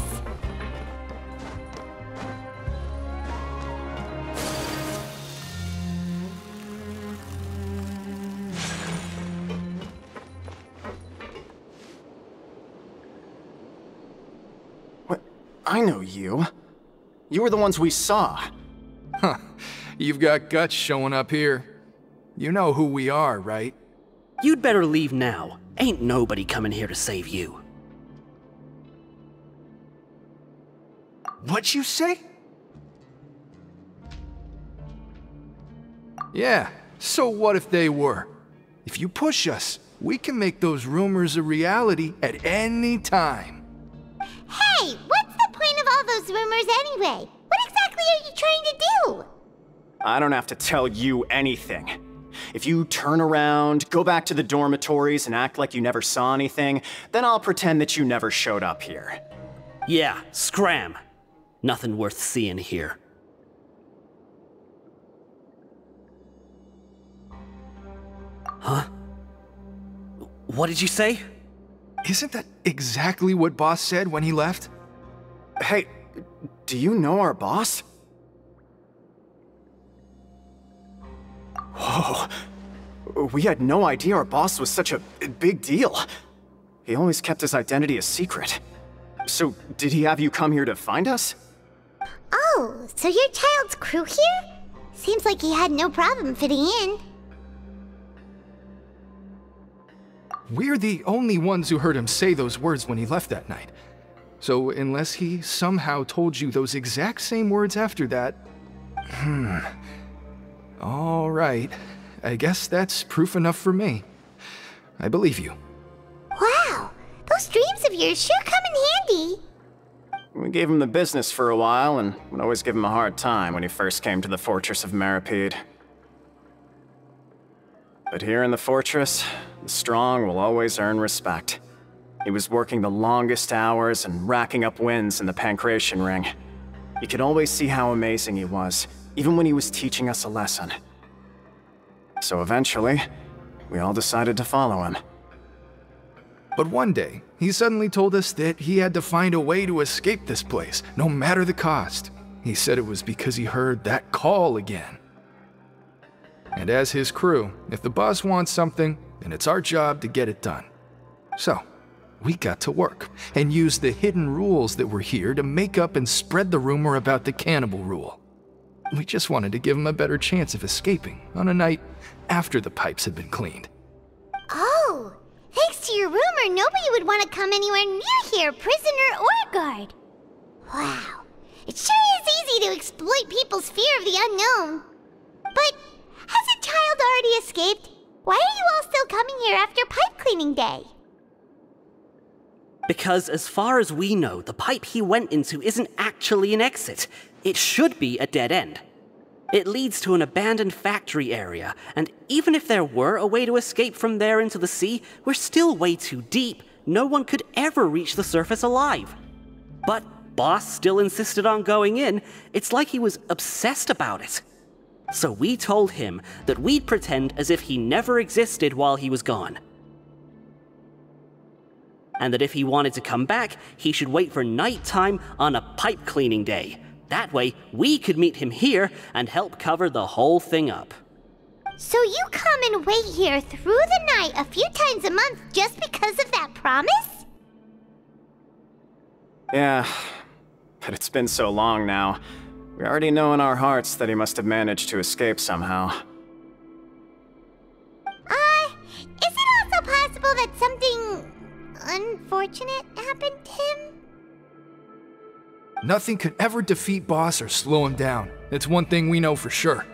What? I know you. You were the ones we saw. Huh. You've got guts showing up here. You know who we are, right? You'd better leave now. Ain't nobody coming here to save you. What'd you say? Yeah, so what if they were? If you push us, we can make those rumors a reality at any time. Hey, what's the point of all those rumors anyway? What exactly are you trying to do? I don't have to tell you anything. If you turn around, go back to the dormitories and act like you never saw anything, then I'll pretend that you never showed up here. Yeah, scram. Nothing worth seeing here. Huh? What did you say? Isn't that exactly what Boss said when he left? Hey, do you know our boss? Whoa. We had no idea our boss was such a big deal. He always kept his identity a secret. So, did he have you come here to find us? Oh, so your child's crew here? Seems like he had no problem fitting in. We're the only ones who heard him say those words when he left that night. So unless he somehow told you those exact same words after that... All right. I guess that's proof enough for me. I believe you. Wow, those dreams of yours sure come in handy. We gave him the business for a while and would always give him a hard time when he first came to the fortress of Meripede. But here in the fortress, the strong will always earn respect. He was working the longest hours and racking up wins in the Pancration Ring. You could always see how amazing he was, even when he was teaching us a lesson. So eventually, we all decided to follow him. But one day, he suddenly told us that he had to find a way to escape this place, no matter the cost. He said it was because he heard that call again. And as his crew, if the boss wants something, then it's our job to get it done. So, we got to work, and used the hidden rules that were here to make up and spread the rumor about the cannibal rule. We just wanted to give him a better chance of escaping on a night after the pipes had been cleaned. Oh, thanks to your rumor, nobody would want to come anywhere near here, prisoner or guard. Wow, it sure is easy to exploit people's fear of the unknown. But has a child already escaped? Why are you all still coming here after pipe cleaning day? Because as far as we know, the pipe he went into isn't actually an exit. It should be a dead end. It leads to an abandoned factory area, and even if there were a way to escape from there into the sea, we're still way too deep. No one could ever reach the surface alive. But Boss still insisted on going in. It's like he was obsessed about it. So we told him that we'd pretend as if he never existed while he was gone. And that if he wanted to come back, he should wait for nighttime on a pipe cleaning day. That way, we could meet him here and help cover the whole thing up. So you come and wait here through the night a few times a month just because of that promise? Yeah, but it's been so long now. We already know in our hearts that he must have managed to escape somehow. Is it also possible that something unfortunate happened to him? Nothing could ever defeat Boss or slow him down. It's one thing we know for sure.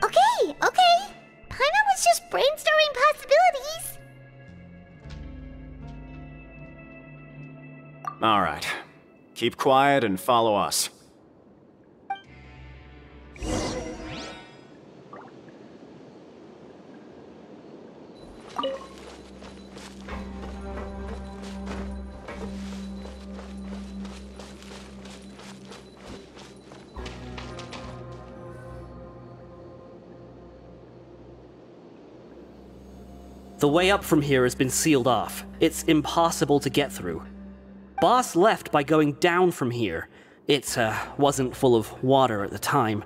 Okay. Paimon was just brainstorming possibilities. Alright. Keep quiet and follow us. The way up from here has been sealed off. It's impossible to get through. Boss left by going down from here. It wasn't full of water at the time.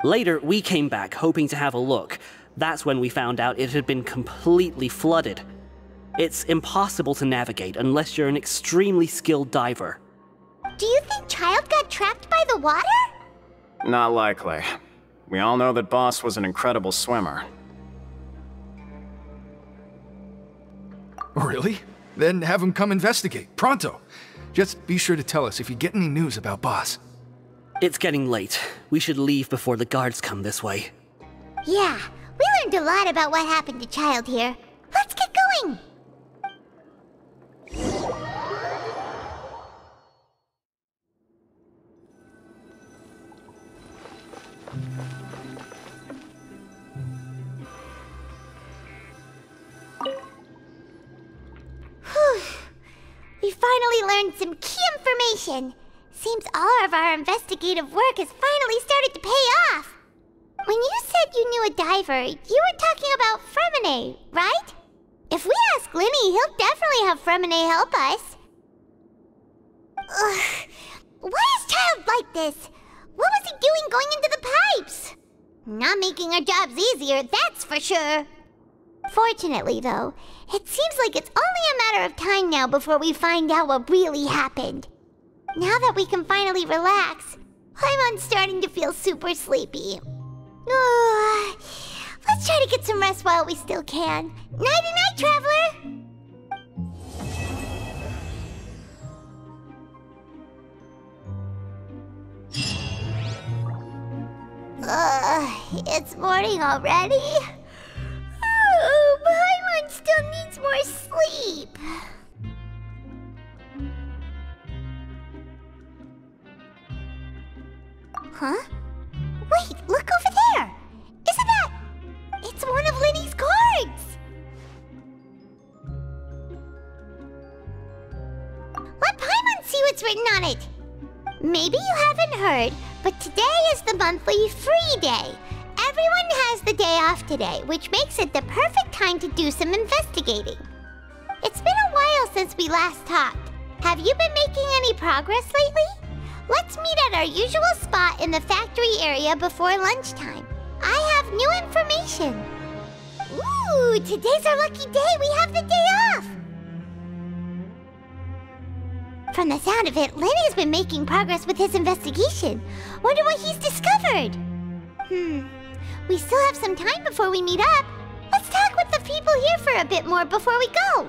Later, we came back hoping to have a look. That's when we found out it had been completely flooded. It's impossible to navigate unless you're an extremely skilled diver. Do you think Child got trapped by the water? Not likely. We all know that Boss was an incredible swimmer. Really? Then have him come investigate, pronto. Just be sure to tell us if you get any news about Boss. It's getting late. We should leave before the guards come this way. Yeah, we learned a lot about what happened to Child here. Let's get going! We finally learned some key information. Seems all of our investigative work has finally started to pay off. When you said you knew a diver, you were talking about Fremine, right? If we ask Linny, he'll definitely have Fremine help us. Ugh. Why is Child like this? What was he doing going into the pipes? Not making our jobs easier, that's for sure. Fortunately, though, it seems like it's only a matter of time now before we find out what really happened. Now that we can finally relax, I'm starting to feel super sleepy. Let's try to get some rest while we still can. Nighty-night, traveler! It's morning already? Oh, Paimon still needs more sleep. Huh? Wait, look over there! Isn't that... It's one of Linny's cards! Let Paimon see what's written on it! Maybe you haven't heard, but today is the monthly free day. Everyone has the day off today, which makes it the perfect time to do some investigating. It's been a while since we last talked. Have you been making any progress lately? Let's meet at our usual spot in the factory area before lunchtime. I have new information. Ooh, today's our lucky day. We have the day off. From the sound of it, Lenny's been making progress with his investigation. Wonder what he's discovered. We still have some time before we meet up. Let's talk with the people here for a bit more before we go.